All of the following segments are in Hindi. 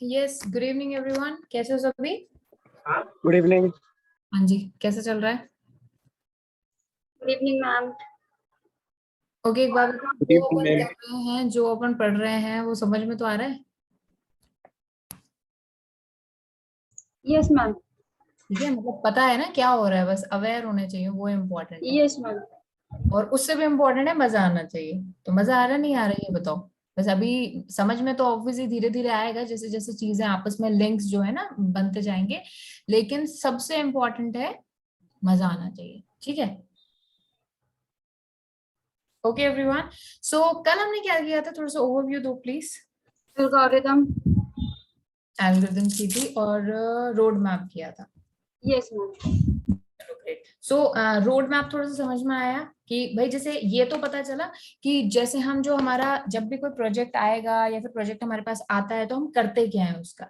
Yes, good evening everyone. कैसे हो सभी? Good evening. हाँ जी, कैसा चल रहा है? Good evening ma'am. ओके, एक बात बताओ, गुड जो इवनिंग अपन मैम। कर रहे हैं, जो अपन पढ़ रहे हैं, वो समझ में तो आ रहा है? Yes ma'am. ठीक है, मतलब पता है ना क्या हो रहा है, बस अवेयर होने चाहिए, वो इम्पोर्टेंट है। Yes ma'am. और उससे भी इम्पोर्टेंट है मजा आना चाहिए। तो मजा आ रहा है नहीं आ रहा है ये बताओ। बस अभी समझ में तो ऑब्वियसली धीरे धीरे आएगा, जैसे जैसे चीजें आपस में लिंक्स जो है ना बनते जाएंगे। लेकिन सबसे इम्पोर्टेंट है मजा आना चाहिए। ठीक है, ओके एवरीवन। सो कल हमने क्या किया था, थोड़ा सा ओवरव्यू दो प्लीज। एल्गोरिथम। एल्गोरिथम की थी और रोड मैप किया था। Yes ma'am. So road map थोड़ा सा समझ में आया कि भाई जैसे ये तो पता चला कि जैसे हम जो हमारा जब भी कोई प्रोजेक्ट आएगा या फिर प्रोजेक्ट हमारे पास आता है तो हम करते क्या है उसका।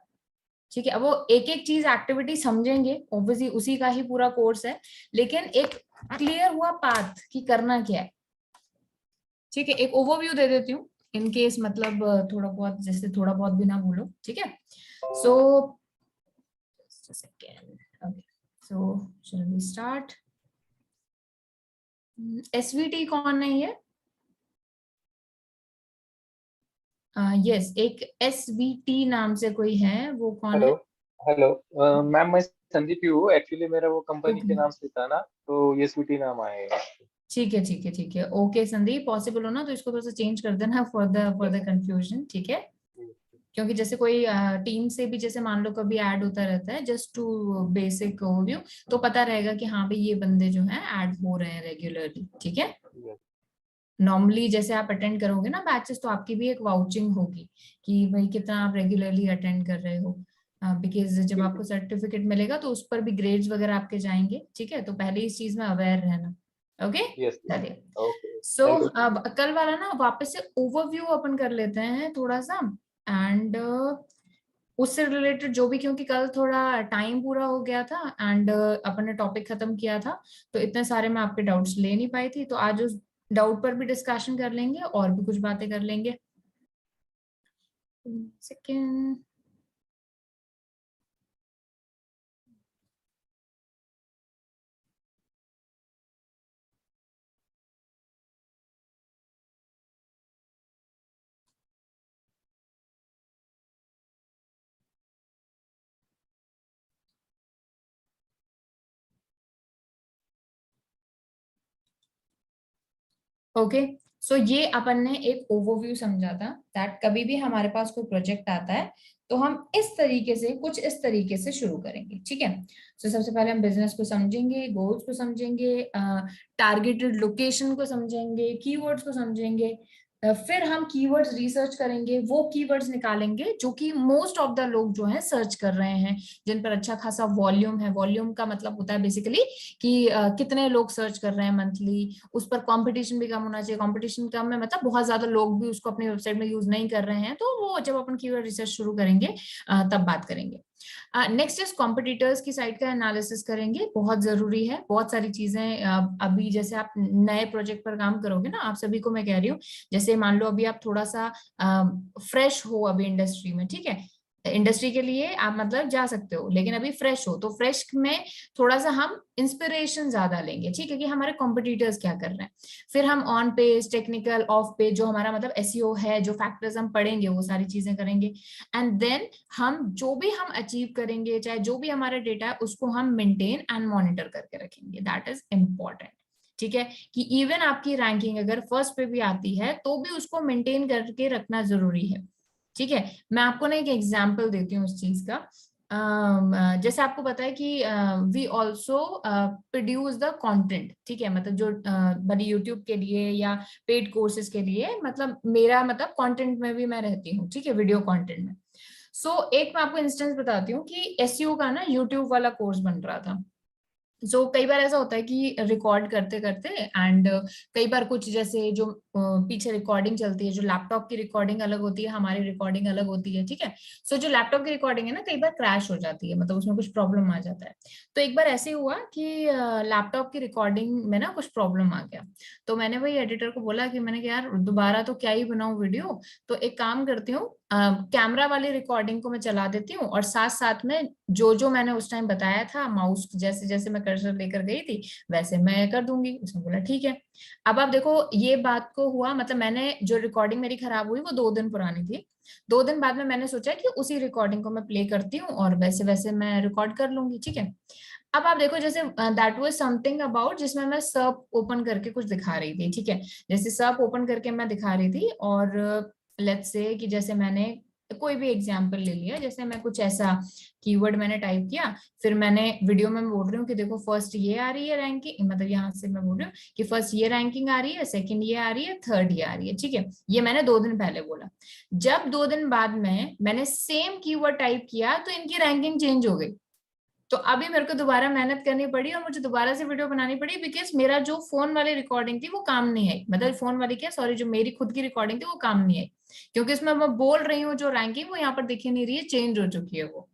ठीक है, अब वो एक एक चीज एक्टिविटी समझेंगे, ऑब्वियसली उसी का ही पूरा कोर्स है। लेकिन एक क्लियर हुआ पाथ कि करना क्या है। ठीक है, एक ओवरव्यू दे देती हूँ इन केस, मतलब थोड़ा बहुत, जैसे थोड़ा बहुत भी ना भूलो। ठीक है, so second, okay, so shall we start. SVT कौन है ये? यस, एक एसवीटी नाम से कोई है, वो कौन है? हेलो। हेलो मैम, मैं संदीप ही हूँ। एक्चुअली मेरा वो कंपनी ओके, के नाम से था ना, तो ये स्वीटी नाम आएगा। ठीक है ठीक है ठीक है, ओके संदीप, पॉसिबल हो ना तो इसको थोड़ा सा चेंज कर देना फॉर द कंफ्यूजन। ठीक है, क्योंकि जैसे कोई टीम से भी जैसे मान लो कभी ऐड होता रहता है, जस्ट टू बेसिक ओवरव्यू, तो पता रहेगा कि हाँ भाई ये बंदे जो हैं ऐड हो रहे हैं रेगुलरली। ठीक है, नॉर्मली जैसे आप अटेंड करोगे ना बैचेस, तो आपकी भी एक वाउचिंग होगी कि भाई कितना आप रेगुलरली अटेंड कर रहे हो। बिकॉज जब आपको सर्टिफिकेट मिलेगा तो उस पर भी ग्रेड्स वगैरह आपके जाएंगे। ठीक है, तो पहले इस चीज में अवेयर रहना। Okay, yes. चलिए। Okay, so thank you. अब कल वाला ना वापस से ओवरव्यू अपन कर लेते हैं थोड़ा सा। एंड उससे रिलेटेड जो भी, क्योंकि कल थोड़ा टाइम पूरा हो गया था एंड अपन ने टॉपिक खत्म किया था, तो इतने सारे मैं आपके डाउट्स ले नहीं पाई थी, तो आज उस डाउट पर भी डिस्कशन कर लेंगे और भी कुछ बातें कर लेंगे। Second, okay. सो ये अपन ने एक ओवरव्यू समझा था दैट कभी भी हमारे पास कोई प्रोजेक्ट आता है तो हम इस तरीके से, कुछ इस तरीके से शुरू करेंगे। ठीक है, सो सबसे पहले हम बिजनेस को समझेंगे, गोल्स को समझेंगे, टारगेटेड लोकेशन को समझेंगे, कीवर्ड्स को समझेंगे। फिर हम कीवर्ड्स रिसर्च करेंगे, वो कीवर्ड्स निकालेंगे जो कि मोस्ट ऑफ द लोग जो है सर्च कर रहे हैं, जिन पर अच्छा खासा वॉल्यूम है। वॉल्यूम का मतलब होता है बेसिकली कि कितने लोग सर्च कर रहे हैं मंथली। उस पर कंपटीशन भी कम होना चाहिए। कंपटीशन कम है मतलब बहुत ज्यादा लोग भी उसको अपनी वेबसाइट में यूज नहीं कर रहे हैं, तो वो जब अपन कीवर्ड रिसर्च शुरू करेंगे तब बात करेंगे। नेक्स्ट इज कॉम्पिटिटर्स की साइट का एनालिसिस करेंगे, बहुत जरूरी है। बहुत सारी चीजें अभी जैसे आप नए प्रोजेक्ट पर काम करोगे ना, आप सभी को मैं कह रही हूँ, जैसे मान लो अभी आप थोड़ा सा फ्रेश हो अभी इंडस्ट्री में। ठीक है, इंडस्ट्री के लिए आप मतलब जा सकते हो, लेकिन अभी फ्रेश हो, तो फ्रेश में थोड़ा सा हम इंस्पिरेशन ज्यादा लेंगे। ठीक है, कि हमारे कॉम्पिटिटर्स क्या कर रहे हैं। फिर हम on page, technical, of page, जो हमारा मतलब एसईओ है, जो फैक्टर्स हम पढ़ेंगे वो सारी चीजें करेंगे। एंड देन हम जो भी हम अचीव करेंगे, चाहे जो भी हमारा डेटा है, उसको हम मेंटेन एंड मॉनिटर करके रखेंगे। That is important. ठीक है, कि इवन आपकी रैंकिंग अगर फर्स्ट पे भी आती है तो भी उसको मेंटेन करके रखना जरूरी है। ठीक है, मैं आपको ना एक एग्जांपल देती हूँ उस चीज का। जैसे आपको पता है कि we also produce the content. ठीक है, मतलब जो भले यूट्यूब के लिए या पेड कोर्सेज के लिए, मतलब मेरा मतलब कंटेंट में भी मैं रहती हूँ। ठीक है, वीडियो कंटेंट में। एक मैं आपको इंस्टेंस बताती हूँ कि एसईओ का ना यूट्यूब वाला कोर्स बन रहा था। कई बार ऐसा होता है कि रिकॉर्ड करते करते एंड कई बार कुछ जैसे जो पीछे रिकॉर्डिंग चलती है, जो लैपटॉप की रिकॉर्डिंग अलग होती है, हमारी रिकॉर्डिंग अलग होती है। ठीक है, जो लैपटॉप की रिकॉर्डिंग है ना, कई बार क्रैश हो जाती है, मतलब उसमें कुछ प्रॉब्लम आ जाता है। तो एक बार ऐसे हुआ कि लैपटॉप की रिकॉर्डिंग में ना कुछ प्रॉब्लम आ गया। तो मैंने वही एडिटर को बोला कि मैंने कहा यार दोबारा तो क्या ही बनाऊं वीडियो, तो एक काम करती हूँ, कैमरा वाली रिकॉर्डिंग को मैं चला देती हूँ और साथ साथ में जो जो मैंने उस टाइम बताया था, माउस जैसे जैसे मैं कर्सर लेकर गई थी वैसे मैं कर दूंगी। उसने बोला ठीक है। अब आप देखो ये बात को हुआ, मतलब मैंने जो रिकॉर्डिंग मेरी खराब हुई वो 2 दिन पुरानी थी। 2 दिन बाद में मैंने सोचा कि उसी रिकॉर्डिंग को मैं प्ले करती हूँ और वैसे वैसे मैं रिकॉर्ड कर लूंगी, ठीक है। अब आप देखो जैसे दैट वाज समथिंग अबाउट, जिसमें मैं सर्प ओपन करके कुछ दिखा रही थी, ठीक है। जैसे सर्प ओपन करके मैं दिखा रही थी और लेट्स से कि जैसे मैंने कोई भी एग्जांपल ले लिया, जैसे मैं कुछ ऐसा कीवर्ड मैंने टाइप किया, फिर मैंने वीडियो में बोल रही हूँ कि देखो फर्स्ट ये आ रही है रैंकिंग, मतलब यहाँ से मैं बोल रही हूँ कि फर्स्ट ये रैंकिंग आ रही है, सेकंड ये आ रही है, थर्ड ये आ रही है, ठीक है। ये मैंने 2 दिन पहले बोला। जब 2 दिन बाद में मैंने सेम कीवर्ड टाइप किया तो इनकी रैंकिंग चेंज हो गई। तो अभी मेरे को दोबारा मेहनत करनी पड़ी और मुझे दोबारा से वीडियो बनानी पड़ी, बिकॉज मेरा जो फोन वाली रिकॉर्डिंग थी वो काम नहीं आई, मतलब फोन वाली क्या, सॉरी, जो मेरी खुद की रिकॉर्डिंग थी वो काम नहीं आई, क्योंकि उसमें मैं बोल रही हूँ जो रैंकिंग वो यहाँ पर दिख ही नहीं रही है, चेंज हो चुकी है वो।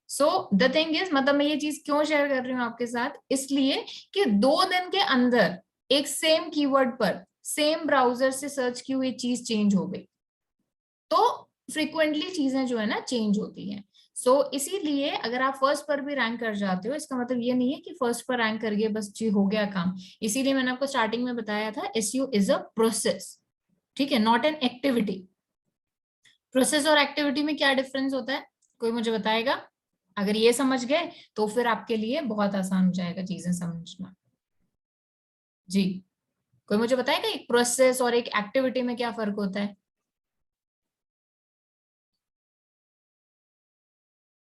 सो द थिंग इज, मतलब मैं ये चीज क्यों शेयर कर रही हूँ आपके साथ, इसलिए कि 2 दिन के अंदर एक सेम कीवर्ड पर सेम ब्राउजर से सर्च की हुई चीज चेंज हो गई। तो फ्रिक्वेंटली चीजें जो है ना चेंज होती हैं। इसीलिए अगर आप फर्स्ट पर भी रैंक कर जाते हो, इसका मतलब ये नहीं है कि फर्स्ट पर रैंक कर गए बस जी हो गया काम। इसीलिए मैंने आपको स्टार्टिंग में बताया था एसईओ इज अ प्रोसेस, ठीक है, नॉट एन एक्टिविटी। प्रोसेस और एक्टिविटी में क्या डिफरेंस होता है, कोई मुझे बताएगा? अगर ये समझ गए तो फिर आपके लिए बहुत आसान हो जाएगा चीजें समझना। जी, कोई मुझे बताएगा एक प्रोसेस और एक एक्टिविटी में क्या फर्क होता है?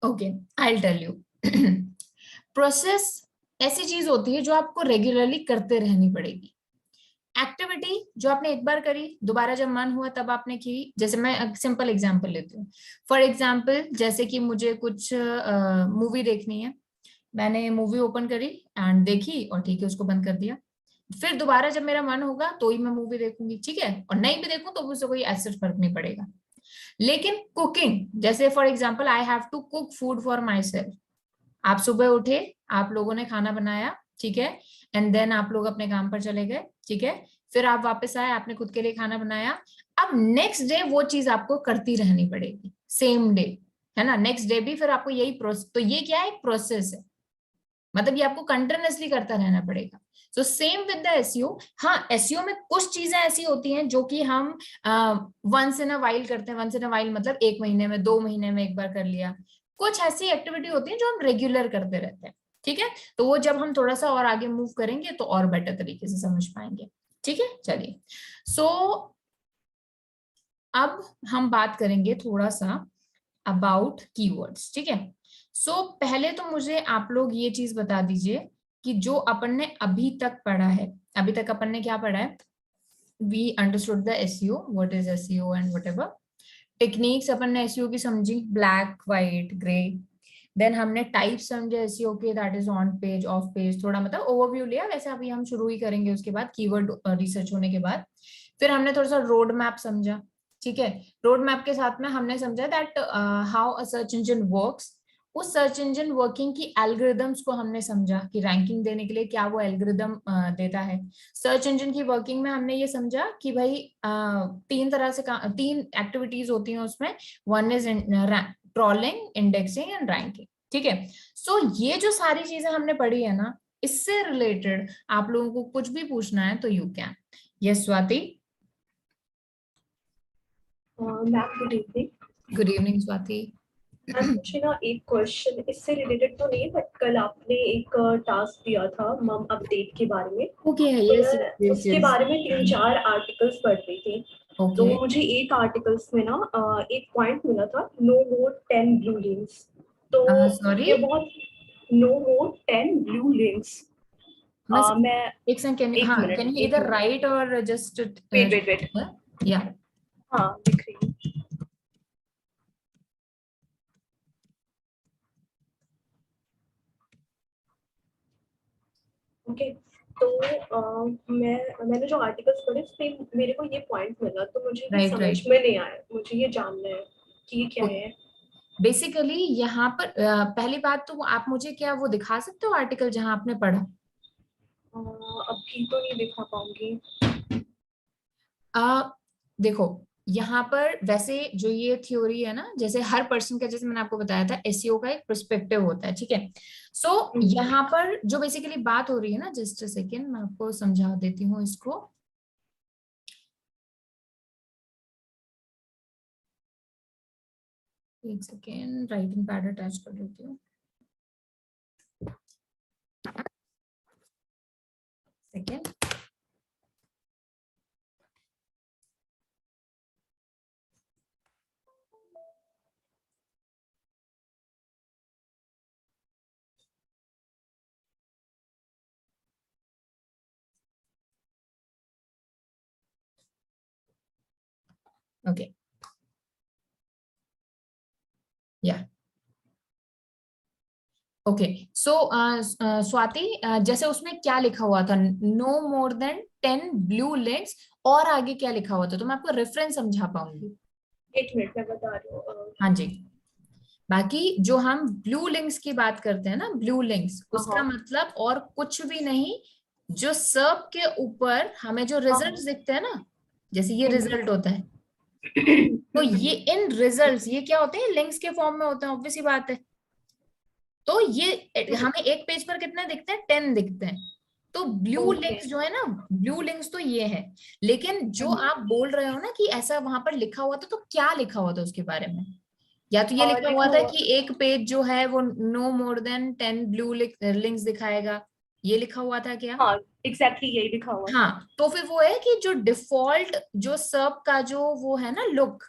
Okay, I tell you. Process ऐसी चीज होती है जो आपको रेगुलरली करते रहनी पड़ेगी। एक्टिविटी जो आपने एक बार करी, दोबारा जब मन हुआ तब आपने की। जैसे मैं सिंपल एग्जांपल लेती हूँ, फॉर एग्जांपल जैसे कि मुझे कुछ मूवी देखनी है, मैंने मूवी ओपन करी एंड देखी और ठीक है उसको बंद कर दिया। फिर दोबारा जब मेरा मन होगा तो ही मैं मूवी देखूंगी, ठीक है, और नहीं भी देखूं तो उससे कोई ऐसा फर्क नहीं पड़ेगा। लेकिन कुकिंग, जैसे for example I have to cook food for myself. आप सुबह उठे, आप लोगों ने खाना बनाया, ठीक है, एंड देन आप लोग अपने काम पर चले गए, ठीक है, फिर आप वापस आए, आपने खुद के लिए खाना बनाया। अब नेक्स्ट डे वो चीज आपको करती रहनी पड़ेगी, सेम डे, है ना, नेक्स्ट डे भी फिर आपको यही प्रोसेस, तो ये क्या है, एक प्रोसेस है, मतलब ये आपको कंटिन्यूअसली करता रहना पड़ेगा। So same with the SEO. हाँ, एसईओ में कुछ चीजें ऐसी होती हैं जो कि हम वंस इन अ वाइल करते हैं, वंस इन अ वाइल मतलब 1 महीने में, 2 महीने में एक बार कर लिया। कुछ ऐसी एक्टिविटी होती है जो हम रेगुलर करते रहते हैं, ठीक है। तो वो जब हम थोड़ा सा और आगे मूव करेंगे तो और बेटर तरीके से समझ पाएंगे, ठीक है। चलिए, सो अब हम बात करेंगे थोड़ा सा अबाउट कीवर्ड्स, ठीक है। पहले तो मुझे आप लोग ये चीज बता दीजिए कि जो अपन ने अभी तक पढ़ा है, अभी तक अपन ने क्या पढ़ा है? We understood the SEO, what is SEO and whatever techniques अपन ने एसईओ की समझी, ब्लैक, व्हाइट, ग्रे। देन हमने टाइप समझे एसईओ के, that is on page, off page, थोड़ा मतलब ओवरव्यू लिया, वैसे अभी हम शुरू ही करेंगे उसके बाद कीवर्ड रिसर्च होने के बाद। फिर हमने थोड़ा सा रोड मैप समझा, ठीक है। रोड मैप के साथ में हमने समझा that how a search engine works. उस सर्च इंजन वर्किंग की एल्गोरिदम्स को हमने समझा कि रैंकिंग देने के लिए क्या वो एल्गोरिदम देता है। सर्च इंजन की वर्किंग में हमने ये समझा कि भाई 3 तरह से 3 एक्टिविटीज होती हैं उसमें। One is crawling, indexing and ranking, ठीक है। ये जो सारी चीजें हमने पढ़ी है ना, इससे रिलेटेड आप लोगों को कुछ भी पूछना है तो you can. Yes Swati. Ma'am good evening. Good evening Swati. Ma'am मुझे ना एक क्वेश्चन इससे रिलेटेड तो नहीं है, बट कल आपने एक टास्क दिया था मम अपडेट के बारे में। ओके, तो यस मैं यस उसके यस। बारे में 3-4 आर्टिकल्स पढ़ रही थी। तो ओके, मुझे एक आर्टिकल्स में ना एक पॉइंट मिला था, नो मोर 10 ब्लू लिंक्स। तो सॉरी, ये बहुत, नो मोर 10 ब्लू लिंक्स। मैं मैं एक सेकंड, कैन एक हाँ, मिनट कैन यू एक इधर मिनट राइट और जस्ट वेट वेट वेट या हाँ लिख रही हूँ। ओके, तो मैंने जो आर्टिकल्स पढ़े उसमें मेरे को ये पॉइंट मिला, तो मुझे ये राइट समझ राइट। में नहीं आया, मुझे ये जानना है कि ये क्या है। बेसिकली यहाँ पर पहली बात तो आप मुझे क्या वो दिखा सकते हो आर्टिकल जहां आपने पढ़ा? अभी तो नहीं दिखा पाऊंगी। देखो, यहाँ पर वैसे जो ये थ्योरी है ना, जैसे हर पर्सन का, जैसे मैंने आपको बताया था, एसईओ का एक पर्सपेक्टिव होता है, ठीक है। सो यहाँ पर जो बेसिकली बात हो रही है ना, जस्ट अ सेकेंड मैं आपको समझा देती हूँ इसको। एक सेकेंड, राइटिंग पैड अटैच कर लेती हूँ। सेकेंड, ओके, या ओके। सो स्वाति, जैसे उसमें क्या लिखा हुआ था, no more than 10 blue links, और आगे क्या लिखा हुआ था, तो मैं आपको रेफरेंस समझा पाऊंगी। 1 मिनट मैं बता रही हूँ। हाँ जी। बाकी जो हम ब्लू लिंक्स की बात करते हैं ना, ब्लू लिंक्स, उसका मतलब और कुछ भी नहीं, जो सर्प के ऊपर हमें जो रिजल्ट्स दिखते हैं ना, जैसे ये रिजल्ट होता है, तो ये इन रिजल्ट्स, ये क्या होते हैं, लिंक्स के फॉर्म में होते हैं, ऑब्वियस सी बात है। तो ये हमें एक पेज पर कितने दिखते हैं, 10 दिखते हैं। तो ब्लू लिंक्स जो है ना, ब्लू लिंक्स तो ये है। लेकिन जो आप बोल रहे हो ना कि ऐसा वहां पर लिखा हुआ था, तो क्या लिखा हुआ था उसके बारे में? या तो ये लिखा हुआ था कि एक पेज जो है वो no more than 10 blue links दिखाएगा, ये लिखा हुआ था क्या? हाँ एग्जैक्टली यही लिखा हुआ था। हाँ, तो फिर वो है कि जो डिफॉल्ट जो सर्प का जो वो है ना लुक,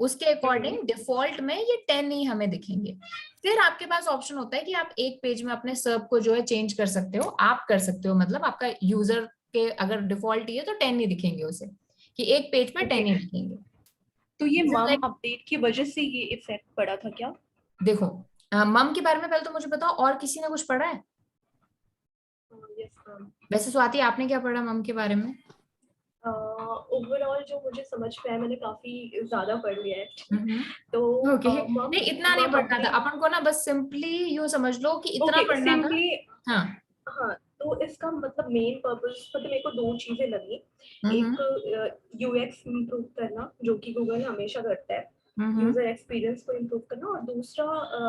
उसके अकॉर्डिंग डिफॉल्ट में ये 10 ही हमें दिखेंगे। फिर आपके पास ऑप्शन होता है कि आप एक पेज में अपने सर्प को जो है चेंज कर सकते हो, आप कर सकते हो, मतलब आपका यूजर के अगर डिफॉल्ट ही है तो 10 ही दिखेंगे उसे, कि एक पेज पे 10 ही दिखेंगे। तो ये This is मम like- अपडेट की वजह से ये इफेक्ट पड़ा था क्या? देखो, मम के बारे में पहले तो मुझे बताओ, और किसी ने कुछ पढ़ा है? Yes ma'am. वैसे स्वाति, आपने क्या पढ़ा मम के बारे में? ओवरऑल जो मुझे समझ में आया, मैंने काफी ज्यादा पढ़ लिया है। तो ओके, मम नहीं इतना नहीं पढ़ना था अपन को ना, बस सिंपली यूं समझ लो कि इतना पढ़ना था। सिंपली हाँ। हाँ, तो इसका मतलब मेन पर्पस मतलब मेरे को 2 चीजें लगी। हम्म एक यूएक्स इम्प्रूव करना, जो कि गूगल हमेशा करता है, हम्म यूजर एक्सपीरियंस को इम्प्रूव करना, और दूसरा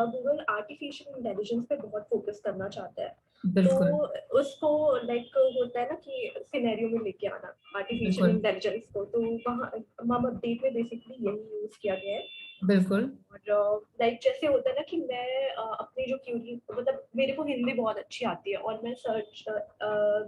गूगल आर्टिफिशियल इंटेलिजेंस पे बहुत फोकस करना चाहता है। बिल्कुल तो उसको लाइक होता है ना कि सिनेरियो में लेके आना आर्टिफिशियल बिल्कुल इंटेलिजेंस को, तो वहाँ मम अपडेट में बेसिकली यही यूज किया गया है। बिल्कुल और लाइक जैसे होता है ना कि मैं अपनी जो क्यूरी, मतलब मेरे को हिंदी बहुत अच्छी आती है और मैं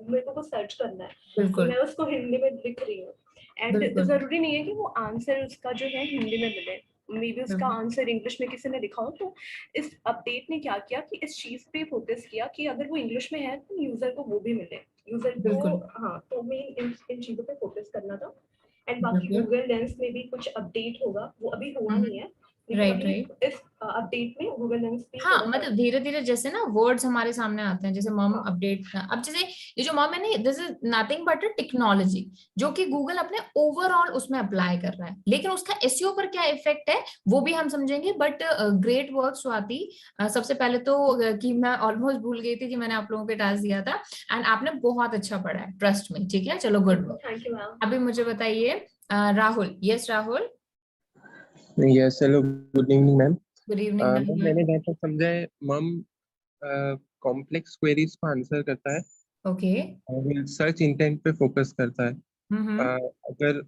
मेरे को कुछ सर्च करना है, तो बिल्कुल मैं उसको हिंदी में लिख रही हूँ। एंड बिल्कुल जरूरी नहीं है कि वो आंसर उसका जो है हिंदी में मिले, मे बी उसका बिल्कुल आंसर इंग्लिश में किसी ने लिखा हो। तो इस अपडेट ने क्या किया कि इस चीज पे फोकस किया कि अगर वो इंग्लिश में है तो यूजर को वो भी मिले, यूजर को। बिल्कुल हाँ, तो मेन इन चीजों पे फोकस करना था। एंड बाकी बिल्कुल। गूगल लेंस में भी कुछ अपडेट होगा, वो अभी हुआ नहीं है, लेकिन राइट अभी राइट। इस अपडेट में गूगल लेंस भी हाँ, थोड़ा सा। मतलब धीरे धीरे जैसे ना वर्ड्स हमारे सामने आते हैं, जैसे मम हाँ अपडेट, अब जैसे ये जो मम है ना, this is nothing but a technology जो कि गूगल अपने ओवरऑल उसमें अप्लाई कर रहा है, लेकिन उसका एसईओ पर क्या इफेक्ट है वो भी हम समझेंगे। But great work Swati. सबसे पहले तो कि मैं ऑलमोस्ट भूल गई थी कि मैंने आप लोगों को टास्क दिया था, एंड आपने बहुत अच्छा पढ़ा है, ट्रस्ट में, ठीक है, चलो good work. Thank you ma'am. अभी मुझे बताइए, Rahul, yes Rahul, yes hello, good evening ma'am. Good evening ma'am मैंने राहुल। जहाँ तक समझा है, मम कॉम्प्लेक्स क्वेरीज को आंसर करता है ओके। और सर्च इंटेंट पे फोकस करता है। हम्म। अगर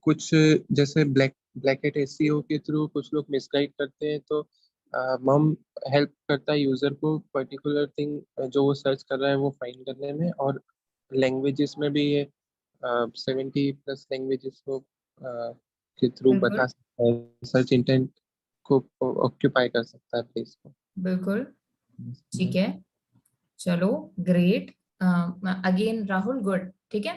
कुछ जैसे ब्लैक ब्लैकेट एसईओ के थ्रू कुछ लोग मिसगाइड करते हैं, तो मम हेल्प करता है यूजर को पर्टिकुलर थिंग जो वो सर्च कर रहा है वो फाइंड करने में। और लैंग्वेजेस में भी ये 70+ लैंग्वेजेस को के थ्रू बिल्कुल बता सकता है, सर्च इंटेंट को ऑक्यूपाई कर सकता है प्लेस को। बिल्कुल, ठीक है, चलो ग्रेट। अगेन राहुल, गुड, ठीक है।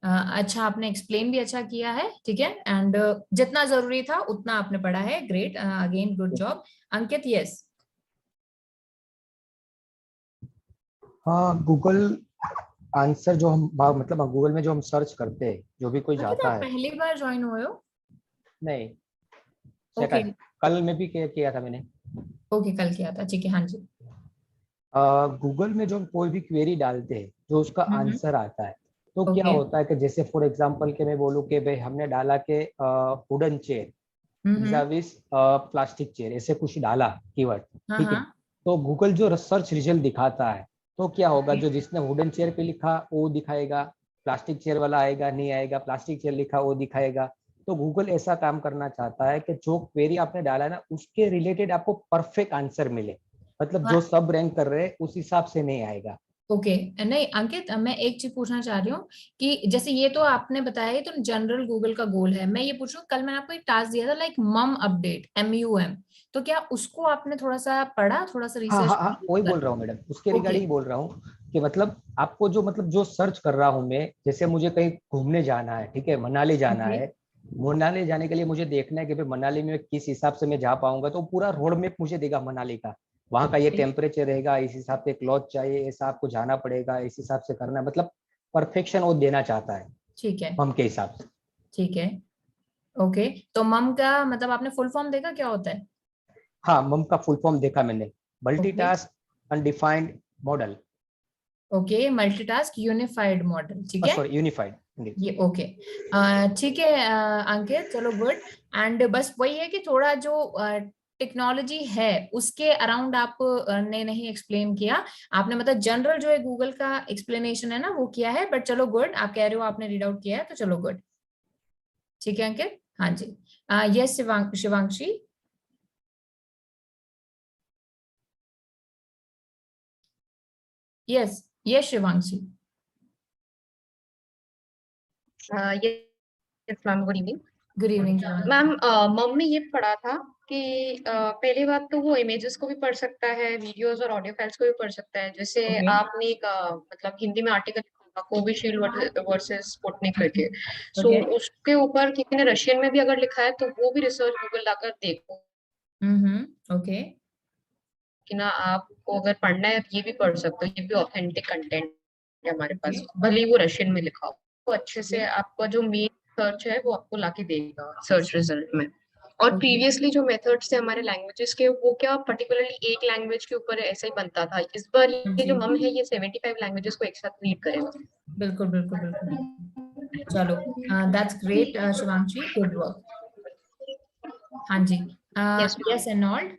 अच्छा, आपने एक्सप्लेन भी अच्छा किया है, ठीक है, एंड जितना जरूरी था उतना आपने पढ़ा है, ग्रेट, अगेन गुड जॉब। अंकित, यस। हाँ, गूगल आंसर जो हम मतलब गूगल में जो हम सर्च करते हैं, जो भी कोई अंकित, जाता आप है। पहली बार ज्वाइन हुए हो? नहीं, ओके सेकंड, कल में भी किया था मैंने। ओके, कल किया था, ठीक है, हाँ जी। गूगल में जो हम कोई भी क्वेरी डालते हैं, जो उसका हम्म आंसर आता है, तो क्या Okay. होता है कि जैसे फॉर एग्जांपल के मैं बोलूँ कि भाई हमने डाला के wooden chair vis plastic chair, ऐसे कुछ डाला कीवर्ड, ठीक है, हाँ तो गूगल जो सर्च रिजल्ट दिखाता है, तो क्या होगा, जो जिसने वुडन चेयर पे लिखा वो दिखाएगा, प्लास्टिक चेयर वाला आएगा नहीं आएगा, प्लास्टिक चेयर लिखा वो दिखाएगा। तो गूगल ऐसा काम करना चाहता है कि जो क्वेरी आपने डाला ना उसके रिलेटेड आपको परफेक्ट आंसर मिले, मतलब जो सब रैंक कर रहे हैं उस हिसाब से नहीं आएगा। ओके नहीं अंकित, मैं एक चीज पूछना चाह रही हूँ कि जैसे ये तो आपने बताया ये तो जनरल गूगल का गोल है, मैं ये पूछ रही हूँ कल मैंने आपको एक टास्क दिया था लाइक मम अपडेट MUM, तो क्या उसको आपने थोड़ा सा पढ़ा, थोड़ा सा हाँ रिसर्च हाँ हाँ, वही बोल रहा हूँ मैडम, उसके ओके रिगार्डिंग बोल रहा हूँ कि मतलब आपको जो मतलब जो सर्च कर रहा हूँ मैं, जैसे मुझे कहीं घूमने जाना है, ठीक है, मनाली जाना ओके है, मनाली जाने के लिए मुझे देखना है कि भाई मनाली में किस हिसाब से मैं जा पाऊंगा, तो पूरा रोड मैप मुझे देगा मनाली का, वहां का ये टेम्परेचर रहेगा, इस हिसाब से क्लॉथ चाहिए, ऐसा आपको जाना पड़ेगा, इस हिसाब से करना है, मतलब परफेक्शन वो देना चाहता है ठीक है हम के हिसाब से। ठीक है ओके। तो मम का मतलब आपने फुल फॉर्म देखा क्या होता है? हाँ, मम का फुल फॉर्म देखा मैंने, okay multitask undefined model, okay multitask unified model, ठीक है सॉरी यूनिफाइड। ये ओके। ठीक है अंकित चलो गुड। एंड बस वही है कि थोड़ा जो टेक्नोलॉजी है उसके अराउंड आप ने नहीं एक्सप्लेन किया, आपने मतलब जनरल जो है गूगल का एक्सप्लेनेशन है ना वो किया है, बट चलो गुड, आप कह रहे हो आपने रीड आउट किया है तो चलो गुड। ठीक है अंकित, हाँ जी। Yes Shivanshi. Yes yes Shivanshi. Yes ma'am, good evening. Good evening Shivanshi. Ma'am मम में ये पढ़ा था कि पहली बात तो वो इमेजेस को भी पढ़ सकता है, वीडियोस और ऑडियो फाइल्स को भी पढ़ सकता है, जैसे ओके आपने एक मतलब हिंदी में आर्टिकल लिखा था कोविशील्ड वर्सेस स्पुतनिक करके, सो ओके उसके ऊपर किसी ने रशियन में भी अगर लिखा है तो वो भी रिसर्च गूगल लाकर देखो ओके कि ना, आपको अगर पढ़ना है ये भी पढ़ सकते हो, ये भी ऑथेंटिक कंटेंट है हमारे पास, भले ही वो रशियन में लिखा हो, तो अच्छे से आपका जो मेन सर्च है वो आपको लाके देगा सर्च रिजल्ट में। और ओके प्रीवियसली जो मेथड्स थे हमारे लैंग्वेजेस के, वो क्या पर्टिकुलरली एक लैंग्वेज के ऊपर ऐसा ही बनता था, इस बार ये जो मम है ये 75 लैंग्वेजेस को एक साथ रीड करेगा। बिल्कुल बिल्कुल बिल्कुल। चलो that's great Shivanshi, good work. हाँ जी यस मैम। यस एनॉल्ड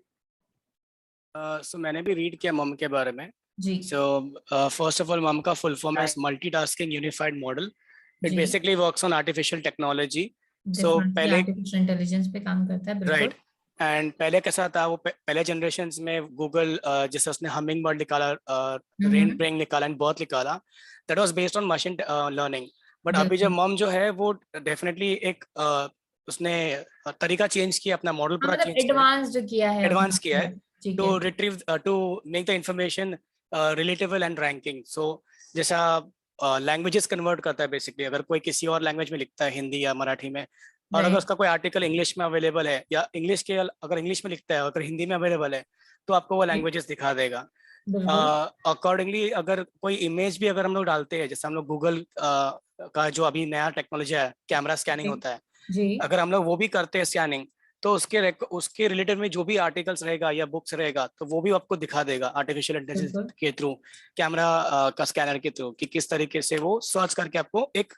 सो मैंने भी रीड किया मम के बारे में। जी so first of all MUM का फुल फॉर्म है मल्टीटास्किंग यूनिफाइड मॉडल। इट जी basically works on artificial technology. So definitely पहले आर्टिफिशियल इंटेलिजेंस पे काम करता है, बिल्कुल। राइट, एंड पहले कैसा था वो पहले जनरेशन में गूगल जैसे उसने हमिंग बर्ड निकाला, रेन ब्रेंग निकाला एंड बर्थ निकाला, that was based on machine learning. But अभी जो बिल्कुल मम जो है वो डेफिनेटली एक उसने तरीका चेंज किया, अपना मॉडल हाँ, पूरा मतलब चेंज किया है, एडवांस्ड किया है एडवांस किया अपना, है ठीक टू है retrieve to make the information relatable and ranking. So जैसा लैंग्वेजेस कन्वर्ट करता है बेसिकली, अगर कोई किसी और लैंग्वेज में लिखता है हिंदी या मराठी में, और अगर राइट उसका कोई आर्टिकल इंग्लिश में अवेलेबल है या इंग्लिश के अगर इंग्लिश में लिखता है अगर हिंदी में अवेलेबल है तो आपको वो लैंग्वेजेस दिखा देगा। बिल्कुल अकॉर्डिंगली अगर कोई इमेज भी अगर हम लोग डालते हैं, जैसे हम लोग गूगल का जो अभी नया टेक्नोलॉजी है कैमरा स्कैनिंग होता है, जी अगर हम लोग वो भी करते हैं स्कैनिंग, तो उसके रिलेटेड में जो भी आर्टिकल्स रहेगा या बुक्स रहेगा तो वो भी आपको दिखा देगा आर्टिफिशियल इंटेलिजेंस बिल्कुल के थ्रू, कैमरा का स्कैनर के थ्रू, कि किस तरीके से वो सर्च करके आपको एक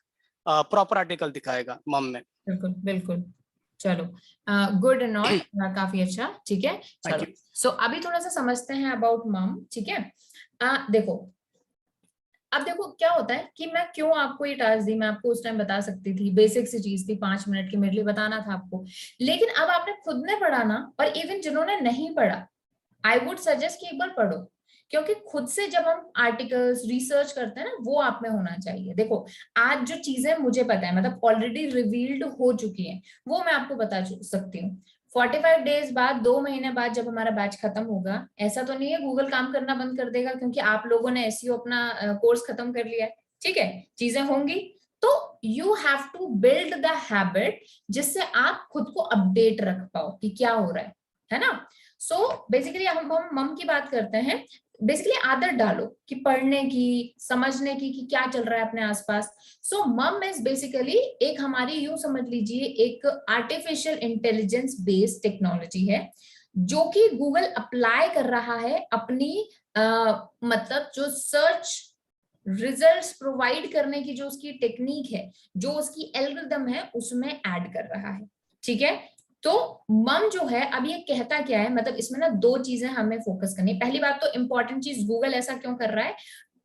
प्रॉपर आर्टिकल दिखाएगा मम में। बिल्कुल बिल्कुल। चलो गुड एंड ऑल, काफी अच्छा, ठीक है थैंक चलो। यू। सो अभी थोड़ा सा समझते हैं अबाउट मम, ठीक है। देखो अब देखो क्या होता है कि मैं क्यों आपको ये टास्क दी, मैं आपको उस टाइम बता सकती थी, बेसिक सी चीज थी, 5 मिनट की, मेरे लिए बताना था आपको, लेकिन अब आपने खुद ने पढ़ा ना, और इवन जिन्होंने नहीं पढ़ा आई वुड सजेस्ट कि एक बार पढ़ो, क्योंकि खुद से जब हम आर्टिकल्स रिसर्च करते हैं ना वो आप में होना चाहिए। देखो आज जो चीजें मुझे पता है, मतलब ऑलरेडी रिवील्ड हो चुकी हैं, वो मैं आपको बता सकती हूँ। 45 डेज बाद, 2 महीने बाद जब हमारा बैच खत्म होगा, ऐसा तो नहीं है गूगल काम करना बंद कर देगा क्योंकि आप लोगों ने एसईओ अपना कोर्स खत्म कर लिया है, ठीक है, चीजें होंगी। तो you have to build the habit जिससे आप खुद को अपडेट रख पाओ कि क्या हो रहा है ना। सो बेसिकली हम मम की बात करते हैं, बेसिकली आदत डालो कि पढ़ने की, समझने की कि क्या चल रहा है अपने आसपास। सो मम इज बेसिकली एक हमारी, यूं समझ लीजिए, एक आर्टिफिशियल इंटेलिजेंस बेस्ड टेक्नोलॉजी है जो कि गूगल अप्लाई कर रहा है अपनी मतलब जो सर्च रिजल्ट्स प्रोवाइड करने की जो उसकी टेक्निक है, जो उसकी एल्गोरिथम है, उसमें ऐड कर रहा है। ठीक है, तो मम जो है अब ये कहता क्या है, मतलब इसमें ना दो चीजें हमें फोकस करनी है। पहली बात तो इंपॉर्टेंट चीज, गूगल ऐसा क्यों कर रहा है,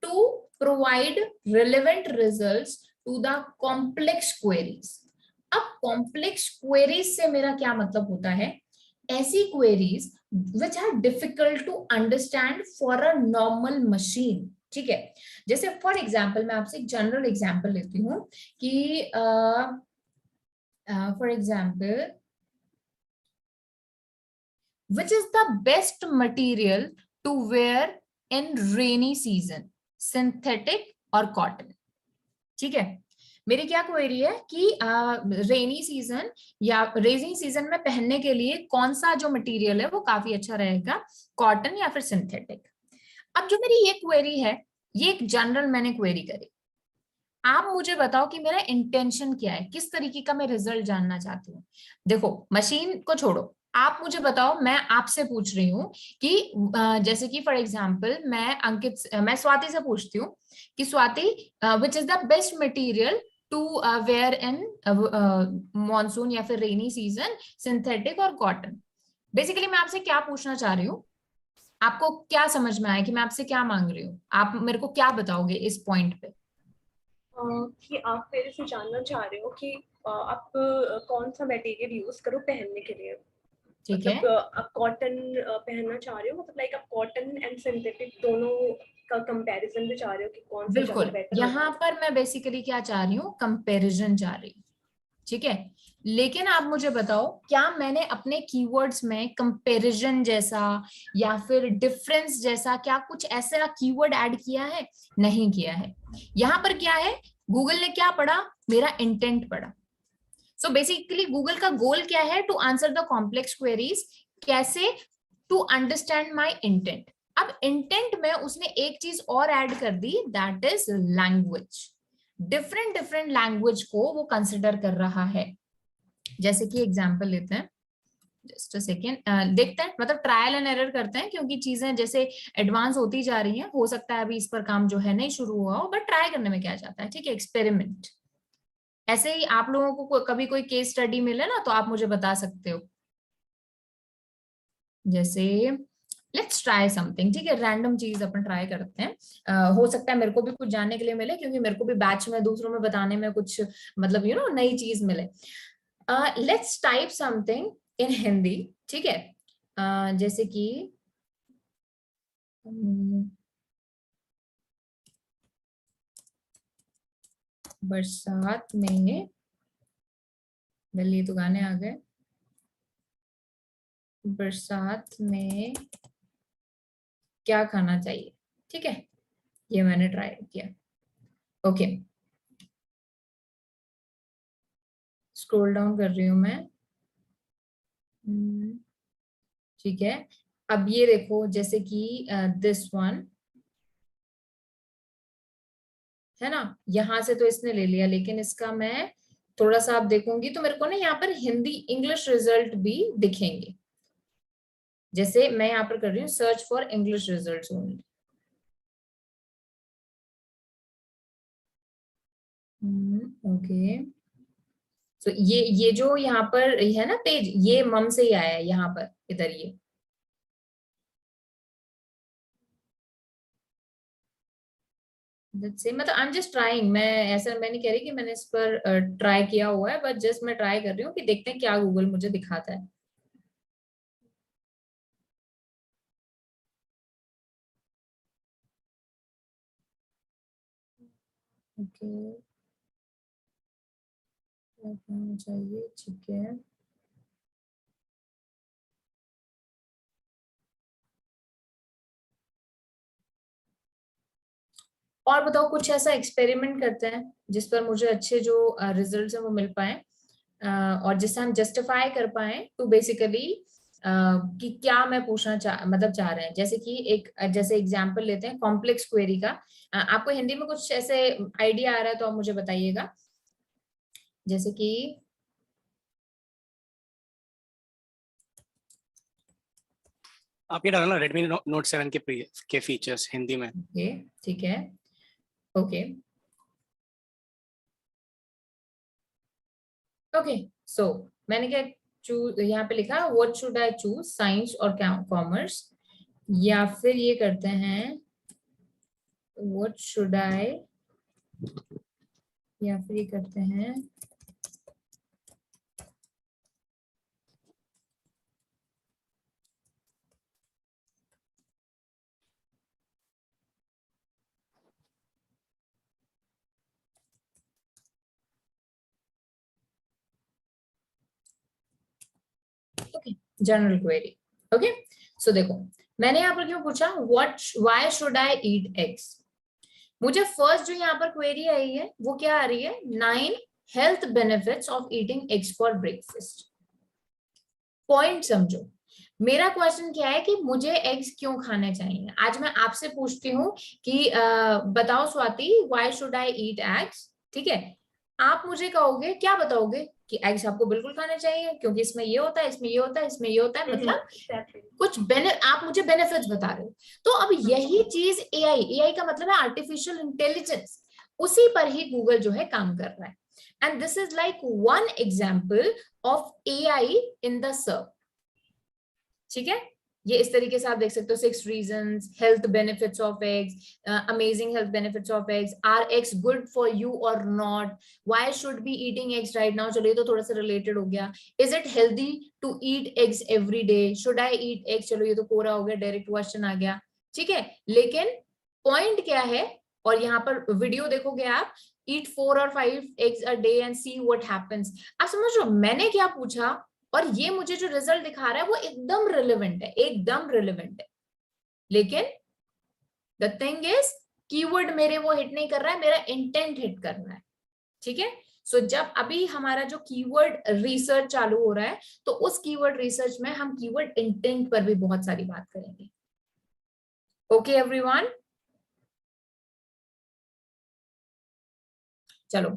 to provide relevant results to the complex queries. अब कॉम्प्लेक्स क्वेरीज से मेरा क्या मतलब होता है, ऐसी queries which are difficult to understand for a normal machine. ठीक है, जैसे फॉर एग्जाम्पल मैं आपसे एक जनरल एग्जाम्पल लेती हूँ कि for example, which is the best material to wear in rainy season, synthetic और cotton। ठीक है, मेरी क्या क्वेरी है कि रेनी सीजन या रेनी सीजन में पहनने के लिए कौन सा जो मटेरियल है वो काफी अच्छा रहेगा, कॉटन या फिर सिंथेटिक। अब जो मेरी ये क्वेरी है, ये एक जनरल मैंने क्वेरी करी, आप मुझे बताओ कि मेरा इंटेंशन क्या है, किस तरीके का मैं रिजल्ट जानना चाहती हूँ। देखो मशीन को छोड़ो, आप मुझे बताओ, मैं आपसे पूछ रही हूँ कि जैसे कि फॉर एग्जांपल मैं स्वाति से पूछती हूँ कि Swati, which is the best material to wear in monsoon या फिर रेनी सीजन, सिंथेटिक और कॉटन। बेसिकली मैं आपसे क्या पूछना चाह रही हूँ, आपको क्या समझ में आया कि मैं आपसे क्या मांग रही हूँ, आप मेरे को क्या बताओगे इस पॉइंट पे। कि आप मेरे से जानना चाह रहे हो कि आप कौन सा मटेरियल यूज करो पहनने के लिए। ठीक है, मतलब आप कॉटन पहनना चाह रहे हो, मतलब लाइक आप कॉटन एंड सिंथेटिक दोनों का कंपैरिजन भी चाह रहे हो कि कौन सा ज्यादा बिल्कुल, बेटर यहाँ पर मैं बेसिकली क्या चाह रही हूँ, कंपैरिजन चाह रही हूँ। ठीक है, लेकिन आप मुझे बताओ क्या मैंने अपने कीवर्ड्स में कंपैरिजन जैसा या फिर डिफरेंस जैसा क्या कुछ ऐसा कीवर्ड ऐड किया है, नहीं किया है। यहाँ पर क्या है, गूगल ने क्या पढ़ा, मेरा इंटेंट पढ़ा। सो बेसिकली गूगल का गोल क्या है, to answer the complex queries, कैसे, टू अंडरस्टैंड माई इंटेंट। अब इंटेंट में उसने एक चीज और ऐड कर दी, that is language. Different different language को वो कंसिडर कर रहा है। जैसे कि एग्जांपल लेते हैं, जस्ट अ सेकेंड, देखते हैं, मतलब ट्रायल एंड एरर करते हैं, क्योंकि चीजें जैसे एडवांस होती जा रही हैं, हो सकता है अभी इस पर काम जो है नहीं शुरू हुआ हो, बट ट्राई करने में क्या जाता है। ठीक है, एक्सपेरिमेंट। ऐसे ही आप लोगों को कभी कोई केस स्टडी मिले ना तो आप मुझे बता सकते हो, जैसे लेट्स ट्राई समथिंग। ठीक है, रैंडम चीज अपन ट्राई करते हैं, हो सकता है मेरे को भी कुछ जानने के लिए मिले, क्योंकि मेरे को भी बैच में दूसरों में बताने में कुछ मतलब नई चीज मिले। Let's type something in Hindi. ठीक है, जैसे कि बरसात में, ये तो गाने आ गए, बरसात में क्या खाना चाहिए। ठीक है, ये मैंने ट्राई किया। ओके, स्क्रॉल डाउन कर रही हूँ मैं। ठीक है, अब ये देखो, जैसे कि दिस वन है ना, यहां से तो इसने ले लिया, लेकिन इसका मैं थोड़ा सा आप देखूंगी तो मेरे को ना यहाँ पर हिंदी इंग्लिश रिजल्ट भी दिखेंगे। जैसे मैं यहाँ पर कर रही हूँ search for English results only. Okay, तो ये जो यहाँ पर है ना पेज, ये मम से ही आया है, यहाँ पर इधर ये। मतलब आई एम जस्ट ट्राइंग, मैं नहीं कह रही कि मैंने इस पर ट्राई किया हुआ है, बट जस्ट मैं ट्राई कर रही हूँ कि देखते हैं क्या गूगल मुझे दिखाता है। ओके, क्या करना चाहिए, ठीक है। और बताओ, कुछ ऐसा एक्सपेरिमेंट करते हैं जिस पर मुझे अच्छे जो रिजल्ट्स है वो मिल पाए, और जिससे हम जस्टिफाई कर पाए टू बेसिकली कि क्या मैं पूछना चाह रहे हैं। जैसे कि जैसे एग्जांपल लेते हैं कॉम्प्लेक्स क्वेरी का। आपको हिंदी में कुछ ऐसे आइडिया आ रहा है तो आप मुझे बताइएगा। जैसे कि आप ये डालो ना, Redmi Note 7 के फीचर्स हिंदी में। ओके, ठीक है, ओके ओके, सो मैंने क्या चूज यहाँ पे लिखा, what should I choose, science और कॉमर्स, या फिर ये करते हैं व्हाट शुड आई, या फिर ये करते हैं okay general query. Okay so देखो मैंने यहाँ पर क्यों पूछा what why should I eat eggs, मुझे फर्स्ट जो यहाँ पर क्वेरी आई है वो क्या आ रही है, 9 health benefits of eating eggs for breakfast. Point समझो, मेरा क्वेश्चन क्या है कि मुझे एग्स क्यों खाने चाहिए। आज मैं आपसे पूछती हूँ कि बताओ Swati why should I eat eggs, ठीक है, आप मुझे कहोगे, क्या बताओगे कि एग्स आपको बिल्कुल खाने चाहिए क्योंकि इसमें ये होता है, इसमें ये होता है, इसमें ये होता है, मतलब कुछ आप मुझे बेनिफिट्स बता रहे हो। तो अब यही चीज एआई का मतलब है आर्टिफिशियल इंटेलिजेंस, उसी पर ही गूगल जो है काम कर रहा है। And this is like one example of AI in the search, ठीक है। ये इस तरीके से आप देख सकते हो 6 reasons, health benefits of eggs, amazing health benefits of eggs, are eggs good for you or not, why should be eating eggs right now, चलो ये तो थोड़ा सा related हो गया, is it healthy to eat eggs every day, should I eat eggs, चलो ये तो कोरा हो गया, डायरेक्ट क्वेश्चन आ गया, ठीक है। लेकिन पॉइंट क्या है, और यहाँ पर वीडियो देखोगे आप, eat 4 or 5 eggs a day and see what happens, आप समझ रहे हो मैंने क्या पूछा और ये मुझे जो रिजल्ट दिखा रहा है वो एकदम रिलेवेंट है, एकदम रिलेवेंट है। लेकिन द थिंग इज कीवर्ड मेरे वो हिट नहीं कर रहा है, मेरा इंटेंट हिट कर रहा है, ठीक है। सो जब अभी हमारा जो कीवर्ड रिसर्च चालू हो रहा है तो उस कीवर्ड रिसर्च में हम कीवर्ड इंटेंट पर भी बहुत सारी बात करेंगे। ओके एवरीवन, चलो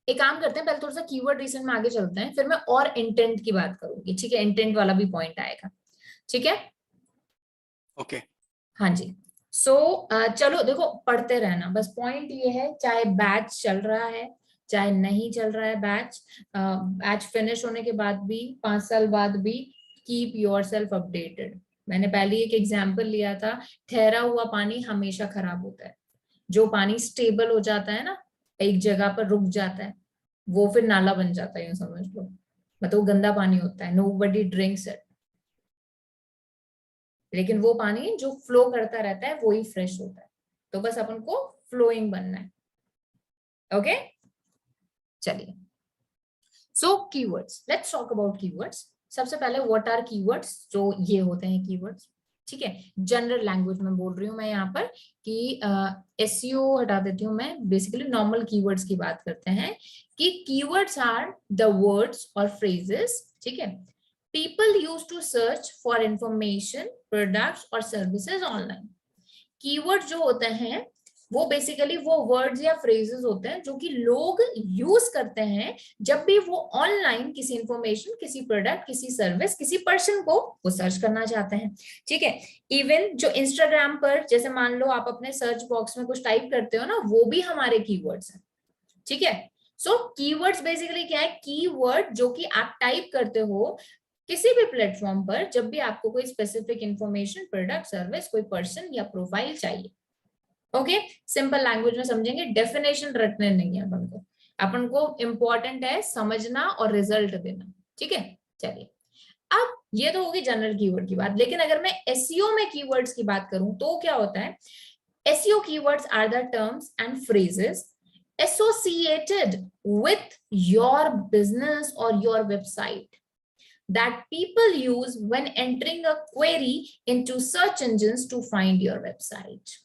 एक काम करते हैं, पहले थोड़ा सा कीवर्ड रिसर्च में आगे चलते हैं, फिर मैं और इंटेंट की बात करूंगी, ठीक है, इंटेंट वाला भी पॉइंट आएगा, ठीक है। ओके हाँ जी, सो चलो देखो पढ़ते रहना, बस पॉइंट ये है, चाहे बैच चल रहा है चाहे नहीं चल रहा है, बैच फिनिश होने के बाद भी 5 साल बाद भी कीप योरसेल्फ अपडेटेड। मैंने पहले एक एग्जांपल लिया था, ठहरा हुआ पानी हमेशा खराब होता है, जो पानी स्टेबल हो जाता है ना, एक जगह पर रुक जाता है, वो फिर नाला बन जाता है, यूं समझ लो, मतलब वो गंदा पानी होता है, नोबडी ड्रिंक्स इट। लेकिन वो पानी जो फ्लो करता रहता है वो ही फ्रेश होता है, तो बस अपन को फ्लोइंग बनना है। ओके चलिए, so keywords, let's talk about keywords. सबसे पहले व्हाट आर कीवर्ड्स, जो ये होते हैं कीवर्ड्स, ठीक है, जनरल लैंग्वेज में बोल रही हूँ मैं यहाँ पर कि एसईओ हटा देती हूँ मैं, बेसिकली नॉर्मल कीवर्ड्स की बात करते हैं कि कीवर्ड्स आर द वर्ड्स और फ्रेजेस, ठीक है, people use to search for information, products और सर्विसेज ऑनलाइन। कीवर्ड जो होते हैं वो बेसिकली वो वर्ड्स या फ्रेजेस होते हैं जो कि लोग यूज करते हैं जब भी वो ऑनलाइन किसी इंफॉर्मेशन, किसी प्रोडक्ट, किसी सर्विस, किसी पर्सन को वो सर्च करना चाहते हैं, ठीक है। इवन जो इंस्टाग्राम पर जैसे मान लो आप अपने सर्च बॉक्स में कुछ टाइप करते हो ना, वो भी हमारे कीवर्ड्स हैं, ठीक है। सो कीवर्ड्स बेसिकली क्या है, कीवर्ड जो कि आप टाइप करते हो किसी भी प्लेटफॉर्म पर जब भी आपको कोई स्पेसिफिक इंफॉर्मेशन, प्रोडक्ट, सर्विस, कोई पर्सन या प्रोफाइल चाहिए। ओके सिंपल लैंग्वेज में समझेंगे, डेफिनेशन रटने नहीं है अपन को इम्पोर्टेंट है समझना और रिजल्ट देना, ठीक है। चलिए, अब ये तो होगी जनरल कीवर्ड की बात, लेकिन अगर मैं एसईओ में कीवर्ड्स की बात करूं तो क्या होता है, SEO keywords are the terms and phrases associated with your business or your website that people use when entering a query into search engines to find your website.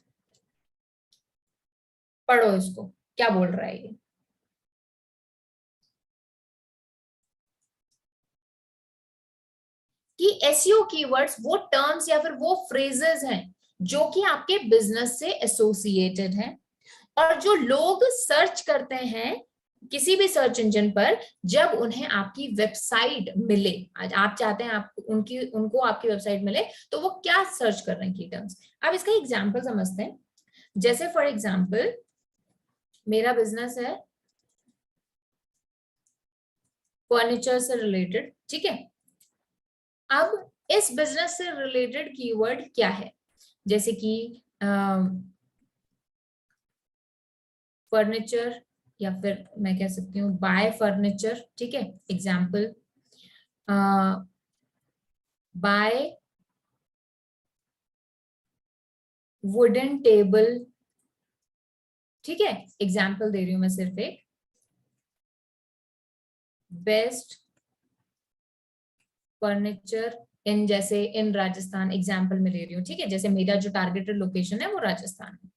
पढ़ो इसको, क्या बोल रहा है ये, कि एसईओ कीवर्ड्स वो टर्म्स या फिर वो फ्रेजेस हैं जो कि आपके बिजनेस से एसोसिएटेड हैं और जो लोग सर्च करते हैं किसी भी सर्च इंजन पर जब उन्हें आपकी वेबसाइट मिले। आज आप चाहते हैं आप उनको आपकी वेबसाइट मिले तो वो क्या सर्च कर रहे हैं की टर्म्स। अब इसका एग्जांपल समझते हैं। जैसे फॉर एग्जाम्पल मेरा बिजनेस है फर्नीचर से रिलेटेड, ठीक है। अब इस बिजनेस से रिलेटेड कीवर्ड क्या है, जैसे कि फर्नीचर, या फिर मैं कह सकती हूँ बाय फर्नीचर, ठीक है। एग्जाम्पल बाय वुडन टेबल, ठीक है। एग्जाम्पल दे रही हूं मैं सिर्फ एक, बेस्ट फर्नीचर इन, जैसे इन राजस्थान एग्जाम्पल में ले रही हूँ, ठीक है। जैसे मेरा जो टारगेटेड लोकेशन है वो राजस्थान है।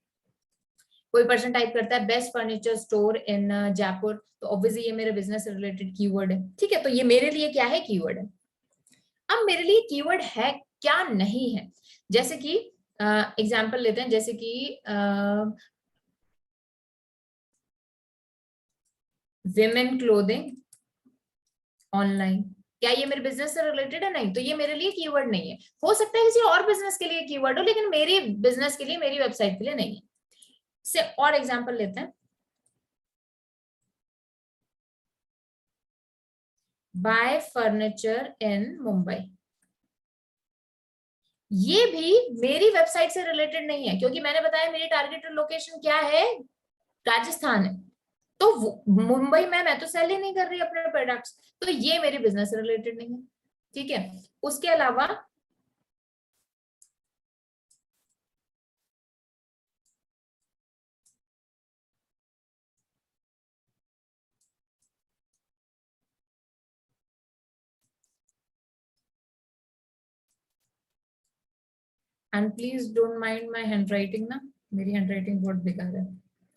कोई पर्सन टाइप करता है best furniture store in Jaipur, तो ऑब्वियसली ये मेरे बिजनेस से रिलेटेड कीवर्ड है, ठीक है। तो ये मेरे लिए क्या है, कीवर्ड है। अब मेरे लिए कीवर्ड है क्या नहीं है, जैसे कि एग्जाम्पल लेते हैं, जैसे कि विमेन क्लोथिंग ऑनलाइन, क्या ये मेरे बिजनेस से रिलेटेड है? नहीं, तो ये मेरे लिए कीवर्ड नहीं है। हो सकता है किसी और बिजनेस के लिए कीवर्ड हो, लेकिन मेरी बिजनेस के लिए, मेरी वेबसाइट के लिए नहीं है। से और एग्जांपल लेते हैं, बाय फर्नीचर इन मुंबई, ये भी मेरी वेबसाइट से रिलेटेड नहीं है, क्योंकि मैंने बताया मेरी टारगेटेड लोकेशन क्या है, राजस्थान है। तो मुंबई में मैं तो सेल ही नहीं कर रही अपने प्रोडक्ट्स, तो ये मेरे बिजनेस से रिलेटेड नहीं है, ठीक है। उसके अलावा and please don't mind my handwriting ना, मेरी हैंडराइटिंग बहुत बेकार है।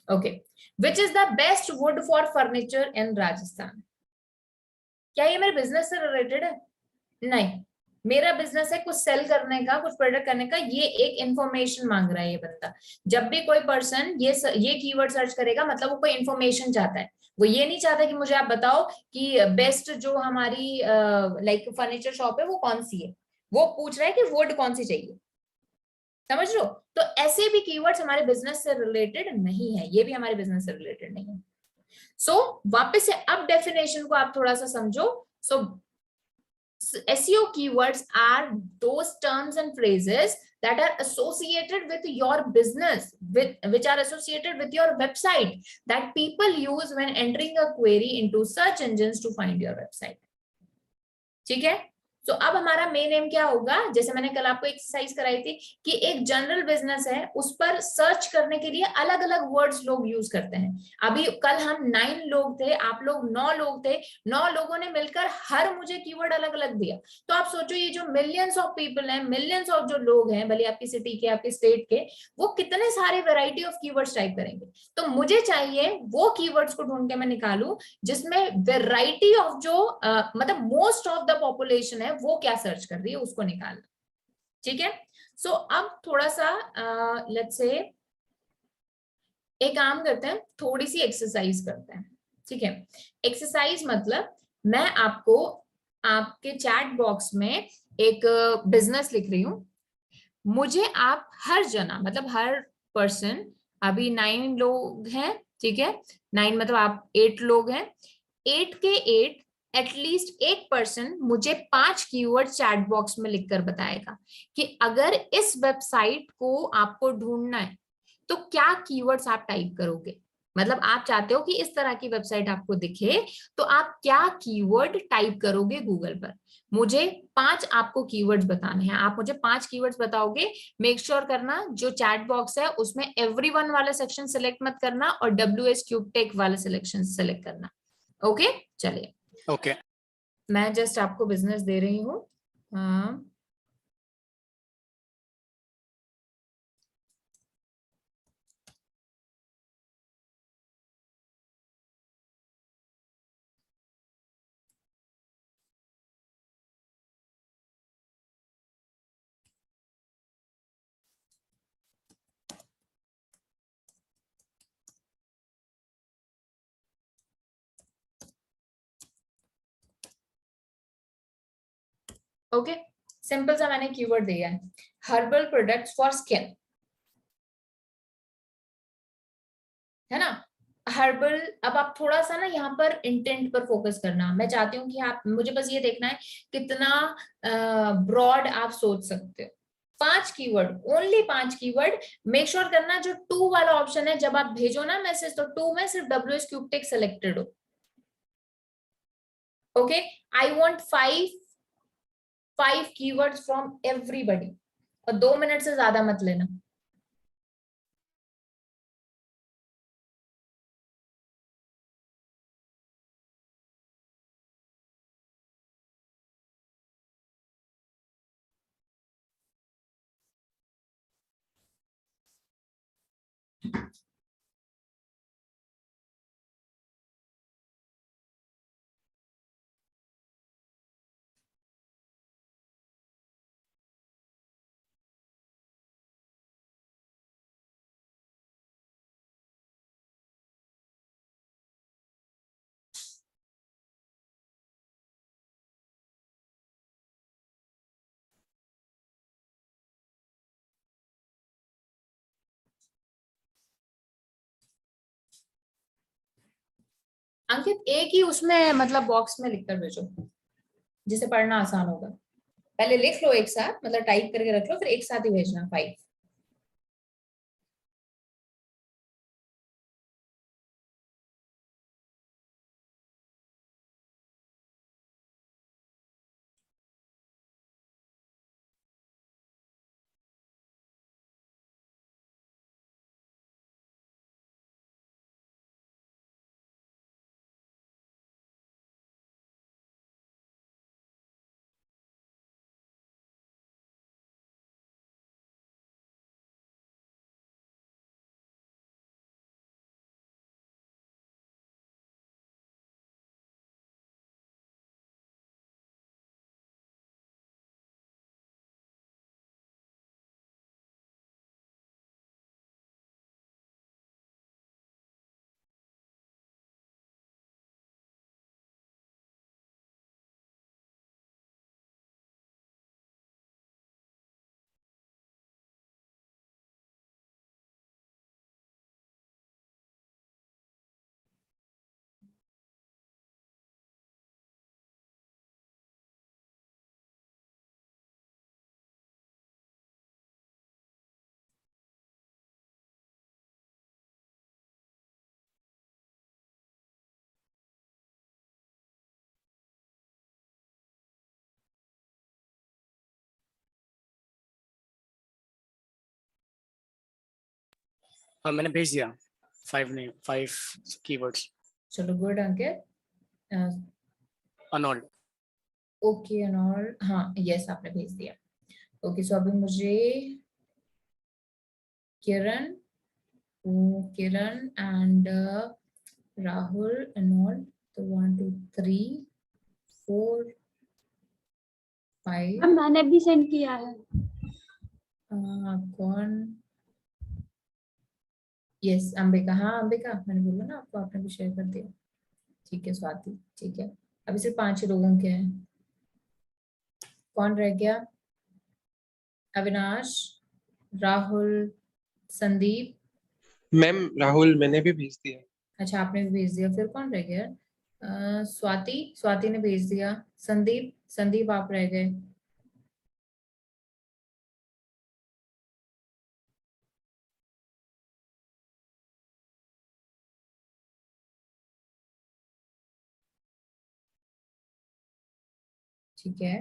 Okay, which is the best would for furniture इन राजस्थान, क्या ये मेरे बिजनेस से रिलेटेड है? नहीं, मेरा बिजनेस है कुछ सेल करने का, कुछ प्रोडक्ट करने का, ये एक इंफॉर्मेशन मांग रहा है ये बंदा। जब भी कोई पर्सन ये कीवर्ड सर्च करेगा, मतलब वो कोई इंफॉर्मेशन चाहता है, वो ये नहीं चाहता कि मुझे आप बताओ कि बेस्ट जो हमारी लाइक फर्नीचर शॉप है वो कौन सी है, वो पूछ रहा है कि वुड कौन सी चाहिए, समझ लो। तो ऐसे भी कीवर्ड्स हमारे बिजनेस से रिलेटेड नहीं है, ये भी हमारे बिजनेस से रिलेटेड नहीं है। सो वापस से अब डेफिनेशन को आप थोड़ा सा समझो। सो SEO keywords are those terms and phrases that are associated with your business, which are associated with your website, that people use when entering a query into search engines to find your website. ठीक है। तो अब हमारा मेन एम क्या होगा, जैसे मैंने कल आपको एक्सरसाइज कराई थी कि एक जनरल बिजनेस है, उस पर सर्च करने के लिए अलग अलग वर्ड्स लोग यूज करते हैं। अभी कल हम 9 लोग थे, आप लोग 9 लोग थे, 9 लोगों ने मिलकर हर मुझे कीवर्ड अलग अलग दिया। तो आप सोचो ये जो मिलियंस ऑफ पीपल हैं, मिलियंस ऑफ जो लोग हैं, भले आपकी सिटी के, आपके स्टेट के, वो कितने सारे वेराइटी ऑफ कीवर्ड्स टाइप करेंगे। तो मुझे चाहिए वो कीवर्ड्स को ढूंढ के मैं निकालूं जिसमें वेराइटी ऑफ जो मतलब मोस्ट ऑफ द पॉपुलेशन है वो क्या सर्च कर रही है, उसको निकालना, ठीक है। सो अब थोड़ा सा लेट्स से एक काम करते हैं, थोड़ी सी एक्सरसाइज करते हैं, ठीक है। एक्सरसाइज मतलब मैं आपको आपके चैट बॉक्स में एक बिजनेस लिख रही हूं, मुझे आप हर जना, मतलब हर पर्सन, अभी 9 लोग हैं, ठीक है, 9 मतलब आप 8 लोग हैं, 8 के 8 एटलीस्ट एक पर्सन मुझे 5 कीवर्ड चैट बॉक्स में लिखकर बताएगा कि अगर इस वेबसाइट को आपको ढूंढना है तो क्या कीवर्ड्स आप टाइप करोगे। मतलब आप चाहते हो कि इस तरह की वेबसाइट आपको दिखे, तो आप क्या कीवर्ड टाइप करोगे गूगल पर। मुझे 5 आपको कीवर्ड्स बताने हैं, आप मुझे 5 कीवर्ड्स बताओगे। मेक श्योर करना जो चैट बॉक्स है उसमें एवरीवन वाला सेक्शन सिलेक्ट मत करना और WS क्यूब टेक वाला सिलेक्शन सेलेक्ट करना। ओके, चलिए। ओके, मैं जस्ट आपको बिजनेस दे रही हूँ। ओके, सिंपल सा मैंने कीवर्ड दिया है, हर्बल प्रोडक्ट्स फॉर स्किन। है ना। हर्बल, अब आप थोड़ा सा ना यहाँ पर इंटेंट पर फोकस करना, मैं चाहती हूँ कि आप, मुझे बस ये देखना है कितना ब्रॉड आप सोच सकते हो। 5 keyword, only 5 keyword. Make sure करना जो 2 वाला ऑप्शन है, जब आप भेजो ना मैसेज, तो 2 में सिर्फ WS क्यूब टेक सेलेक्टेड हो। Okay, I want 5 keywords from everybody, और 2 मिनट से ज्यादा मत लेना। अंकित एक ही उसमें मतलब बॉक्स में लिखकर भेजो, जिसे पढ़ना आसान होगा। पहले लिख लो एक साथ, मतलब टाइप करके रख लो, फिर एक साथ ही भेजना 5। हाँ मैंने भेज दिया 5 कीवर्ड्स। चलो गुड अंकित। अनोल्ड। ओके अनॉल, हाँ यस आपने भेज दिया। ओके सो अभी मुझे किरण, किरण एंड राहुल अनॉल, तो 1 2 3 4 5। अब मैंने भी सेंड किया है। कौन? यस अंबिका, हाँ अंबिका मैंने बोला ना आपको, आपने भी शेयर कर दिया। ठीक है स्वाति, ठीक है। अभी सिर्फ 5 ही लोगों के हैं। कौन रह गया? अविनाश, राहुल, संदीप। मैम राहुल मैंने भी भेज दिया। अच्छा आपने भी भेज दिया, फिर कौन रह गया? स्वाति, स्वाति ने भेज दिया। संदीप, संदीप आप रह गए। ठीक है,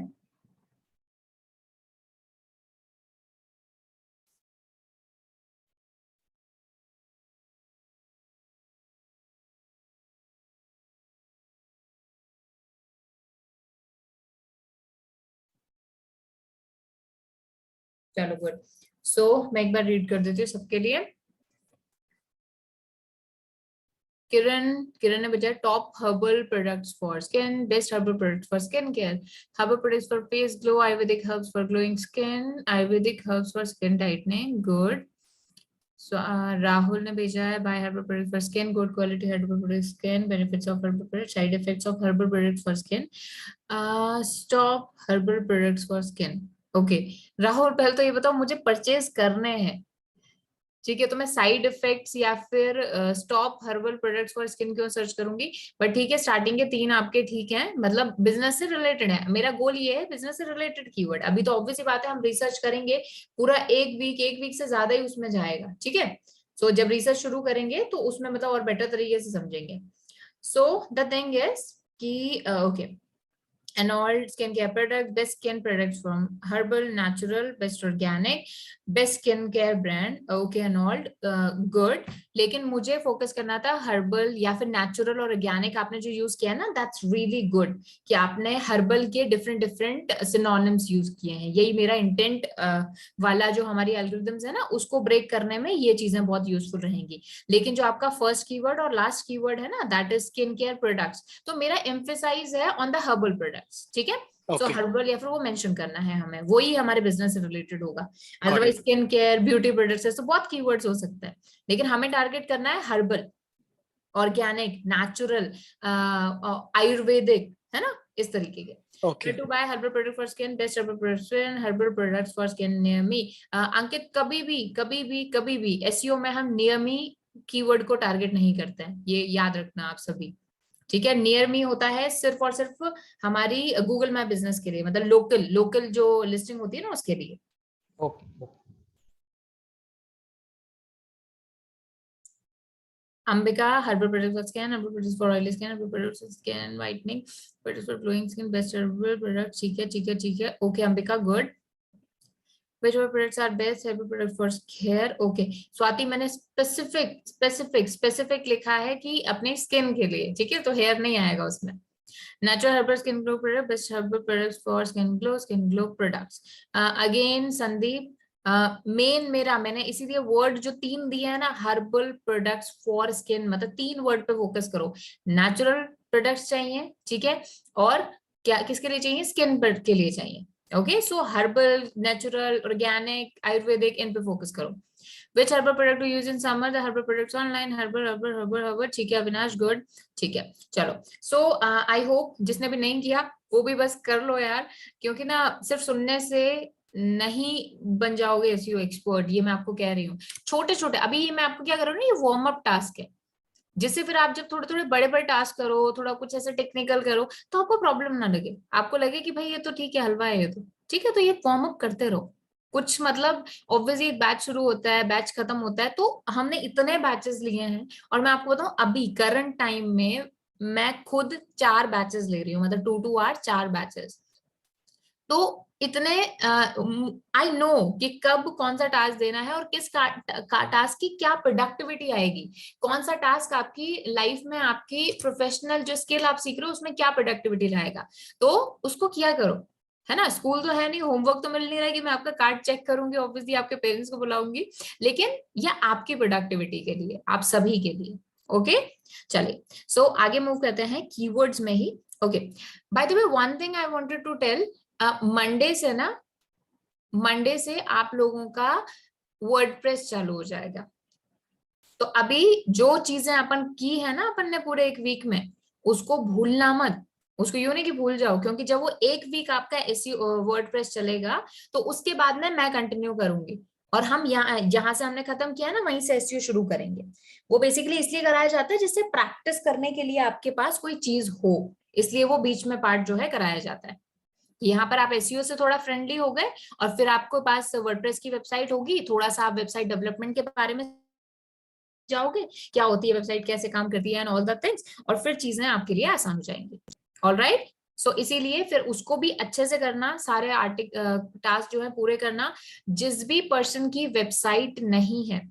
चलो गुड। सो मैं एक बार रीड कर देती हूँ सबके लिए। किरण, किरण ने भेजा top herbal products for skin, best herbal products for skin care, herbal products for face glow, Ayurvedic herbs for glowing skin, Ayurvedic herbs for skin tightening. Good. So Rahul ने भेजा है buy herbal product for skin, good quality herbal product skin, benefits of herbal product, side effects of herbal products for skin, stop herbal products for skin. Okay Rahul, पहले तो ये बताओ मुझे परचेज करने हैं, ठीक है, तो मैं साइड इफेक्ट्स या फिर stop herbal products for skin क्यों सर्च करूंगी, बट ठीक है, स्टार्टिंग के 3 आपके ठीक हैं, मतलब बिजनेस से रिलेटेड है। मेरा गोल ये है बिजनेस से रिलेटेड कीवर्ड। अभी तो ऑब्वियस ही बात है हम रिसर्च करेंगे, पूरा एक वीक से ज्यादा ही उसमें जाएगा, ठीक है। सो जब रिसर्च शुरू करेंगे तो उसमें मतलब और बेटर तरीके से समझेंगे। सो द थिंग इज कि okay, Anoled skincare product, best skin products from herbal, natural, best organic, best skincare brand. Okay, Anoled, good. लेकिन मुझे फोकस करना था हर्बल या फिर नेचुरल और ऑर्गेनिक। आपने जो यूज किया ना, दैट्स रियली गुड कि आपने हर्बल के डिफरेंट सिनोनिम्स यूज किए हैं। यही मेरा इंटेंट वाला जो हमारी एल्गोरिथम्स है ना, उसको ब्रेक करने में ये चीजें बहुत यूजफुल रहेंगी। लेकिन जो आपका फर्स्ट कीवर्ड और लास्ट कीवर्ड है ना, that is skin care products, तो मेरा एम्फेसाइज है ऑन द हर्बल प्रोडक्ट्स, ठीक है। सो हर्बल या फिर वो मेंशन करना है हमें, वही हमारे बिजनेस से रिलेटेड होगा। Otherwise skin care, beauty products है तो बहुत कीवर्ड्स हो सकते हैं, लेकिन हमें टारगेट करना है हर्बल, ऑर्गेनिक, नेचुरल, आयुर्वेदिक, है ना, इस तरीके के। To buy herbal product for skin, best herbal products, herbal products for skin near me. अंकित, कभी भी SEO में हम near me कीवर्ड को टारगेट नहीं करते हैं, ये याद रखना आप सभी, ठीक है। नियर मी होता है सिर्फ और सिर्फ हमारी गूगल मैप बिजनेस के लिए, मतलब लोकल जो लिस्टिंग होती है ना, उसके लिए। Okay. Ambika, herbal products for skin, herbal products for oily skin, herbal products for skin whitening, products for glowing skin, best herbal products, ठीक है। Okay Ambika, good. Which products are best herbal product for hair? Okay, Swati, मैंने स्पेसिफिक लिखा है कि अपने स्किन के लिए, ठीक है, तो हेयर नहीं आएगा उसमें। Natural herbal skin glow product, best herbal products for skin glow products. Again Sandeep, main मैंने इसीलिए वर्ड जो 3 दिए हैं ना, हर्बल प्रोडक्ट्स फॉर स्किन, मतलब 3 वर्ड पे फोकस करो। नेचुरल प्रोडक्ट्स चाहिए, ठीक है, और क्या किसके लिए चाहिए, स्किन के लिए चाहिए। ओके, सो हर्बल, नेचुरल, ऑर्गेनिक, आयुर्वेदिक, इन पे फोकस करो। Which herbal product to use in summer? The herbal products online, herbal, ठीक है अविनाश, गुड, ठीक है। चलो, सो आई होप जिसने भी नहीं किया वो भी बस कर लो यार, क्योंकि ना सिर्फ सुनने से नहीं बन जाओगे एसईओ एक्सपर्ट, ये मैं आपको कह रही हूँ। छोटे अभी ये मैं आपको क्या कर रहा हूँ ना, ये वार्म अप टास्क है, जिससे फिर आप जब थोड़े बड़े टास्क करो, थोड़ा कुछ ऐसे टेक्निकल करो, तो आपको प्रॉब्लम ना लगे, आपको लगे कि भाई ये तो ठीक है, हलवा है ये तो ठीक है। तो ये वार्म अप करते रहो कुछ, मतलब ऑब्वियसली एक बैच शुरू होता है, बैच खत्म होता है, तो हमने इतने बैचेस लिए हैं। और मैं आपको बताऊं, अभी करंट टाइम में मैं खुद 4 बैचेस ले रही हूँ, मतलब 2 आवर 4 बैचेस। तो इतने आई नो कि कब कौन सा टास्क देना है और किस टास्क की क्या प्रोडक्टिविटी आएगी, कौन सा टास्क आपकी लाइफ में, आपकी प्रोफेशनल जो स्किल आप सीख रहे हो उसमें क्या प्रोडक्टिविटी लाएगा, तो उसको किया करो, है ना। स्कूल तो है नहीं, होमवर्क तो मिल नहीं रहा है कि मैं आपका कार्ड चेक करूंगी, ऑब्वियसली आपके पेरेंट्स को बुलाऊंगी, लेकिन यह आपकी प्रोडक्टिविटी के लिए, आप सभी के लिए। ओके, चलिए, सो आगे मूव करते हैं कीवर्ड्स में ही। Okay, by the way one thing I wanted to tell, Monday से आप लोगों का वर्डप्रेस चालू हो जाएगा। तो अभी जो चीजें अपन की है ना, अपन ने पूरे एक वीक में, उसको भूलना मत, उसको यूं नहीं कि भूल जाओ, क्योंकि जब वो एक वीक आपका एसईओ वर्डप्रेस चलेगा तो उसके बाद में मैं कंटिन्यू करूंगी, और हम यहाँ जहां से हमने खत्म किया ना, वहीं से एसईओ शुरू करेंगे। वो बेसिकली इसलिए कराया जाता है जिससे प्रैक्टिस करने के लिए आपके पास कोई चीज हो, इसलिए वो बीच में पार्ट जो है कराया जाता है। यहाँ पर आप एसईओ से थोड़ा फ्रेंडली हो गए, और फिर आपके पास वर्डप्रेस की वेबसाइट होगी, थोड़ा सा आप वेबसाइट डेवलपमेंट के बारे में जाओगे, क्या होती है वेबसाइट, कैसे काम करती है, एंड ऑल द थिंग्स, और फिर चीजें आपके लिए आसान हो जाएंगी। ऑलराइट, सो इसीलिए फिर उसको भी अच्छे से करना, सारे टास्क जो है पूरे करना। जिस भी पर्सन की वेबसाइट नहीं है,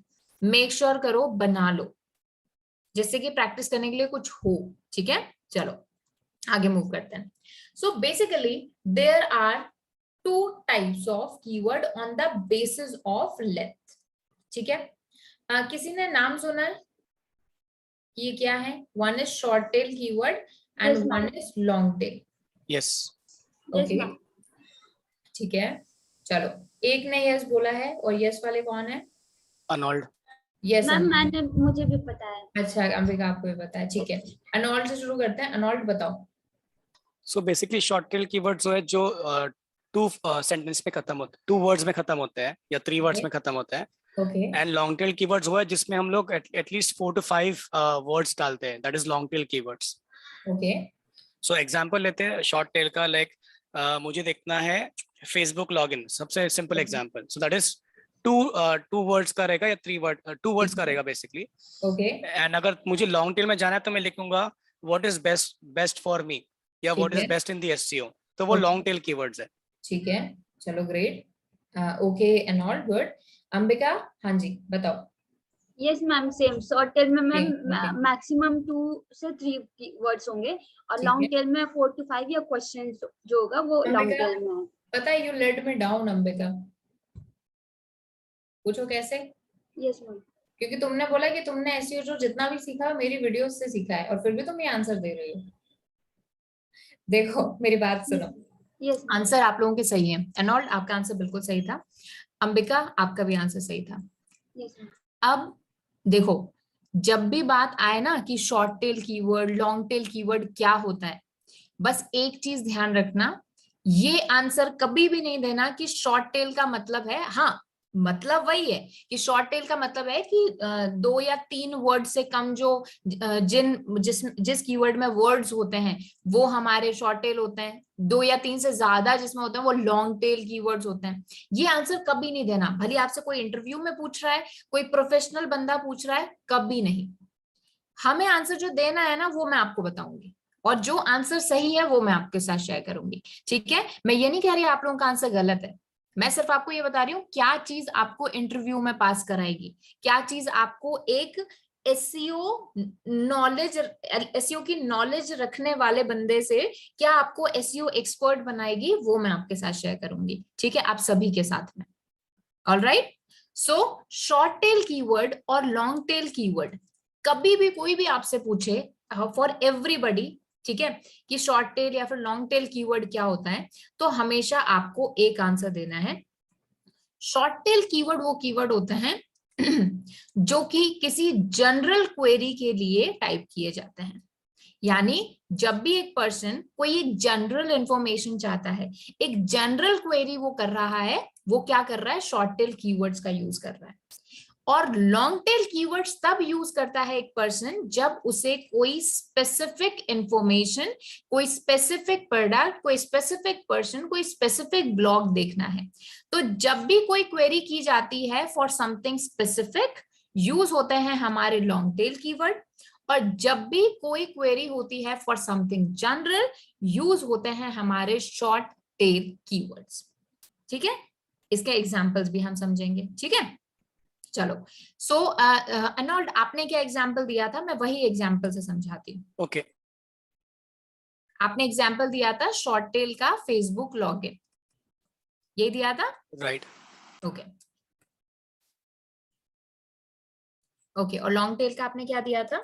मेक श्योर करो बना लो, जिससे कि प्रैक्टिस करने के लिए कुछ हो, ठीक है। चलो आगे मूव करते हैं। So basically there are 2 types of keyword on the basis of length, ठीक है। किसी ने नाम सुना है, ये क्या है? One is short tail keyword and one is long tell. Yes, okay, ठीक है, चलो, एक ने यस बोला है, और यस वाले कौन है? अनॉल्ड। यस मैम मैंने, मुझे भी पता है। अच्छा, अंबिका आपको भी पता है, ठीक है। अनॉल्ड से शुरू करते हैं, अनॉल्ड बताओ। So basically short tail keyword जो है, जो 2 सेंटेंस में खत्म होते हैं, 2 वर्ड्स में खत्म होते हैं, या 3 वर्ड्स में खत्म होते हैं, okay and long tail keywords वो है जिसमें हम लोग एटलीस्ट 4 to 5 वर्ड्स डालते हैं, that is long tail keywords. Okay so example लेते हैं शॉर्ट टेल का, लाइक मुझे देखना है फेसबुक लॉगिन, सबसे simple example. So that is two words का रहेगा या 2 वर्ड्स का रहेगा बेसिकली. ओके एंड अगर मुझे लॉन्ग टेल में जाना है तो मैं लिखूंगा what is best for me या ठीक व्हाट इज है। Best in the SEO. तो वो Okay. लॉन्ग टेल कीवर्ड्स है. ठीक है, चलो great. Okay and all good. Ambika, हाँ जी बताओ. Yes ma'am, same. Short tail में मैम Okay. मैक्सिमम 2 से 3 वर्ड्स होंगे और ठीक लॉन्ग है। टेल में 4 to 5 या क्वेश्चन जो होगा वो लॉन्ग अंबिका, टेल में है. पता है you let me down Ambika. पूछो कैसे? Yes ma'am. क्योंकि तुमने बोला कि तुमने एसईओ जो जितना भी सीखा मेरी वीडियोस से सीखा है और फिर भी तुम ये आंसर दे रही हो. देखो मेरी बात सुनो, यस आंसर आप लोगों के सही है. एनॉल्ड आपका आंसर बिल्कुल सही था. अंबिका आपका भी आंसर सही था. Yes ma'am. अब देखो, जब भी बात आए ना कि short tail keyword, long tail keyword क्या होता है, बस एक चीज ध्यान रखना, ये आंसर कभी भी नहीं देना कि शॉर्ट टेल का मतलब है. हाँ, मतलब वही है कि शॉर्ट टेल का मतलब है कि 2 या 3 वर्ड से कम जो जिस कीवर्ड में वर्ड्स होते हैं वो हमारे शॉर्ट टेल होते हैं. 2 या 3 से ज्यादा जिसमें होते हैं वो लॉन्ग टेल कीवर्ड्स होते हैं. ये आंसर कभी नहीं देना, भले आपसे कोई इंटरव्यू में पूछ रहा है, कोई प्रोफेशनल बंदा पूछ रहा है, कभी नहीं. हमें आंसर जो देना है ना वो मैं आपको बताऊंगी और जो आंसर सही है वो मैं आपके साथ शेयर करूंगी. ठीक है, मैं ये नहीं कह रही आप लोगों का आंसर गलत है, मैं सिर्फ आपको ये बता रही हूँ क्या चीज आपको इंटरव्यू में पास कराएगी, क्या चीज आपको एक एसईओ नॉलेज, एसईओ की नॉलेज रखने वाले बंदे से क्या आपको एसईओ एक्सपर्ट बनाएगी, वो मैं आपके साथ शेयर करूंगी. ठीक है, आप सभी के साथ में. Alright, so short tail keyword और लॉन्ग टेल कीवर्ड कभी भी कोई भी आपसे पूछे, फॉर एवरीबडी, ठीक है, कि शॉर्ट टेल या फिर लॉन्ग टेल कीवर्ड क्या होता है, तो हमेशा आपको एक आंसर देना है. शॉर्ट टेल कीवर्ड वो कीवर्ड होते हैं जो कि किसी जनरल क्वेरी के लिए टाइप किए जाते हैं. यानी जब भी एक पर्सन कोई एक जनरल इंफॉर्मेशन चाहता है, एक जनरल क्वेरी वो कर रहा है, वो क्या कर रहा है, शॉर्ट टेल कीवर्ड्स का यूज कर रहा है. और लॉन्ग टेल कीवर्ड्स तब यूज करता है एक पर्सन जब उसे कोई स्पेसिफिक इंफॉर्मेशन, कोई स्पेसिफिक प्रोडक्ट, कोई स्पेसिफिक पर्सन, कोई स्पेसिफिक ब्लॉग देखना है. तो जब भी कोई क्वेरी की जाती है फॉर समथिंग स्पेसिफिक, यूज होते हैं हमारे लॉन्ग टेल कीवर्ड, और जब भी कोई क्वेरी होती है फॉर समथिंग जनरल, यूज होते हैं हमारे शॉर्ट टेल कीवर्ड्स. ठीक है, इसके एग्जांपल्स भी हम समझेंगे. ठीक है, चलो. सो अनॉल्ड आपने क्या एग्जांपल दिया था, मैं वही एग्जांपल से समझाती हूँ. ओके. आपने एग्जांपल दिया था शॉर्ट टेल का फेसबुक लॉगिन, ये दिया था. राइट. ओके ओके, और लॉन्ग टेल का आपने क्या दिया था?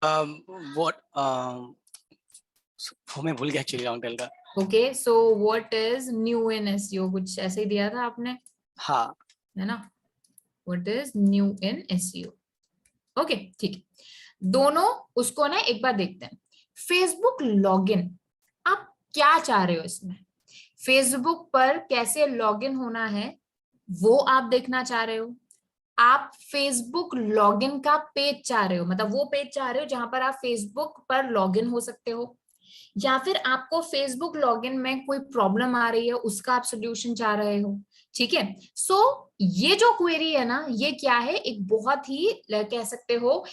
व्हाट मैं भूल गया एक्चुअली लॉन्ग टेल का. Okay, so what is new in SEO, कुछ ऐसे ही दिया था आपने, हाँ. है ना? What is new in SEO. Okay, ठीक है. दोनों उसको ना एक बार देखते हैं. फेसबुक लॉगिन, आप क्या चाह रहे हो इसमें? फेसबुक पर कैसे लॉगिन होना है वो आप देखना चाह रहे हो? आप फेसबुक लॉगिन का पेज चाह रहे हो, मतलब वो पेज चाह रहे हो जहां पर आप फेसबुक पर लॉगिन हो सकते हो, या फिर आपको फेसबुक लॉगिन में कोई प्रॉब्लम आ रही है उसका आप सोल्यूशन चाह रहे हो? ठीक है, सो ये जो क्वेरी है ना, ये क्या है, एक बहुत ही कह सकते हो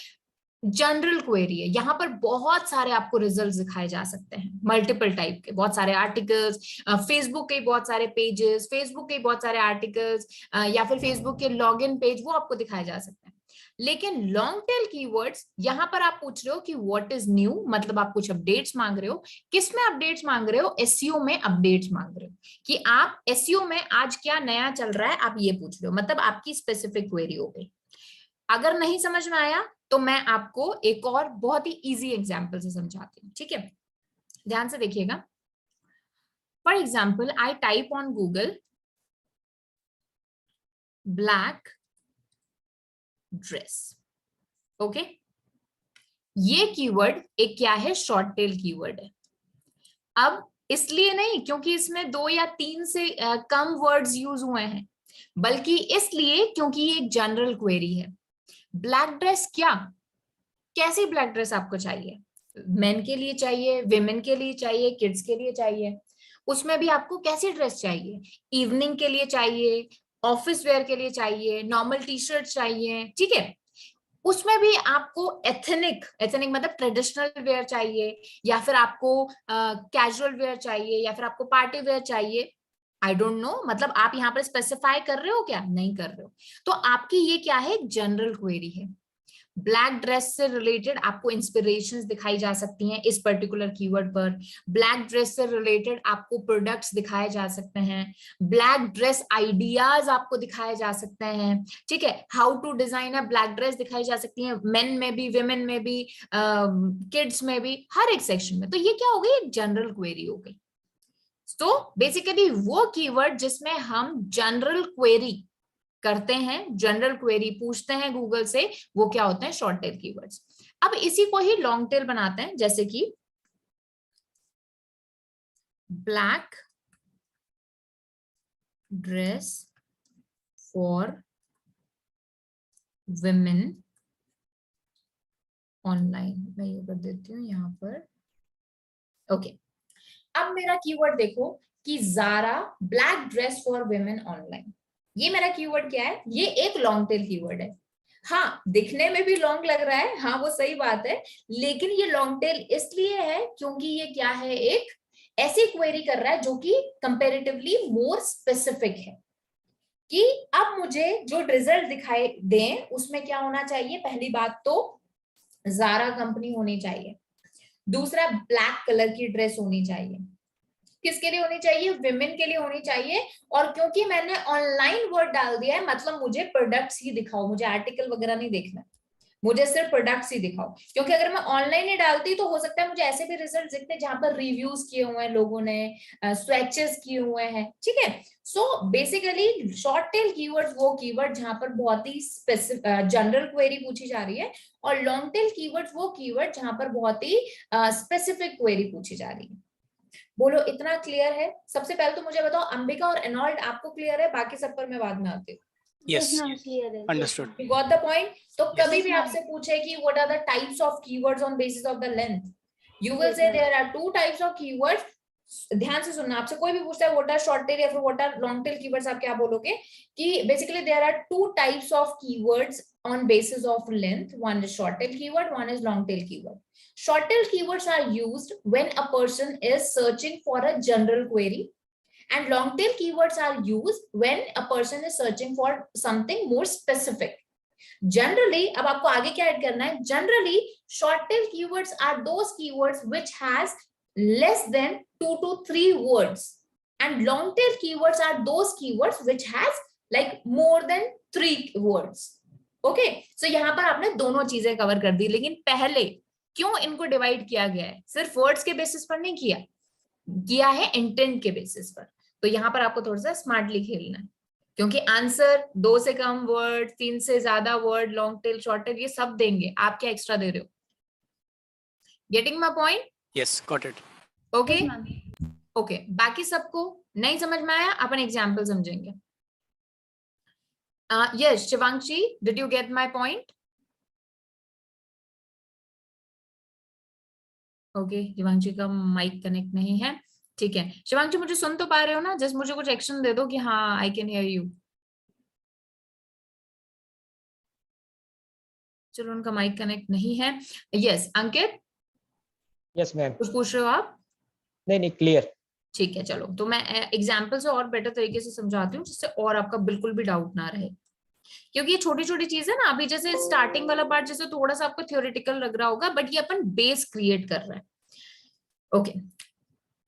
जनरल क्वेरी है. यहाँ पर बहुत सारे आपको रिजल्ट्स दिखाए जा सकते हैं, मल्टीपल टाइप के, बहुत सारे आर्टिकल्स, फेसबुक के बहुत सारे पेजेस, फेसबुक के बहुत सारे आर्टिकल्स, या फिर फेसबुक के लॉगिन पेज, वो आपको दिखाए जा सकते हैं. लेकिन लॉन्ग टेल कीवर्ड्स, यहाँ पर आप पूछ रहे हो कि व्हाट इज न्यू, मतलब आप कुछ अपडेट्स मांग रहे हो. किसमें अपडेट्स मांग रहे हो? एसईओ में अपडेट्स मांग रहे हो कि आप एसईओ में आज क्या नया चल रहा है, आप ये पूछ रहे हो, मतलब आपकी स्पेसिफिक क्वेरी हो गई. अगर नहीं समझ में आया तो मैं आपको एक और बहुत ही इजी एग्जांपल से समझाती हूँ. ठीक है, ध्यान से देखिएगा. For example, I type on Google black dress. Okay, ये कीवर्ड एक क्या है, शॉर्ट टेल कीवर्ड है. अब इसलिए नहीं क्योंकि इसमें 2 या 3 से कम वर्ड्स यूज हुए हैं, बल्कि इसलिए क्योंकि ये एक जनरल क्वेरी है। ब्लैक ड्रेस क्या, कैसी ब्लैक ड्रेस आपको चाहिए? मेन के लिए चाहिए, विमेन के लिए चाहिए, किड्स के लिए चाहिए? उसमें भी आपको कैसी ड्रेस चाहिए? इवनिंग के लिए चाहिए, ऑफिस वेयर के लिए चाहिए, नॉर्मल टी शर्ट चाहिए, ठीक है? उसमें भी आपको एथनिक, एथनिक मतलब ट्रेडिशनल वेयर चाहिए, या फिर आपको कैजुअल वेयर चाहिए, या फिर आपको पार्टी वेयर चाहिए? आई डोंट नो, मतलब आप यहाँ पर स्पेसिफाई कर रहे हो क्या? नहीं कर रहे हो। तो आपकी ये क्या है? जनरल क्वेरी है। ब्लैक ड्रेस से रिलेटेड आपको इंस्पिरेशंस दिखाई जा सकती हैं इस पर्टिकुलर कीवर्ड पर। ब्लैक ड्रेस से रिलेटेड आपको प्रोडक्ट्स दिखाए जा सकते हैं, ब्लैक ड्रेस आइडियाज आपको दिखाए जा सकते हैं, ठीक है? How to design a black dress दिखाई जा सकती है, मेन में भी, विमेन में भी, किड्स में भी, हर एक सेक्शन में। तो ये क्या हो गई? एक जनरल क्वेरी हो गई। तो बेसिकली वो कीवर्ड जिसमें हम जनरल क्वेरी करते हैं, जनरल क्वेरी पूछते हैं गूगल से, वो क्या होते हैं? Short tell keywords. अब इसी को ही लॉन्ग टेल बनाते हैं, जैसे कि black dress for women online. मैं ये कर देती हूँ यहाँ पर। ओके, अब मेरा कीवर्ड देखो कि Zara black dress for women online. ये मेरा कीवर्ड क्या है? ये एक लॉन्ग टेल कीवर्ड है। हाँ, दिखने में भी लॉन्ग लग रहा है, हाँ वो सही बात है, लेकिन ये लॉन्ग टेल इसलिए है क्योंकि ये क्या है? एक ऐसी क्वेरी कर रहा है जो कि कंपैरेटिवली मोर स्पेसिफिक है, कि अब मुझे जो रिजल्ट दिखाई दें उसमें क्या होना चाहिए? पहली बात तो ज़ारा कंपनी होनी चाहिए, दूसरा ब्लैक कलर की ड्रेस होनी चाहिए। किसके लिए होनी चाहिए? विमेन के लिए होनी चाहिए। और क्योंकि मैंने ऑनलाइन वर्ड डाल दिया है, मतलब मुझे प्रोडक्ट्स ही दिखाओ, मुझे आर्टिकल वगैरह नहीं देखना, मुझे सिर्फ प्रोडक्ट्स ही दिखाओ। क्योंकि अगर मैं ऑनलाइन ही डालती तो हो सकता है मुझे ऐसे भी रिजल्ट दिखते जहां पर रिव्यूज किए हुए हैं लोगों ने, स्वेचेस किए हुए हैं, ठीक है? So basically short tail keywords वो कीवर्ड जहां पर बहुत ही जनरल क्वेरी पूछी जा रही है, और लॉन्ग टेल कीवर्ड्स वो कीवर्ड जहां पर बहुत ही स्पेसिफिक क्वेरी पूछी जा रही है। बोलो, इतना क्लियर है? सबसे पहले तो मुझे बताओ, अंबिका और एनॉल्ड आपको क्लियर है? बाकी सब पर मैं बाद में आती हूँ। Yes, क्लियर है। understood. You got the point? तो Yes. कभी भी Yes, आपसे पूछे कि what are the types of keywords on basis of the length, you will Yes, say ma'am. there are two types of keywords. ध्यान से सुनना, आपसे कोई भी पूछता है what are short tail या फिर what are long tail keywords, आप क्या बोलोगे? कि basically there are two types of keywords on basis of length. One is short tail keyword, one is long tail keyword. Short tail keywords are used when a person is searching for a general query, and long tail keywords are used when a person is searching for something more specific. Generally, अब आपको आगे क्या ऐड करना है? Generally, short tail keywords are those keywords which has less than 2 to 3 words, and long tail keywords are those keywords which has like more than 3 words. Okay, so यहाँ पर आपने दोनों चीजें कवर कर दी, लेकिन पहले क्यों इनको डिवाइड किया गया है? सिर्फ वर्ड्स के बेसिस पर नहीं किया है इंटेंट के बेसिस पर। तो यहाँ पर आपको थोड़ा सा स्मार्टली खेलना है, क्योंकि आंसर 2 से कम वर्ड, 3 से ज्यादा word, long tail, short tail, ये सब देंगे, आप क्या एक्स्ट्रा दे रहे हो? Getting my point? Yes, got it. Okay Yes, ma'am. Okay, बाकी सबको नहीं समझ में आया? अपन एग्जाम्पल समझेंगे। Yes, Shivanshi, did you get my point? Okay, Shivanshi का माइक कनेक्ट नहीं है, ठीक है। शिवांशी, मुझे सुन तो पा रहे हो ना? जस्ट मुझे कुछ एक्शन दे दो कि हाँ आई कैन हियर यू। चलो, उनका माइक कनेक्ट नहीं है। यस, अंकित, यस मैम। कुछ पूछ रहे हो आप? नहीं, क्लियर। ठीक है, चलो, तो मैं एग्जाम्पल से और बेटर तरीके से समझाती हूँ, जिससे और आपका बिल्कुल भी डाउट ना रहे, क्योंकि ये छोटी छोटी चीज है ना। अभी जैसे स्टार्टिंग वाला पार्ट जैसे थोड़ा सा आपको थ्योरेटिकल लग रहा होगा, बट ये अपन बेस क्रिएट कर रहे हैं। ओके,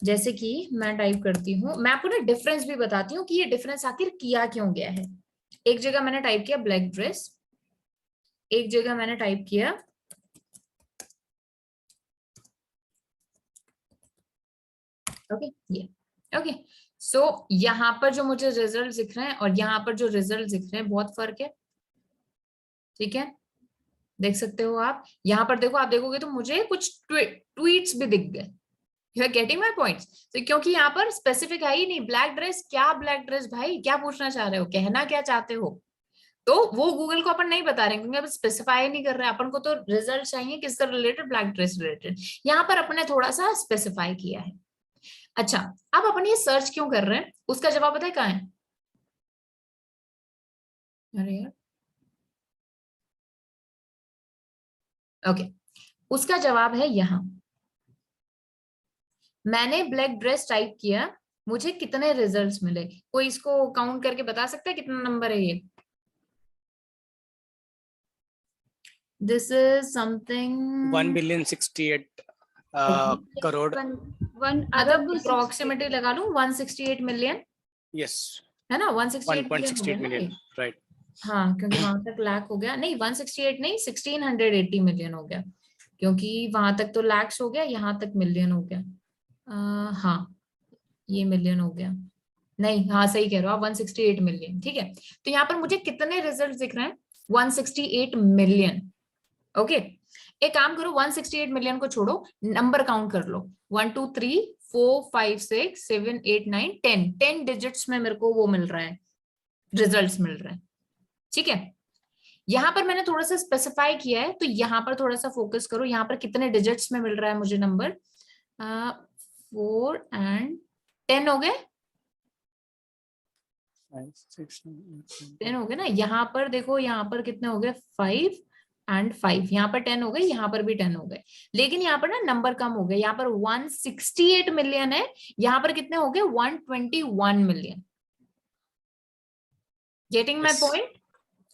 जैसे कि मैं टाइप करती हूँ, मैं आपको ना डिफरेंस भी बताती हूँ कि ये डिफरेंस आखिर किया क्यों गया है। एक जगह मैंने टाइप किया ब्लैक ड्रेस, एक जगह मैंने टाइप किया ये। ओके, सो यहाँ पर जो मुझे रिजल्ट दिख रहे हैं और यहाँ पर जो रिजल्ट दिख रहे हैं, बहुत फर्क है, ठीक है? देख सकते हो आप यहाँ पर, देखो, आप देखोगे तो मुझे कुछ ट्वीट्स भी दिख गए, you are getting my point? तो क्योंकि यहाँ पर स्पेसिफिक है ही नहीं ब्लैक ड्रेस, क्या ब्लैक ड्रेस भाई, क्या पूछना चाह रहे हो, कहना क्या चाहते हो, तो वो गूगल को अपन नहीं बता रहे क्योंकि अब स्पेसिफाई नहीं कर रहे हैं अपन को, तो रिजल्ट चाहिए किससे रिलेटेड, ब्लैक ड्रेस रिलेटेड। यहाँ पर अपने थोड़ा सा स्पेसिफाई किया है। अच्छा, अब अपन ये सर्च क्यों कर रहे हैं, उसका जवाब पता है कहाँ है? अरे यार, ओके, उसका जवाब है यहाँ। मैंने ब्लैक ड्रेस टाइप किया, मुझे कितने रिजल्ट्स मिले, कोई इसको काउंट करके बता सकता है कितना नंबर है ये? This is something 1,068 crore. One मतलब अरब अप्रोक्सीमेटली लगा लूं 168 मिलियन, यस, है ना? 168 मिलियन हो गया 1.68 ना मिलियन, ये? राइट। हाँ, क्योंकि वहां तक लाख हो गया, नहीं 168 नहीं 1680 मिलियन हो गया, क्योंकि वहां तक तो लैक्स हो गया, यहाँ तक मिलियन हो गया। हाँ, ये मिलियन हो गया, नहीं हाँ सही कह रहे हो आप, 168 मिलियन, ठीक है। तो यहाँ पर मुझे कितने रिजल्ट दिख रहे हैं? 168 मिलियन। ओके, एक काम करो, 168 मिलियन को छोड़ो, नंबर काउंट कर लो, 1 2 3 4 5 6 7 8 9 10, 10 डिजिट्स में मेरे को वो मिल रहा है, रिजल्ट्स मिल रहे हैं, ठीक है। यहाँ पर मैंने थोड़ा सा स्पेसिफाई किया है, तो यहाँ पर थोड़ा सा फोकस करो, यहाँ पर कितने डिजिट्स में मिल रहा है मुझे नंबर? 4 and 10 हो गए, 10 हो गए ना। यहाँ पर देखो, यहाँ पर कितने हो गए? 5 and 5, यहाँ पर 10 हो गए, यहाँ पर भी 10 हो गए, लेकिन यहाँ पर ना नंबर कम हो गए, यहाँ पर 168 मिलियन है, यहाँ पर कितने हो गए? 121 million. Getting my point?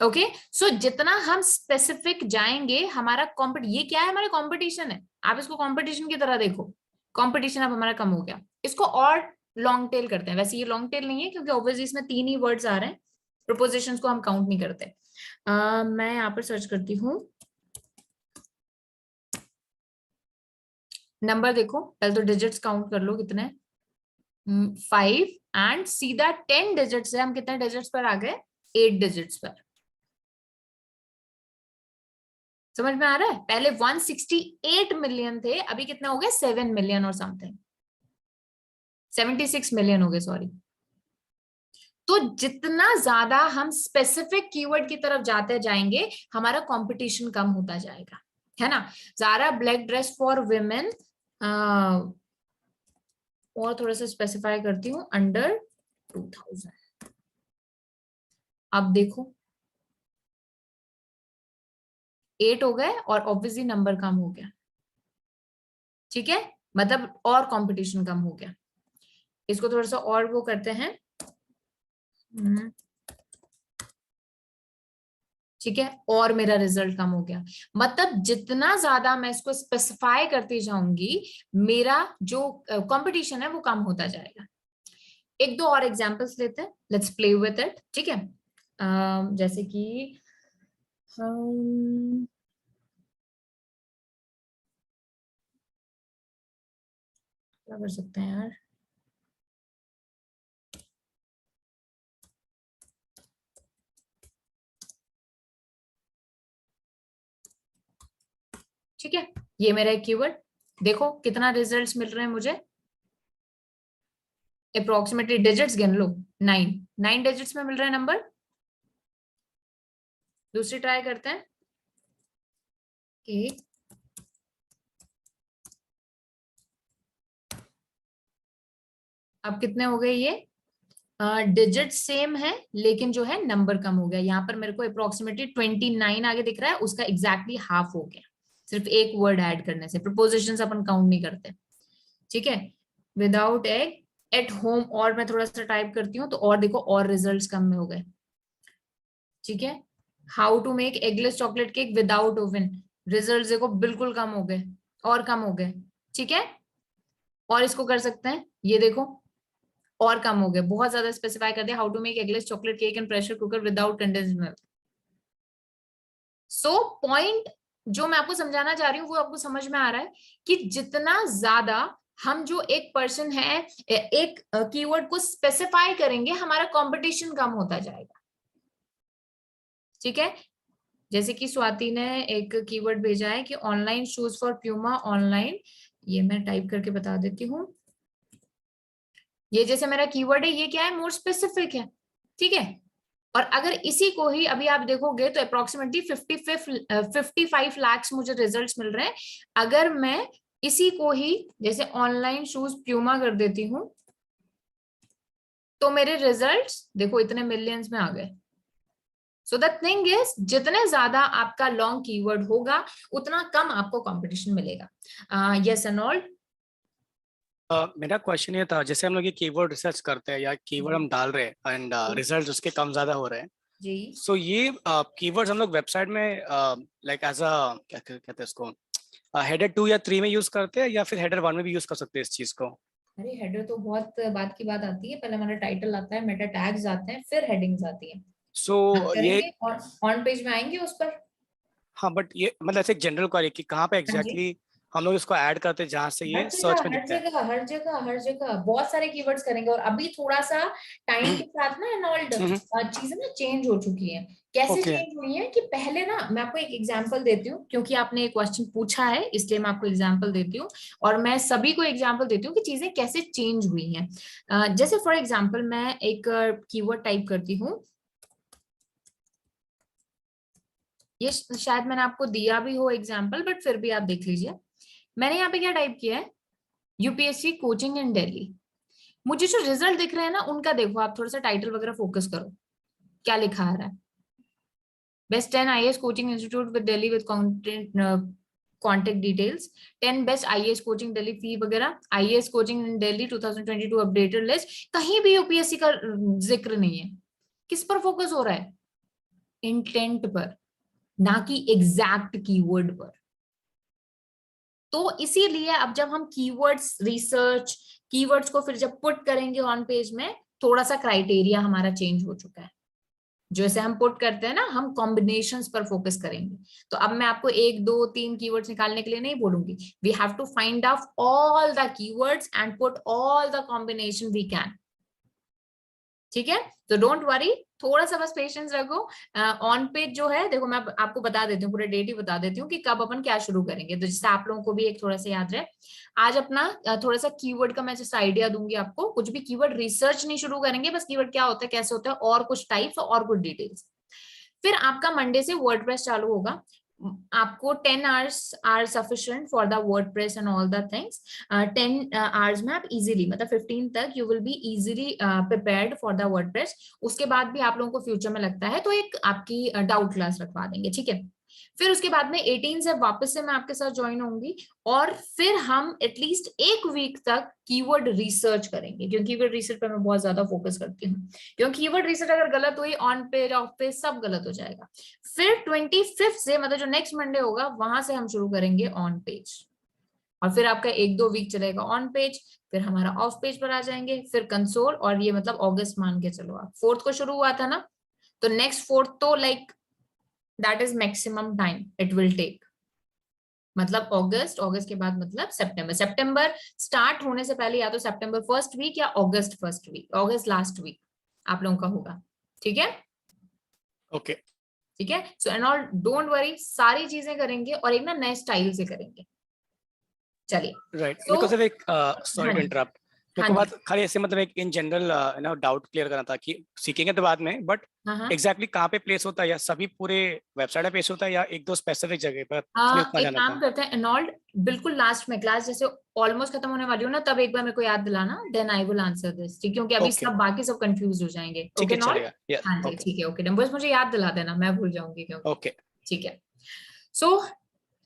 Okay, so जितना हम स्पेसिफिक जाएंगे हमारा ये क्या है? हमारा कंपटीशन है, आप इसको कंपटीशन की तरह देखो। कंपटीशन अब हमारा कम हो गया, इसको और लॉन्ग टेल करते हैं। वैसे ये लॉन्ग टेल नहीं है क्योंकि ऑब्वियसली इसमें 3 ही वर्ड्स आ रहे हैं, प्रोपोजिशंस को हम काउंट नहीं करते। मैं यहाँ पर सर्च करती हूँ नंबर, देखो पहले तो डिजिट्स काउंट कर लो कितने, 5 एंड सीधा 10 डिजिट्स है, हम कितने डिजिट्स पर आ गए? 8 डिजिट्स पर। समझ में आ रहा है? पहले 168 मिलियन थे, अभी कितने हो गए? 7 मिलियन और समथिंग, 76 मिलियन हो गए, सॉरी। तो जितना ज्यादा हम स्पेसिफिक कीवर्ड की तरफ जाते जाएंगे हमारा कंपटीशन कम होता जाएगा, है ना। Zara black dress for women, और थोड़ा सा स्पेसिफाई करती हूँ, अंडर 2000। अब देखो 8 हो गए और ऑब्वियसली नंबर कम हो गया, ठीक है, मतलब और कंपटीशन कम हो गया। इसको थोड़ा सा और वो करते हैं, ठीक है, और मेरा रिजल्ट कम हो गया। मतलब जितना ज्यादा मैं इसको स्पेसिफाई करती जाऊंगी मेरा जो कंपटीशन है वो कम होता जाएगा। एक दो और एग्जांपल्स लेते हैं, लेट्स प्ले विद इट, ठीक है। जैसे कि हम क्या कर सकते हैं यार, ठीक है, ये मेरा एक कीवर्ड, देखो कितना रिजल्ट्स मिल रहे हैं मुझे, अप्रोक्सीमेटली डिजिट्स गिन लो, 9 डिजिट्स में मिल रहे हैं नंबर। दूसरी ट्राई करते हैं, अब कितने हो गए? ये डिजिट सेम है लेकिन जो है नंबर कम हो गया। यहाँ पर मेरे को अप्रोक्सीमेटली 29 आगे दिख रहा है, उसका एग्जैक्टली हाफ हो गया, सिर्फ एक वर्ड ऐड करने से। प्रीपोजिशंस अपन काउंट नहीं करते, ठीक है। विदाउट एग, एट होम, और मैं थोड़ा सा टाइप करती हूँ तो और देखो और रिजल्ट्स कम में हो गए, ठीक है। How to make eggless chocolate cake without oven, results देखो बिल्कुल कम हो गए और कम हो गए, ठीक है। और इसको कर सकते हैं, ये देखो और कम हो गए, बहुत ज्यादा स्पेसिफाई कर दिया, how to make eggless chocolate cake in pressure cooker without condensed milk. So point जो मैं आपको समझाना चाह रही हूँ वो आपको समझ में आ रहा है कि जितना ज्यादा हम जो एक पर्सन है एक कीवर्ड को स्पेसिफाई करेंगे हमारा कंपटीशन कम होता जाएगा, ठीक है। जैसे कि स्वाति ने एक कीवर्ड भेजा है कि online shoes for Puma online, ये मैं टाइप करके बता देती हूँ। ये जैसे मेरा कीवर्ड है, ये क्या है, मोर स्पेसिफिक है, ठीक है। और अगर इसी को ही अभी आप देखोगे तो अप्रोक्सीमेटली 55 लाख मुझे रिजल्ट्स मिल रहे हैं। अगर मैं इसी को ही जैसे ऑनलाइन शूज प्यूमा कर देती हूँ तो मेरे रिजल्ट्स देखो इतने मिलियंस में आ गए। सो द थिंग इज, जितने ज्यादा आपका लॉन्ग कीवर्ड होगा उतना कम आपको कंपटीशन मिलेगा। Yes annulled. मेरा क्वेश्चन ये था, जैसे हम लोग ये कीवर्ड रिसर्च करते हैं या कीवर्ड हम डाल रहे हैं एंड रिजल्ट उसके कम ज्यादा हो रहे हैं, जी सो ये कीवर्ड्स हम लोग वेबसाइट में लाइक एज अ क्या कहते हैं इसको, हेडर 2 या 3 में यूज करते हैं या फिर हेडर 1 में भी यूज कर सकते हैं इस चीज को? अरे हेडर तो बहुत बात की बात आती है, पहले हमारा टाइटल आता है, मेटा टैग्स आते हैं, फिर हेडिंग्स आती है। सो ये और ऑन पेज में आएंगे उस पर। हाँ, बट ये मतलब ऐसे जनरल क्वेरी कि कहाँ पे एग्जैक्टली हम लोग इसको ऐड करते हैं जहाँ से ये सर्च में दिखता है? हर जगह बहुत सारे कीवर्ड्स करेंगे। और अभी थोड़ा सा टाइम के साथ ना एनॉल्ड चीजें ना चेंज हो चुकी हैं। कैसे चेंज हुई है कि पहले ना, मैं आपको एक एग्जांपल देती हूँ क्योंकि आपने एक क्वेश्चन पूछा है, इसलिए मैं आपको एग्जांपल देती हूँ और मैं सभी को एग्जांपल देती हूँ कि चीजें कैसे चेंज हुई हैं। जैसे फॉर एग्जांपल मैं एक कीवर्ड टाइप करती हूँ, ये शायद मैंने आपको दिया भी हो एग्जाम्पल, बट फिर भी आप देख लीजिए। मैंने यहाँ पे क्या टाइप किया है, यूपीएससी कोचिंग इन दिल्ली। मुझे जो रिजल्ट दिख रहे हैं ना उनका देखो, आप थोड़ा सा टाइटल वगैरह फोकस करो, क्या लिखा आ रहा है। Best 10 IAS coaching institute with Delhi with contact details, 10 best IAS coaching Delhi fee वगैरह, IAS coaching in Delhi 2022 updated list. कहीं भी यूपीएससी का जिक्र नहीं है। किस पर फोकस हो रहा है, इंटेंट पर, ना कि एग्जैक्ट कीवर्ड पर। तो इसीलिए अब जब हम कीवर्ड्स रिसर्च, कीवर्ड्स को फिर जब पुट करेंगे ऑन पेज में, थोड़ा सा क्राइटेरिया हमारा चेंज हो चुका है। जैसे हम पुट करते हैं ना, हम कॉम्बिनेशंस पर फोकस करेंगे। तो अब मैं आपको 1 2 3 कीवर्ड्स निकालने के लिए नहीं बोलूंगी। We have to find out all the keywords and put all the combination we can. ठीक है, तो डोंट वरी, थोड़ा सा बस पेशेंस रखो। ऑन पेज जो है देखो, मैं आपको बता देती हूँ, पूरे डेट ही बता देती हूँ कि कब अपन क्या शुरू करेंगे, तो जिससे आप लोगों को भी एक थोड़ा सा याद रहे। आज अपना थोड़ा सा कीवर्ड का मैं जैसे आइडिया दूंगी आपको। कुछ भी कीवर्ड रिसर्च नहीं शुरू करेंगे, बस कीवर्ड क्या होता है, कैसे होता है, और कुछ टाइप्स और कुछ डिटेल्स। फिर आपका मंडे से वर्डप्रेस चालू होगा। आपको 10 hours are sufficient for the WordPress and all the things. 10 hours में आप इजीली, मतलब 15 तक you will be easily prepared for the WordPress. उसके बाद भी आप लोगों को फ्यूचर में लगता है तो एक आपकी डाउट क्लास रखवा देंगे, ठीक है। फिर उसके बाद में 18 से वापस से मैं आपके साथ ज्वाइन होंगी और फिर हम एटलीस्ट 1 वीक तक कीवर्ड रिसर्च करेंगे, क्योंकि कीवर्ड रिसर्च पर मैं बहुत ज्यादा फोकस करती हूँ। क्योंकि कीवर्ड रिसर्च अगर गलत हुई, ऑन पेज ऑफ पेज सब गलत हो जाएगा। फिर 25 से, मतलब जो नेक्स्ट मंडे होगा, वहां से हम शुरू करेंगे ऑन पेज। और फिर आपका 1-2 वीक चलेगा ऑन पेज, फिर हमारा ऑफ पेज पर आ जाएंगे, फिर कंसोल। और ये मतलब अगस्त मान के चलो आप, 4th को शुरू हुआ था ना, तो नेक्स्ट 4th तो like that is maximum time it will take. मतलब अगस्त के बाद मतलब सितंबर स्टार्ट होने से पहले या तो सितंबर 1st वीक या अगस्त 1st वीक, अगस्त लास्ट वीक आप लोगों का होगा, ठीक है। ओके, ठीक है, so and all don't worry, सारी चीजें करेंगे और एक ना नए स्टाइल से करेंगे। चलिए, राइट। मेरे को सिर्फ एक सॉरी टू इंटरप्ट, मेरे को हाँ बात खाली ऐसे मतलब एक इन जनरल ना डाउट क्लियर करना था कि सीखेंगे तो बाद में, बट हाँ, एग्जैक्टली कहाँ पे प्लेस होता है, या सभी पूरे वेबसाइट पे प्लेस होता है या 1-2 स्पेसिफिक जगह पर, खाली उतना एक जाना काम था। करते हैं एनॉल्ड, बिल्कुल लास्ट में क्लास जैसे ऑलमोस्ट खत्म होने वाली हो ना, तब एक बार मेरे को याद दिलाना, then I will answer this, ठीक, क्योंकि अभी ओके, सब बाकी सब कंफ्यूज हो जाएंगे। ठीक ओके है, नॉल्ड, चलेगा, या हाँ जी ओके ठीक है, ओके डन, बस मुझे याद दिला देना, मैं भूल जाऊंगी क्योंकि, ओके। ठीक है। सो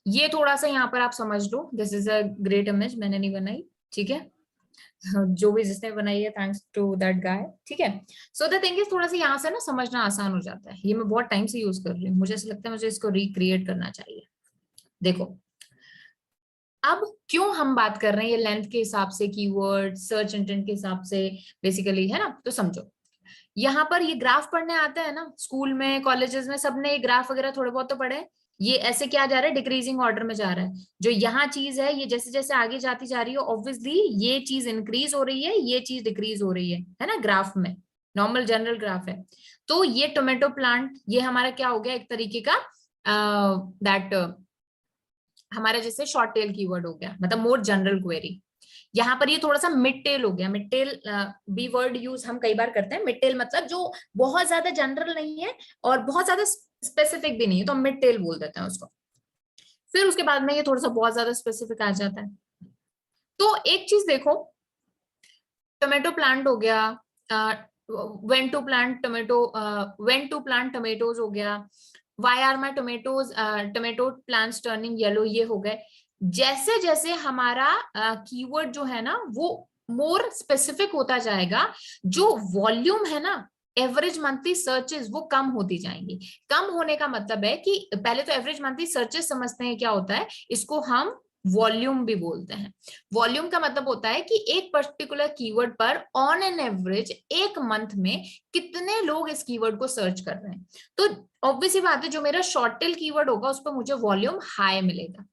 ये थोड़ा सा यहाँ पर आप समझ लो, this is a great image, मैंने नहीं बनाई, ठीक है, जो भी जिसने बनाई है थैंक्स टू दैट गाय, ठीक है। सो द थिंग इज, थोड़ा सा यहाँ से ना समझना आसान हो जाता है। ये मैं बहुत टाइम से यूज कर रही हूँ, मुझे ऐसा लगता है मुझे इसको रिक्रिएट करना चाहिए। देखो, अब क्यों हम बात कर रहे हैं ये लेंथ के हिसाब से, कीवर्ड सर्च इंटेंट के हिसाब से बेसिकली, है ना। तो समझो, यहाँ पर ये ग्राफ पढ़ने आता है ना, स्कूल में कॉलेजेस में सबने ये ग्राफ वगैरह थोड़े बहुत तो पढ़े। ये ऐसे क्या जा रहा है, डिक्रीजिंग ऑर्डर में जा रहा है। जो यहाँ चीज है, ये जैसे जैसे आगे जाती जा रही है, ऑब्वियसली ये चीज इंक्रीज हो रही है, ये चीज डिक्रीज हो रही है ना, ग्राफ में नॉर्मल जनरल ग्राफ है। तो ये टोमेटो प्लांट, ये हमारा क्या हो गया, एक तरीके का दैट हमारा जैसे शॉर्ट टेल कीवर्ड हो गया, मतलब मोर जनरल क्वेरी। यहाँ पर ये थोड़ा सा मिड टेल हो गया। मिड टेल बी वर्ड यूज हम कई बार करते हैं। मिड टेल मतलब जो बहुत ज्यादा जनरल नहीं है और बहुत ज्यादा स्पेसिफिक भी नहीं है, तो हम मिड टेल बोल देते हैं उसको। फिर उसके बाद में ये थोड़ा सा बहुत ज्यादा स्पेसिफिक आ जाता है। तो एक चीज देखो, टोमेटो प्लांट हो गया, when to plant tomato, when to plant tomatoes हो गया, why are my tomatoes tomato plants turning yellow, ये हो गए। जैसे जैसे हमारा कीवर्ड जो है ना वो मोर स्पेसिफिक होता जाएगा, जो वॉल्यूम है ना एवरेज मंथली सर्चेस वो कम होती जाएंगी। कम होने का मतलब है कि पहले तो एवरेज मंथली सर्चेस समझते हैं क्या होता है, इसको हम वॉल्यूम भी बोलते हैं। वॉल्यूम का मतलब होता है कि एक पर्टिकुलर कीवर्ड पर ऑन एन एवरेज एक मंथ में कितने लोग इस कीवर्ड को सर्च कर रहे हैं। तो ऑब्वियसली बात है, जो मेरा शॉर्ट टेल कीवर्ड होगा उस पर मुझे वॉल्यूम हाई मिलेगा,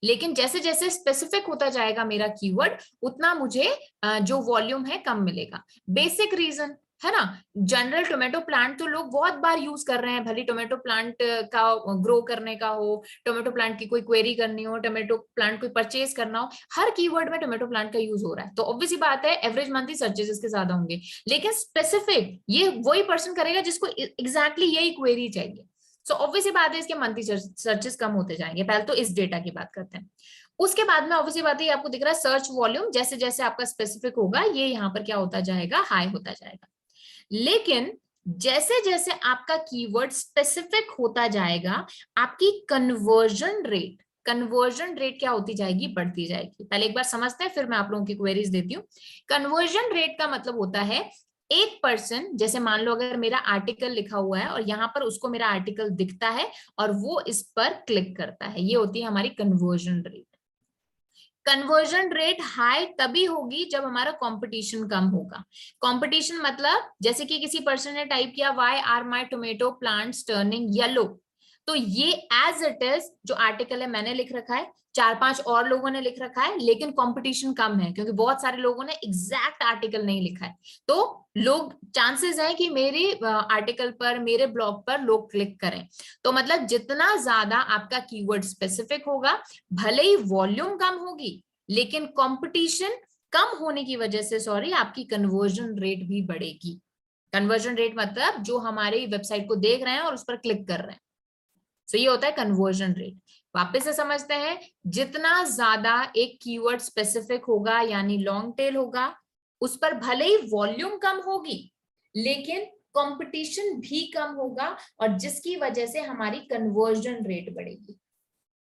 लेकिन जैसे जैसे स्पेसिफिक होता जाएगा मेरा कीवर्ड, उतना मुझे जो वॉल्यूम है कम मिलेगा। बेसिक रीजन है ना, जनरल टोमेटो प्लांट तो लोग बहुत बार यूज कर रहे हैं, भले टोमेटो प्लांट का ग्रो करने का हो, टोमेटो प्लांट की कोई क्वेरी करनी हो, टोमेटो प्लांट कोई परचेज करना हो, हर कीवर्ड में टोमेटो प्लांट का यूज हो रहा है। तो ऑब्वियसली बात है एवरेज मंथली सर्चेस इसके ज्यादा होंगे, लेकिन स्पेसिफिक ये वही पर्सन करेगा जिसको एग्जैक्टली यही क्वेरी चाहिए। सो ऑब्वियसली बात है इसके मंथली सर्चेस कम होते जाएंगे। पहले तो इस डेटा की बात करते हैं। उसके बाद में ऑब्वियसली बात है, आपको दिख रहा है सर्च वॉल्यूम जैसे जैसे आपका स्पेसिफिक होगा ये यहाँ पर क्या होता जाएगा, हाई होता जाएगा। लेकिन जैसे जैसे आपका कीवर्ड स्पेसिफिक होता जाएगा, आपकी कन्वर्जन रेट क्या होती जाएगी, बढ़ती जाएगी। पहले एक बार समझते हैं, फिर मैं आप लोगों की क्वेरीज देती हूँ। कन्वर्जन रेट का मतलब होता है एक पर्सन, जैसे मान लो अगर मेरा आर्टिकल लिखा हुआ है और यहाँ पर उसको मेरा आर्टिकल दिखता है और वो इस पर क्लिक करता है, ये होती है हमारी conversion rate. Conversion rate high तभी होगी जब हमारा कंपटीशन कम होगा। कंपटीशन मतलब जैसे कि किसी पर्सन ने टाइप किया why are my tomato plants turning yellow, तो ये एज इट इज जो आर्टिकल है मैंने लिख रखा है, 4-5 और लोगों ने लिख रखा है, लेकिन कंपटीशन कम है क्योंकि बहुत सारे लोगों ने एग्जैक्ट आर्टिकल नहीं लिखा है। तो लोग, चांसेस है कि मेरे आर्टिकल पर, मेरे ब्लॉग पर लोग क्लिक करें। तो मतलब जितना ज्यादा आपका कीवर्ड स्पेसिफिक होगा, भले ही वॉल्यूम कम होगी, लेकिन कंपटीशन कम होने की वजह से, सॉरी, आपकी कन्वर्जन रेट भी बढ़ेगी। कन्वर्जन रेट मतलब जो हमारे वेबसाइट को देख रहे हैं और उस पर क्लिक कर रहे हैं। सो ये होता है कन्वर्जन रेट। वापस से समझते हैं, जितना ज्यादा एक कीवर्ड स्पेसिफिक होगा यानी लॉन्ग टेल होगा, उस पर भले ही वॉल्यूम कम होगी लेकिन कंपटीशन भी कम होगा, और जिसकी वजह से हमारी कन्वर्जन रेट बढ़ेगी।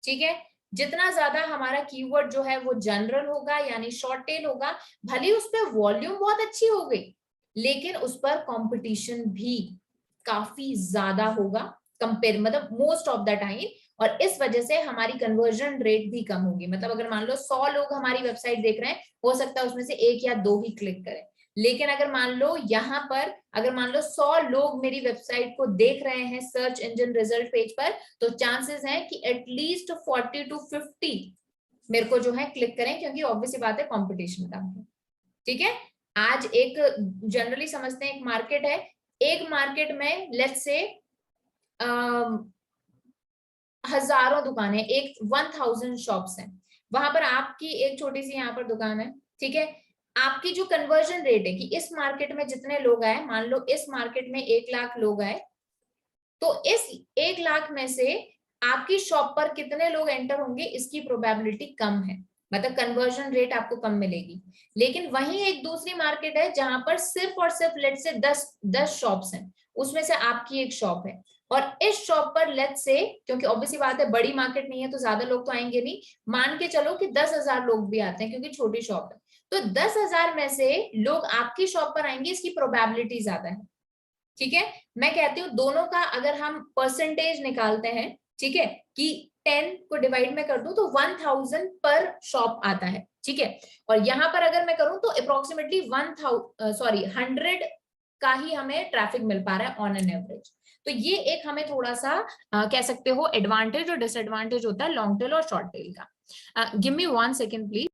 ठीक है, जितना ज्यादा हमारा कीवर्ड जो है वो जनरल होगा यानी शॉर्ट टेल होगा, भले उस पर वॉल्यूम बहुत अच्छी हो गई लेकिन उस पर कंपटीशन भी काफी ज्यादा होगा, कंपेयर मतलब मोस्ट ऑफ द टाइम, और इस वजह से हमारी कन्वर्जन रेट भी कम होगी। मतलब अगर मान लो 100 लोग हमारी वेबसाइट देख रहे हैं, हो सकता है उसमें से 1 या 2 ही क्लिक करें, लेकिन अगर मान लो यहाँ पर, अगर मान लो 100 लोग मेरी वेबसाइट को देख रहे हैं सर्च इंजन रिजल्ट पेज पर, तो चांसेस हैं कि एटलीस्ट 40 to 50 मेरे को जो है क्लिक करें, क्योंकि ऑब्वियसली बात है कंपटीशन कम है। ठीक है, आज एक जनरली समझते हैं, एक मार्केट है, एक मार्केट में लेट्स से हजारों दुकानें, एक 1000 शॉप्स हैं, वहां पर आपकी एक छोटी सी यहाँ पर दुकान है। ठीक है, आपकी जो कन्वर्जन रेट है कि इस मार्केट में जितने लोग आए, मान लो इस मार्केट में 1 लाख लोग आए, तो इस 1 लाख में से आपकी शॉप पर कितने लोग एंटर होंगे इसकी प्रोबेबिलिटी कम है, मतलब कन्वर्जन रेट आपको कम मिलेगी। लेकिन वहीं एक दूसरी मार्केट है जहां पर सिर्फ और सिर्फ लेट से 10 शॉप्स हैं, उसमें से आपकी एक शॉप है, और इस शॉप पर लेट्स से, क्योंकि ऑब्वियसली बात है बड़ी मार्केट नहीं है तो ज्यादा लोग तो आएंगे नहीं, मान के चलो कि 10,000 लोग भी आते हैं क्योंकि छोटी शॉप है, तो 10,000 में से लोग आपकी शॉप पर आएंगे, इसकी प्रोबेबिलिटी ज्यादा है। ठीक है, मैं कहती हूँ दोनों का अगर हम परसेंटेज निकालते हैं, ठीक है, कि 10 को डिवाइड में कर दूं तो 1000 पर शॉप आता है। ठीक है, और यहां पर अगर मैं करूं तो अप्रोक्सीमेटली 100 का ही हमें ट्रैफिक मिल पा रहा है ऑन एन एवरेज। तो ये एक हमें थोड़ा सा कह सकते हो एडवांटेज और डिसएडवांटेज होता है लॉन्ग टेल और शॉर्ट टेल का। Give me 1 second please.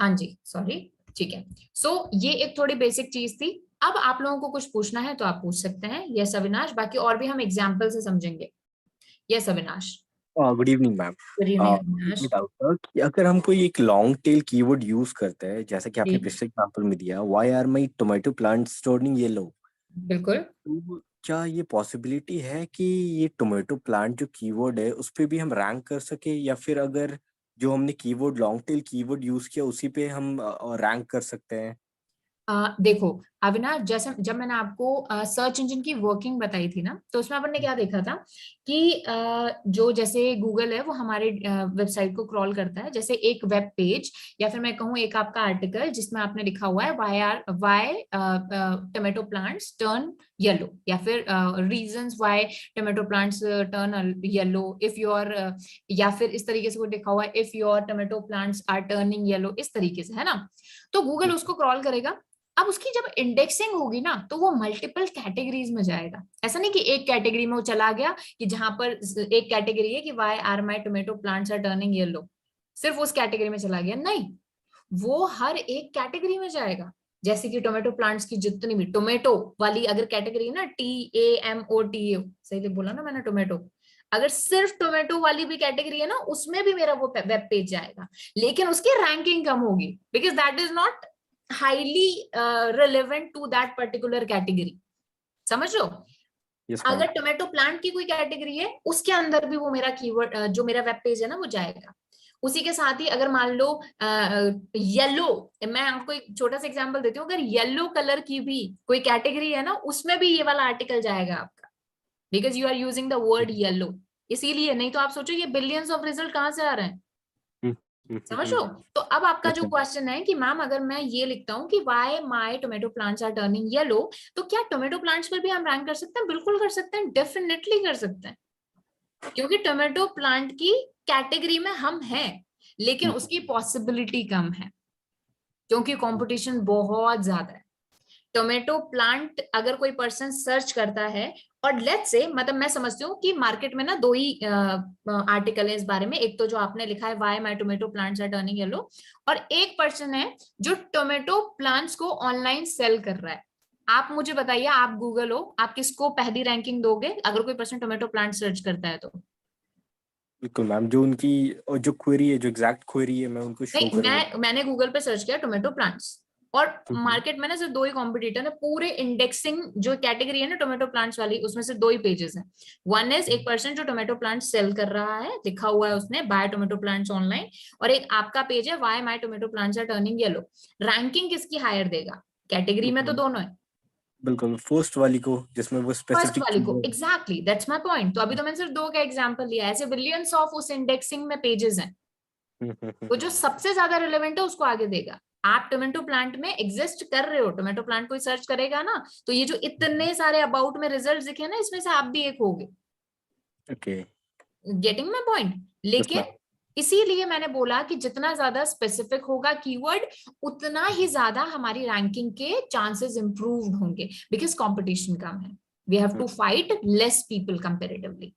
हाँ जी, सॉरी, ठीक है। सो ये एक थोड़ी बेसिक चीज थी। अब आप लोगों को कुछ पूछना है तो आप पूछ सकते हैं। यस अविनाश, बाकी और भी हम एग्जाम्पल से समझेंगे। Yes Avinash. Good evening ma'am. Good evening Avinash. Doubt था कि अगर हम कोई एक लॉन्ग टेल कीवर्ड यूज करते हैं, जैसे कि आपने जी, पिछले एग्जांपल में दिया, why are my tomato plants turning yellow, बिल्कुल। तो क्या ये पॉसिबिलिटी है कि ये टोमेटो प्लांट जो कीवर्ड है उस पे भी हम रैंक कर सके, या फिर अगर जो हमने keyword long tail keyword use किया उसी पे हम रैंक कर सकते हैं? देखो अविनाश, जैसे जब मैंने आपको सर्च इंजन की वर्किंग बताई थी ना, तो उसमें अपन ने क्या देखा था कि जो जैसे गूगल है वो हमारे वेबसाइट को क्रॉल करता है, जैसे एक वेब पेज या फिर मैं कहूँ एक आपका आर्टिकल जिसमें आपने लिखा हुआ है why tomato plants turn yellow, या फिर reasons why tomato plants turn yellow if your, या फिर इस तरीके से वो लिखा हुआ है if your tomato plants are turning yellow, इस तरीके से, है ना। तो गूगल उसको क्रॉल करेगा। अब उसकी जब इंडेक्सिंग होगी ना तो वो मल्टीपल कैटेगरीज में जाएगा। ऐसा नहीं कि एक कैटेगरी में वो चला गया कि जहां पर एक कैटेगरी है कि why are my tomato plants are turning yellow, सिर्फ उस कैटेगरी में चला गया, नहीं, वो हर एक कैटेगरी में जाएगा। जैसे कि टोमेटो प्लांट्स की जितनी भी टोमेटो वाली अगर कैटेगरी है ना, TAMOTO, सही बोला ना मैंने, टोमेटो, अगर सिर्फ टोमेटो वाली भी कैटेगरी है ना, उसमें भी मेरा वो वेब पेज जाएगा, लेकिन उसकी रैंकिंग कम होगी, because that is not highly relevant to that particular category. समझ लो। Yes, ma'am. अगर टोमेटो प्लांट की कोई कैटेगरी है उसके अंदर भी वो मेरा कीवर्ड, जो मेरा वेब पेज है ना, वो जाएगा। उसी के साथ ही अगर मान लो येलो, मैं आपको एक छोटा सा एग्जांपल देती हूँ, अगर येलो कलर की भी कोई कैटेगरी है ना, उसमें भी ये वाला आर्टिकल जाएगा आपका, because you are using the word yellow. इसीलिए, नहीं तो आप सोचो ये बिलियंस ऑफ रिजल्ट कहाँ से आ रहे हैं। समझ लो। तो अब आपका Yes, जो ma'am. क्वेश्चन है कि मैम अगर मैं ये लिखता हूँ कि why my tomato plants are turning yellow, तो क्या टोमेटो प्लांट्स पर भी हम रैंक कर सकते हैं? बिल्कुल कर सकते हैं, डेफिनेटली कर सकते हैं, क्योंकि टोमेटो प्लांट की कैटेगरी में हम हैं, लेकिन उसकी पॉसिबिलिटी कम है क्योंकि कंपटीशन बहुत ज्यादा है। टोमेटो प्लांट अगर कोई पर्सन सर्च करता है, और लेट्स से, मतलब मैं समझती हूँ कि मार्केट में ना दो ही आर्टिकल है इस बारे में, एक तो जो आपने लिखा है why my tomato plants are turning yellow, और एक पर्सन है जो टोमेटो प्लांट्स को ऑनलाइन सेल कर रहा है। आप मुझे बताइए, आप गूगल हो, आप किसको पहली रैंकिंग दोगे अगर कोई पर्सन टोमेटो प्लांट सर्च करता है तो? बिल्कुल मैम, जो उनकी और जो क्वेरी है, जो एग्जैक्ट क्वेरी है, मैं उनको शो नहीं, करूंगा। मैंने गूगल पे सर्च किया टोमेटो प्लांट्स, और मार्केट में ना सिर्फ दो ही कॉम्पिटिटर है पूरे इंडेक्सिंग जो कैटेगरी है ना टोमेटो प्लांट्स वाली, उसमें से दो ही पेजेस हैं। वन इज एक पर्सन जो टोमेटो प्लांट सेल कर रहा है, लिखा हुआ है उसने बाय टोमेटो प्लांट्स ऑनलाइन, और एक आपका पेज है why my tomato plants are turning yellow. Ranking किसकी हायर देगा? कैटेगरी में तो दोनों है। बिल्कुल, फर्स्ट वाली को, जिसमें वो फर्स्ट स्पेसिफिक वाली को, keyword. Exactly, that's my point. तो अभी तो मैंने सिर्फ दो का एग्जांपल लिया, ऐसे बिलियंस ऑफ उस इंडेक्सिंग में पेजेस हैं, तो जो सबसे ज्यादा रिलेवेंट है उसको आगे देगा। आप टोमेटो प्लांट में एग्जिस्ट कर रहे हो, टोमेटो प्लांट कोई सर्च करेगा ना, तो ये जो इतने सारे अबाउट में रिजल्ट दिखे ना, इसमें से आप भी एक होगे। ओके। Getting my point? लेकिन इसीलिए मैंने बोला कि जितना ज्यादा स्पेसिफिक होगा कीवर्ड, उतना ही ज्यादा हमारी रैंकिंग के चांसेस इंप्रूव्ड होंगे, बिकॉज कंपटीशन कम है। We have to fight less people comparatively.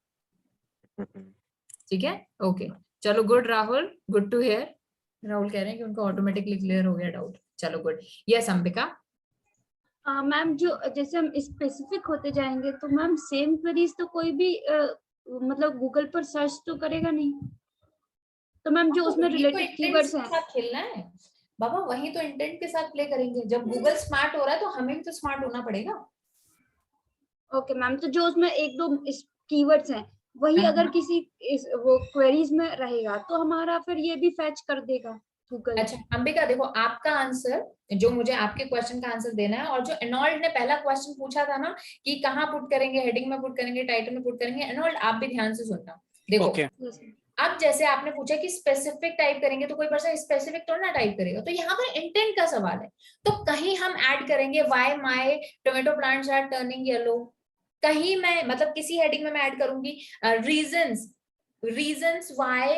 ठीक है, ओके, चलो, good Rahul, good to hear. Rahul कह रहे हैं कि उनको ऑटोमेटिकली क्लियर हो गया डाउट। चलो गुड। यस अंबिका। मैम, जो जैसे हम स्पेसिफिक होते जाएंगे तो मैम सेम क्वेरीज तो कोई भी मतलब गूगल पर सर्च तो करेगा नहीं, तो मैम जो उसमें रिलेटेड कीवर्ड्स हैं। खेलना है बाबा, वही तो इंटेंट के साथ प्ले करेंगे। जब गूगल स्मार्ट हो रहा है तो हमें भी तो स्मार्ट होना पड़ेगा। ओके मैम, तो जो उसमें एक दो कीवर्ड्स हैं वही अगर किसी वो क्वेरीज में रहेगा तो हमारा फिर ये भी फैच कर देगा गूगल। अच्छा अंबिका, देखो आपका आंसर, जो मुझे आपके क्वेश्चन का आंसर देना है, और जो एनॉल्ड ने पहला क्वेश्चन पूछा था ना कि कहाँ पुट करेंगे, हेडिंग में पुट करेंगे, टाइटल में पुट करेंगे, एनॉल्ड आप भी ध्यान से सुनना। देखो Okay. अब जैसे आपने पूछा कि स्पेसिफिक टाइप करेंगे तो कोई पर्सन स्पेसिफिक तो ना टाइप करेगा, तो यहाँ पर इंटेंट का सवाल है। तो कहीं हम ऐड करेंगे why my tomato plants are turning yellow, कहीं मैं मतलब किसी हेडिंग में मैं ऐड करूंगी reasons why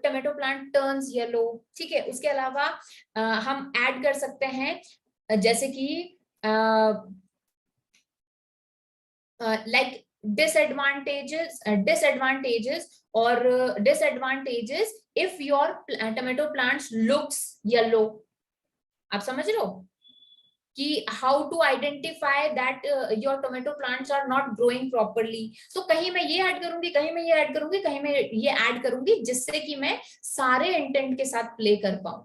tomato plant turns yellow. ठीक है, उसके अलावा हम ऐड कर सकते हैं जैसे कि like disadvantages if your tomato plants looks yellow. आप समझ रहे हो कि how to identify that your tomato plants are not growing properly. तो कहीं मैं ये ऐड करूंगी, कहीं मैं ये ऐड करूंगी, कहीं मैं ये ऐड करूंगी, जिससे कि मैं सारे इंटेंट के साथ प्ले कर पाऊं।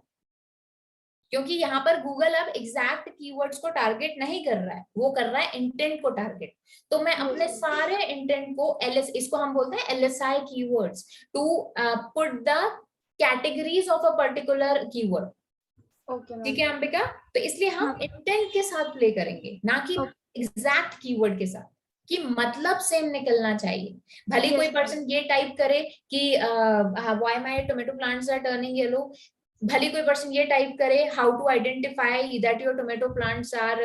क्योंकि यहाँ पर गूगल अब एग्जैक्ट कीवर्ड्स को टारगेट नहीं कर रहा है, वो कर रहा है इंटेंट को टारगेट। तो मैं अपने सारे इंटेंट को इसको हम बोलते हैं LSI keywords, to put the categories of a particular keyword. ठीक है अंबिका, तो इसलिए हम इंटेंट के साथ प्ले करेंगे, ना कि एग्जैक्ट कीवर्ड के साथ, कि मतलब सेम निकलना चाहिए। भले कोई पर्सन ये टाइप करे कि why my tomato plants are turning yellow, भले कोई पर्सन ये टाइप करे how to identify that your tomato plants are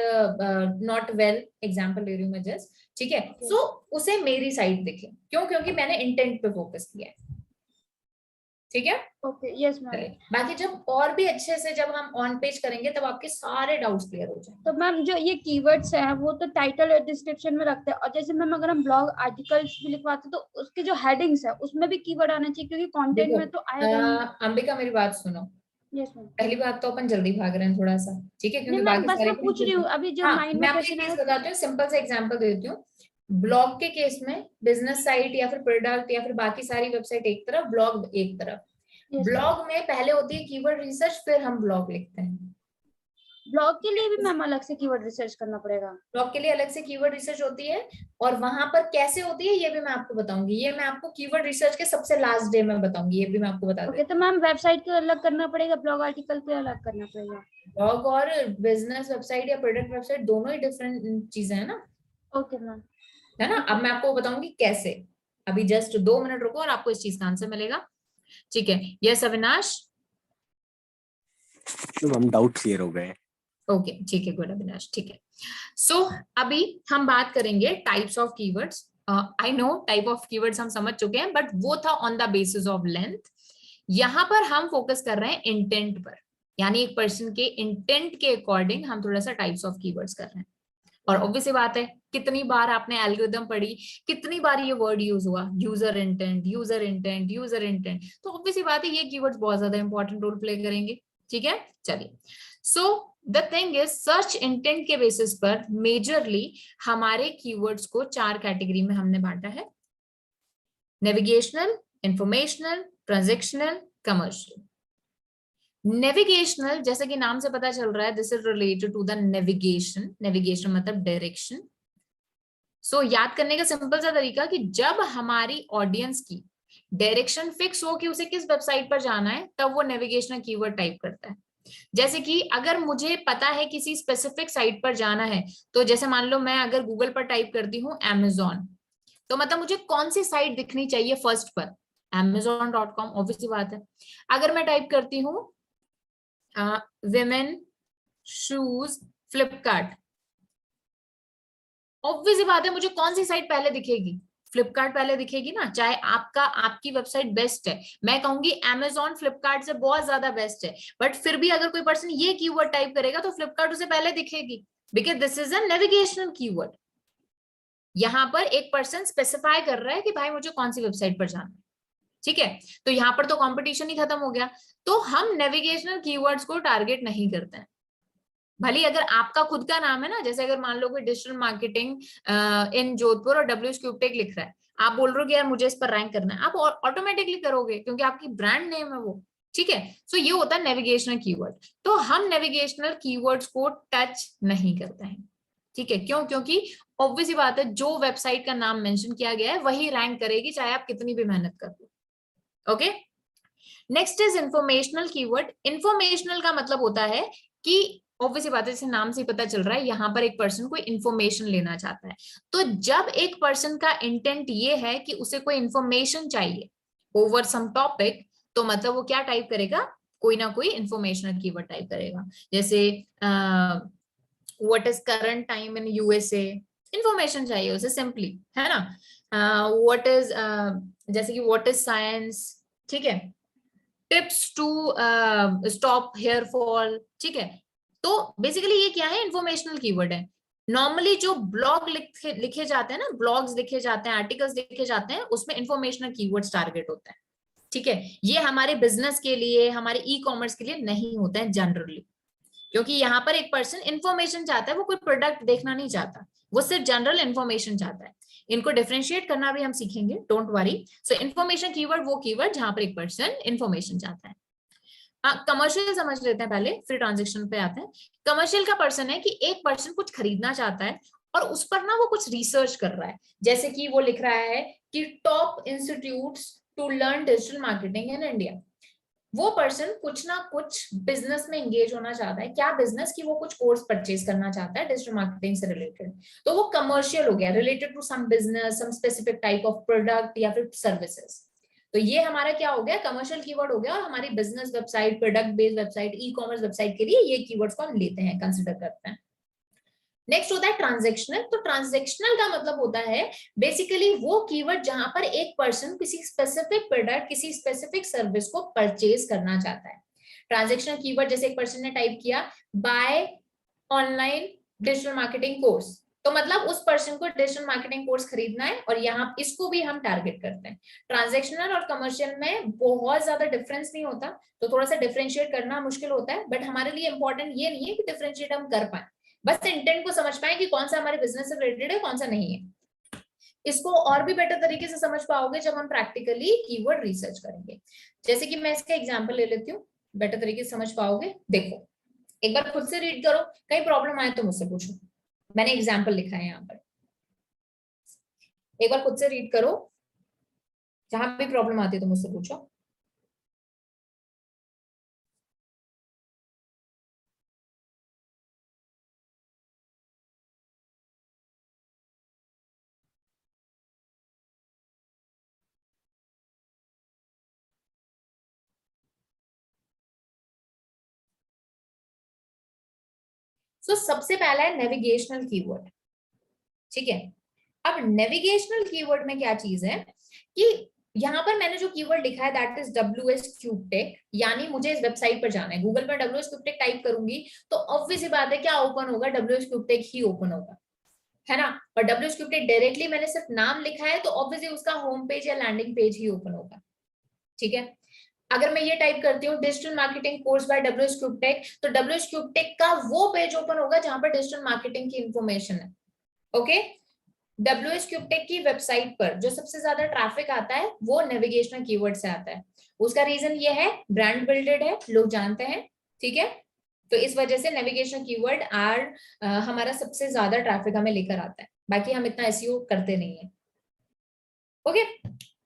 not well, example ले रही हूँ मैं जस्ट, ठीक है। सो उसे मेरी साइड दिखे, क्यों? क्योंकि मैंने इंटेंट पे फोकस किया है। ठीक है, ओके, यस मैम। बाकी जब और भी अच्छे से जब हम ऑन पेज करेंगे तब आपके सारे डाउट्स क्लियर हो जाएंगे। तो मैम जो ये कीवर्ड्स हैं वो तो टाइटल और डिस्क्रिप्शन में रखते हैं, और जैसे मैम अगर हम ब्लॉग आर्टिकल्स भी लिखवाते तो उसके जो हेडिंग्स है उसमें भी कीवर्ड आना चाहिए, क्योंकि कंटेंट में तो आएगा। अंबिका मेरी बात सुनो, यस मैम। पहली बात तो अपन जल्दी भाग रहे हैं थोड़ा सा, ठीक है, क्योंकि मैम बाकी बस सारे मैं पूछ रही हूँ अभी जो माइंड मैं में आपको एक क्वेश्चन चीज है। बताती हूँ, सिंपल सा एग्जांपल देती हूँ। ब्लॉग के केस में बिजनेस साइट या फिर प्रोडक्ट या फिर बाकी सारी वेबसाइट एक तरफ, ब्लॉग एक तरफ। ब्लॉग में पहले होती है कीवर्ड रिसर्च, फिर हम ब्लॉग लिखते हैं। ब्लॉग के लिए भी मैम अलग से कीवर्ड रिसर्च करना पड़ेगा? ब्लॉग के लिए अलग से कीवर्ड रिसर्च होती है, और वहां पर कैसे होती है ये भी मैं आपको बताऊंगी। ये मैं आपको कीवर्ड रिसर्च के सबसे लास्ट डे में बताऊंगी, ये भी मैं आपको बता दूंगी। तो मैम वेबसाइट के अलग करना पड़ेगा, ब्लॉग आर्टिकल के अलग करना पड़ेगा? ब्लॉग और बिजनेस वेबसाइट या प्रोडक्ट वेबसाइट दोनों ही डिफरेंट चीजें है ना। ओके मैम, है ना। अब मैं आपको बताऊंगी कैसे, अभी जस्ट 2 मिनट रुको और आपको इस चीज का आंसर मिलेगा। ठीक है, यस अविनाश? तो हम डाउट क्लियर हो गए। ओके, ठीक है, गुड अविनाश, ठीक है। सो अभी हम बात करेंगे types of keywords. I know type of keywords हम समझ चुके हैं, बट वो था on the basis of length. यहाँ पर हम फोकस कर रहे हैं इंटेंट पर, यानी एक पर्सन के इंटेंट के अकॉर्डिंग हम थोड़ा सा टाइप्स ऑफ कीवर्ड्स कर रहे हैं। और ऑब्वियसली बात है, कितनी बार आपने एल्गोरिथम पढ़ी, कितनी बार ये वर्ड यूज हुआ, user intent, user intent, user intent. तो ऑब्वियसली बात है ये कीवर्ड्स बहुत ज्यादा इंपॉर्टेंट रोल प्ले करेंगे। ठीक है, चलिए। So the thing is, search intent के बेसिस पर मेजरली हमारे कीवर्ड्स को 4 कैटेगरी में हमने बांटा है: navigational, informational, transactional, commercial. Navigational, जैसे कि नाम से पता चल रहा है, this is related to the navigation. Navigation मतलब डायरेक्शन। सो याद करने का सिंपल सा तरीका कि जब हमारी ऑडियंस की डायरेक्शन फिक्स हो कि उसे किस वेबसाइट पर जाना है, तब वो नेविगेशनल कीवर्ड टाइप करता है। जैसे कि अगर मुझे पता है किसी स्पेसिफिक साइट पर जाना है, तो जैसे मान लो मैं अगर गूगल पर टाइप करती हूँ Amazon, तो मतलब मुझे कौन सी साइट दिखनी चाहिए फर्स्ट पर? Amazon.com, ऑब्वियसली बात है। अगर मैं टाइप करती हूँ women shoes फ्लिपकार्ट, ऑब्वियसली बात है मुझे कौन सी साइट पहले दिखेगी? फ्लिपकार्ट पहले दिखेगी ना। चाहे आपकी वेबसाइट बेस्ट है, मैं कहूंगी Amazon फ्लिपकार्ट से बहुत ज्यादा बेस्ट है, बट फिर भी अगर कोई पर्सन ये कीवर्ड टाइप करेगा तो फ्लिपकार्ट उसे पहले दिखेगी, because this is a navigational keyword. यहाँ पर एक पर्सन स्पेसिफाई कर रहा है कि भाई मुझे कौन सी वेबसाइट पर जाना है। ठीक है, तो यहाँ पर तो कंपटीशन ही खत्म हो गया। तो हम नेविगेशनल कीवर्ड्स को टारगेट नहीं करते हैं। भले अगर आपका खुद का नाम है ना, जैसे अगर मान लो कोई डिजिटल मार्केटिंग इन जोधपुर और WH क्यूबटेक लिख रहा है, आप बोल रहे हो कि यार मुझे इस पर रैंक करना है, आप ऑटोमेटिकली करोगे क्योंकि आपकी ब्रांड नेम है वो। ठीक है, सो ये होता है नेविगेशनल कीवर्ड। तो हम नेविगेशनल कीवर्ड्स को टच नहीं करते हैं। ठीक है, क्यों? क्योंकि ऑब्वियसली बात है, जो वेबसाइट का नाम मेंशन किया गया है वही रैंक करेगी, चाहे आप कितनी भी मेहनत कर लो। Okay, next is informational keyword. Informational का मतलब होता है कि ऑब्वियसली बात है, जैसे नाम से पता चल रहा है, यहाँ पर एक पर्सन कोई इंफॉर्मेशन लेना चाहता है। तो जब एक पर्सन का इंटेंट ये है कि उसे कोई इंफॉर्मेशन चाहिए ओवर सम टॉपिक, तो मतलब वो क्या टाइप करेगा? कोई ना कोई इंफॉर्मेशनल कीवर्ड टाइप करेगा। जैसे what is current time in USA, information चाहिए उसे सिंपली, है ना। व्हाट इज जैसे कि व्हाट इज साइंस, ठीक है, tips to stop hair fall. ठीक है, तो बेसिकली ये क्या है? इंफॉर्मेशनल कीवर्ड है। नॉर्मली जो ब्लॉग लिखे जाते हैं ना, ब्लॉग्स लिखे जाते हैं, आर्टिकल्स लिखे जाते हैं, उसमें इंफॉर्मेशनल कीवर्ड्स टारगेट होता है, ठीक है। ये हमारे बिजनेस के लिए, हमारे ई कॉमर्स के लिए नहीं होता है जनरली, क्योंकि यहाँ पर एक पर्सन इंफॉर्मेशन चाहता है, वो कोई प्रोडक्ट देखना नहीं चाहता, वो सिर्फ जनरल इंफॉर्मेशन चाहता है। इनको डिफरेंशिएट करना भी हम सीखेंगे, don't worry. So information keyword वो कीवर्ड जहां पर एक पर्सन इंफॉर्मेशन चाहता है। कमर्शियल समझ लेते हैं पहले, फिर ट्रांजेक्शन पे आते हैं। कमर्शियल का पर्सन है कि एक पर्सन कुछ खरीदना चाहता है और उस पर ना वो कुछ रिसर्च कर रहा है, जैसे कि वो लिख रहा है कि top institutes to learn digital marketing in India. वो पर्सन कुछ ना कुछ बिजनेस में एंगेज होना चाहता है, क्या बिजनेस की वो कुछ कोर्स परचेज करना चाहता है डिजिटल मार्केटिंग से रिलेटेड, तो वो कमर्शियल हो गया, related to some business, some specific type of product या फिर सर्विसेज। तो ये हमारा क्या हो गया, कमर्शियल कीवर्ड हो गया, और हमारी business website, product based website, e commerce website के लिए ये कीवर्ड्स को हम लेते हैं, कंसिडर करते हैं। नेक्स्ट होता है ट्रांजैक्शनल। तो ट्रांजैक्शनल का मतलब होता है बेसिकली वो कीवर्ड जहां पर एक पर्सन किसी स्पेसिफिक प्रोडक्ट, किसी स्पेसिफिक सर्विस को परचेज करना चाहता है। ट्रांजैक्शनल कीवर्ड जैसे एक पर्सन ने टाइप किया buy online digital marketing course, तो मतलब उस पर्सन को डिजिटल मार्केटिंग कोर्स खरीदना है, और यहाँ इसको भी हम टारगेट करते हैं। ट्रांजैक्शनल और कमर्शियल में बहुत ज्यादा डिफरेंस नहीं होता, तो थोड़ा सा डिफरेंशिएट करना मुश्किल होता है, बट हमारे लिए इंपॉर्टेंट ये नहीं है कि डिफरेंशिएट हम कर पाए, बस इंटेंट को समझ पाए कि कौन सा हमारे बिजनेस से रिलेटेड है, कौन सा नहीं है। इसको और भी बेटर तरीके से समझ पाओगे जब हम प्रैक्टिकली कीवर्ड रिसर्च करेंगे। जैसे कि मैं इसका एग्जांपल ले लेती हूँ, बेटर तरीके से समझ पाओगे। देखो, एक बार खुद से रीड करो, कहीं प्रॉब्लम आए तो मुझसे पूछो, मैंने एग्जाम्पल लिखा है यहाँ पर, एक बार खुद से रीड करो, जहां भी प्रॉब्लम आती है तो मुझसे पूछो। तो सबसे पहला है नेविगेशनल कीवर्ड, ठीक है। अब नेविगेशनल कीवर्ड में क्या चीज है कि यहाँ पर मैंने जो कीवर्ड लिखा है that is WS Cube Tech, यानी मुझे इस वेबसाइट पर जाना है, गूगल पर WS Cube Tech टाइप करूंगी तो ऑब्वियस सी बात है क्या ओपन होगा, WS Cube Tech ही ओपन होगा, है ना। और WS Cube Tech डायरेक्टली मैंने सिर्फ नाम लिखा है तो ऑब्वियसली उसका होम पेज या लैंडिंग पेज ही ओपन होगा, ठीक है। अगर मैं ये टाइप करती हूँ digital marketing course by WS Cube Tech, तो WS Cube Tech का वो पेज ओपन होगा जहां पर डिजिटल मार्केटिंग की इंफॉर्मेशन है, ओके। WS Cube Tech की वेबसाइट पर जो सबसे ज्यादा ट्रैफिक आता है वो नेविगेशनल कीवर्ड से आता है। उसका रीजन ये है, ब्रांड बिल्डेड है, लोग जानते हैं, ठीक है। तो इस वजह से नेविगेशनल कीवर्ड हमारा सबसे ज्यादा ट्रैफिक हमें लेकर आता है, बाकी हम इतना SEO करते नहीं है, okay.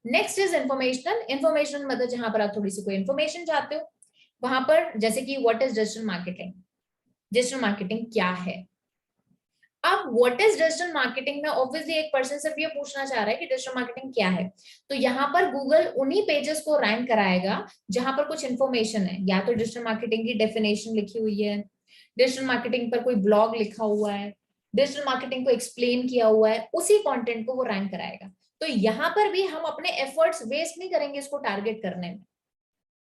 Next is informational. Informational मतलब जहां पर आप थोड़ी सी कोई इंफॉर्मेशन चाहते हो, वहां पर जैसे कि what is digital marketing, digital marketing क्या है। अब व्हाट इज डिजिटल मार्केटिंग में ऑब्वियसली एक पर्सन सिर्फ ये पूछना चाह रहा है कि डिजिटल मार्केटिंग क्या है, तो यहाँ पर गूगल उन्हीं पेजेस को रैंक कराएगा जहां पर कुछ इंफॉर्मेशन है, या तो डिजिटल मार्केटिंग की डेफिनेशन लिखी हुई है, डिजिटल मार्केटिंग पर कोई ब्लॉग लिखा हुआ है, डिजिटल मार्केटिंग को एक्सप्लेन किया हुआ है, उसी कंटेंट को वो रैंक कराएगा। तो यहाँ पर भी हम अपने एफर्ट्स वेस्ट नहीं करेंगे इसको टारगेट करने में,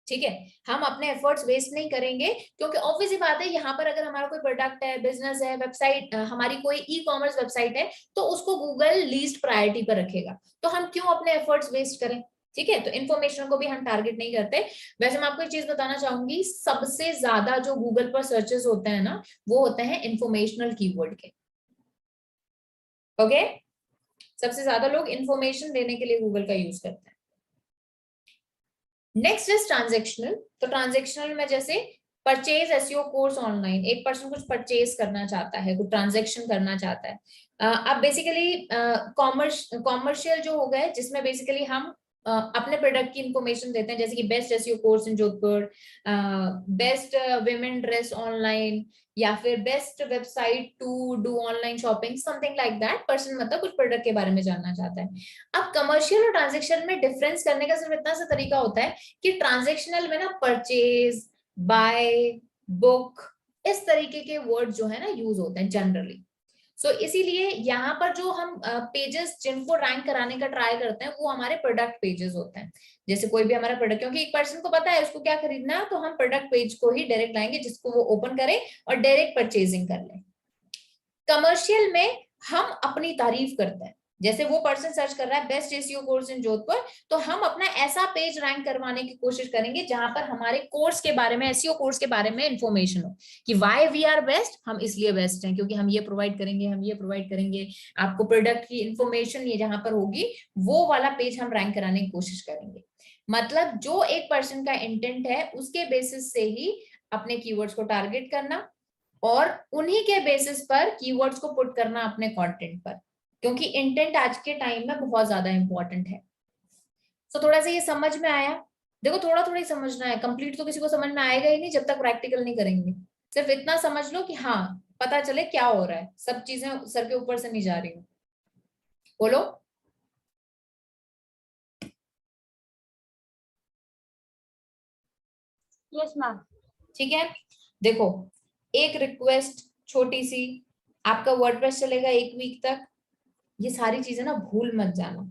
ठीक है। हम अपने एफर्ट्स वेस्ट नहीं करेंगे, क्योंकि ऑब्वियसली बात है यहाँ पर अगर हमारा कोई प्रोडक्ट है, बिजनेस है, वेबसाइट, हमारी कोई ई कॉमर्स वेबसाइट है, तो उसको गूगल लीस्ट प्रायोरिटी पर रखेगा, तो हम क्यों अपने एफर्ट्स वेस्ट करें, ठीक है। तो इन्फॉर्मेशन को भी हम टारगेट नहीं करते। वैसे मैं आपको एक चीज बताना चाहूंगी, सबसे ज्यादा जो गूगल पर सर्चेस होते हैं ना, वो होते हैं इंफॉर्मेशनल कीवर्ड के, ओके। सबसे ज्यादा लोग इंफॉर्मेशन देने के लिए गूगल का यूज करते हैं। Next is transactional. तो ट्रांजेक्शनल में जैसे परचेज SEO कोर्स ऑनलाइन, एक पर्सन कुछ परचेज करना चाहता है, कुछ ट्रांजेक्शन करना चाहता है। अब बेसिकली कॉमर्शियल जो हो गए, जिसमें बेसिकली हम अपने प्रोडक्ट की इंफॉर्मेशन देते हैं, जैसे कि best SEO course in Jodhpur, best women dress online, या फिर best website to do online shopping, something like that. Person मतलब कुछ प्रोडक्ट के बारे में जानना चाहता है। अब कमर्शियल और ट्रांजेक्शन में डिफरेंस करने का सिर्फ इतना सा तरीका होता है कि ट्रांजेक्शनल में ना परचेज, बाय, बुक, इस तरीके के वर्ड जो है ना यूज होते हैं जनरली। सो इसीलिए यहाँ पर जो हम पेजेस जिनको रैंक कराने का ट्राई करते हैं वो हमारे प्रोडक्ट पेजेस होते हैं। जैसे कोई भी हमारा प्रोडक्ट, क्योंकि एक पर्सन को पता है उसको क्या खरीदना है, तो हम प्रोडक्ट पेज को ही डायरेक्ट लाएंगे जिसको वो ओपन करे और डायरेक्ट परचेजिंग कर ले। कमर्शियल में हम अपनी तारीफ करते हैं, जैसे वो पर्सन सर्च कर रहा है best SEO course in Jodhpur, तो हम अपना ऐसा पेज रैंक करवाने की कोशिश करेंगे जहां पर हमारे कोर्स के बारे में, एसईओ कोर्स के बारे में इंफॉर्मेशन हो कि व्हाई वी आर बेस्ट, हम इसलिए बेस्ट हैं क्योंकि हम ये प्रोवाइड करेंगे, हम ये प्रोवाइड करेंगे, आपको प्रोडक्ट की इंफॉर्मेशन ये जहां पर होगी वो वाला पेज हम रैंक कराने की कोशिश करेंगे। मतलब जो एक पर्सन का इंटेंट है उसके बेसिस से ही अपने कीवर्ड्स को टारगेट करना और उन्हीं के बेसिस पर कीवर्ड्स को पुट करना अपने कंटेंट पर, क्योंकि इंटेंट आज के टाइम में बहुत ज्यादा इंपॉर्टेंट है। तो थोड़ा सा ये समझ में आया? देखो थोड़ा थोड़ा ही समझना है, कंप्लीट तो किसी को समझ में आएगा ही नहीं जब तक प्रैक्टिकल नहीं करेंगे। सिर्फ इतना समझ लो कि हाँ पता चले क्या हो रहा है, सब चीजें सर के ऊपर से नहीं जा रही हूँ। बोलो। Yes ma'am. ठीक है, देखो एक रिक्वेस्ट छोटी सी, आपका वर्डप्रेस चलेगा 1 वीक तक, ये सारी चीजें ना भूल मत जाना।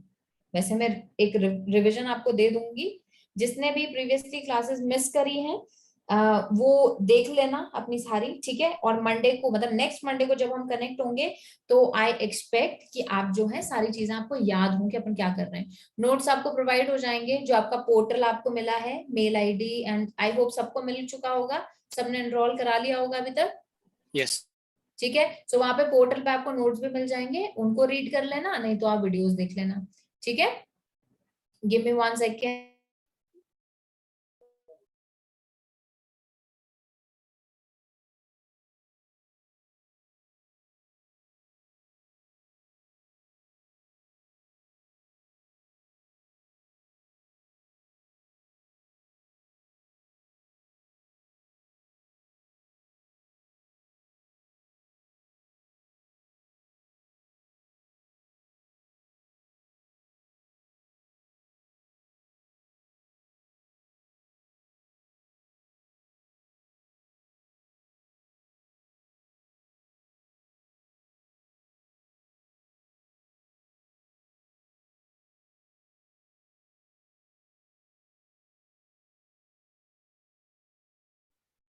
वैसे मैं एक रिवीजन आपको दे दूंगी, जिसने भी प्रीवियसली क्लासेस मिस करी हैं वो देख लेना अपनी सारी, ठीक है। और मंडे को, मतलब नेक्स्ट मंडे को जब हम कनेक्ट होंगे तो आई एक्सपेक्ट कि आप जो है सारी चीजें आपको याद हों कि अपन क्या कर रहे हैं। नोट्स आपको प्रोवाइड हो जाएंगे, जो आपका पोर्टल आपको मिला है, mail ID and I hope सबको मिल चुका होगा, सबने एनरोल करा लिया होगा अभी तक। यस ठीक है, सो वहां पे पोर्टल पे आपको नोट्स भी मिल जाएंगे, उनको रीड कर लेना, नहीं तो आप वीडियोस देख लेना। ठीक है, गिव मी 1 सेकेंड।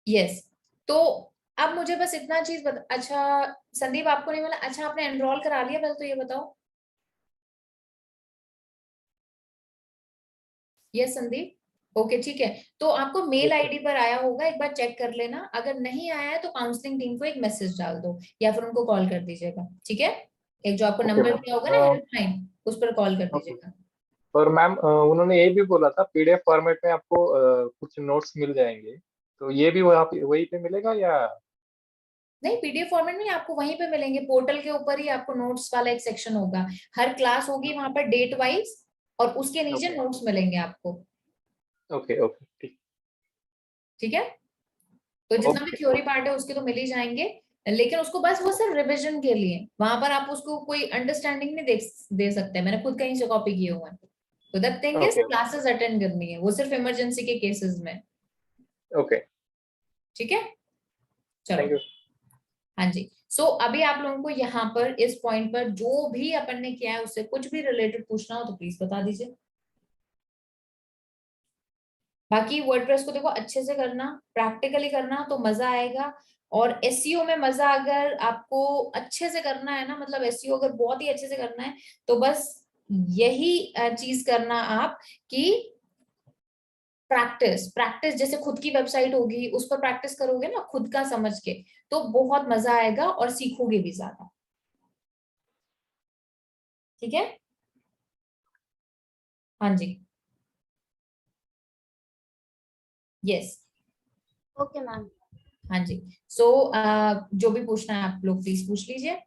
यस, तो अब मुझे बस इतना चीज बता। अच्छा संदीप आपको नहीं मिला? अच्छा आपने एनरोल करा लिया पहले तो ये बताओ। यस संदीप, ओके ठीक है। तो आपको मेल आईडी पर आया होगा, एक बार चेक कर लेना, अगर नहीं आया है तो काउंसलिंग टीम को एक मैसेज डाल दो या फिर उनको कॉल कर दीजिएगा। ठीक है, एक जो आपको नंबर दिया होगा ना हेल्पलाइन, उस पर कॉल कर दीजिएगा। और मैम उन्होंने ये भी बोला था पीडीएफ फॉर्मेट में आपको कुछ नोट्स मिल जाएंगे, तो ये भी वहीं पे मिलेगा या? नहीं, पीडीएफ फॉर्मेट में आपको वहीं पे मिलेंगे, पोर्टल के ऊपर ही आपको नोट्स वाला एक सेक्शन होगा, हर क्लास होगी वहां पर डेट वाइज, और उसके नीचे नोट्स मिलेंगे आपको। ओके ओके ठीक। ठीक है, तो जितना भी थ्योरी पार्ट है उसके तो मिल ही जाएंगे, लेकिन उसको बस वो सिर्फ रिविजन के लिए, वहां पर आप उसको कोई अंडरस्टैंडिंग नहीं दे सकते, मैंने खुद कहीं से कॉपी किए हुए हैं। तो that thing is classes attend करनी है, वो सिर्फ इमरजेंसी के केसेस में। ओके ठीक है, चलो हाँ जी। सो अभी आप लोगों को यहाँ पर इस पॉइंट पर जो भी अपन ने किया है उससे कुछ भी रिलेटेड पूछना हो तो प्लीज बता दीजिए। बाकी वर्डप्रेस को देखो अच्छे से करना, प्रैक्टिकली करना तो मजा आएगा। और एसईओ में मजा अगर आपको अच्छे से करना है ना, मतलब एसईओ अगर बहुत ही अच्छे से करना है तो बस यही चीज करना आप कि प्रैक्टिस प्रैक्टिस, जैसे खुद की वेबसाइट होगी उस पर प्रैक्टिस करोगे ना खुद का समझ के, तो बहुत मजा आएगा और सीखोगे भी ज्यादा। ठीक है, हाँ जी, यस ओके मैम। हाँ जी। सो जो भी पूछना है आप लोग प्लीज पूछ लीजिए।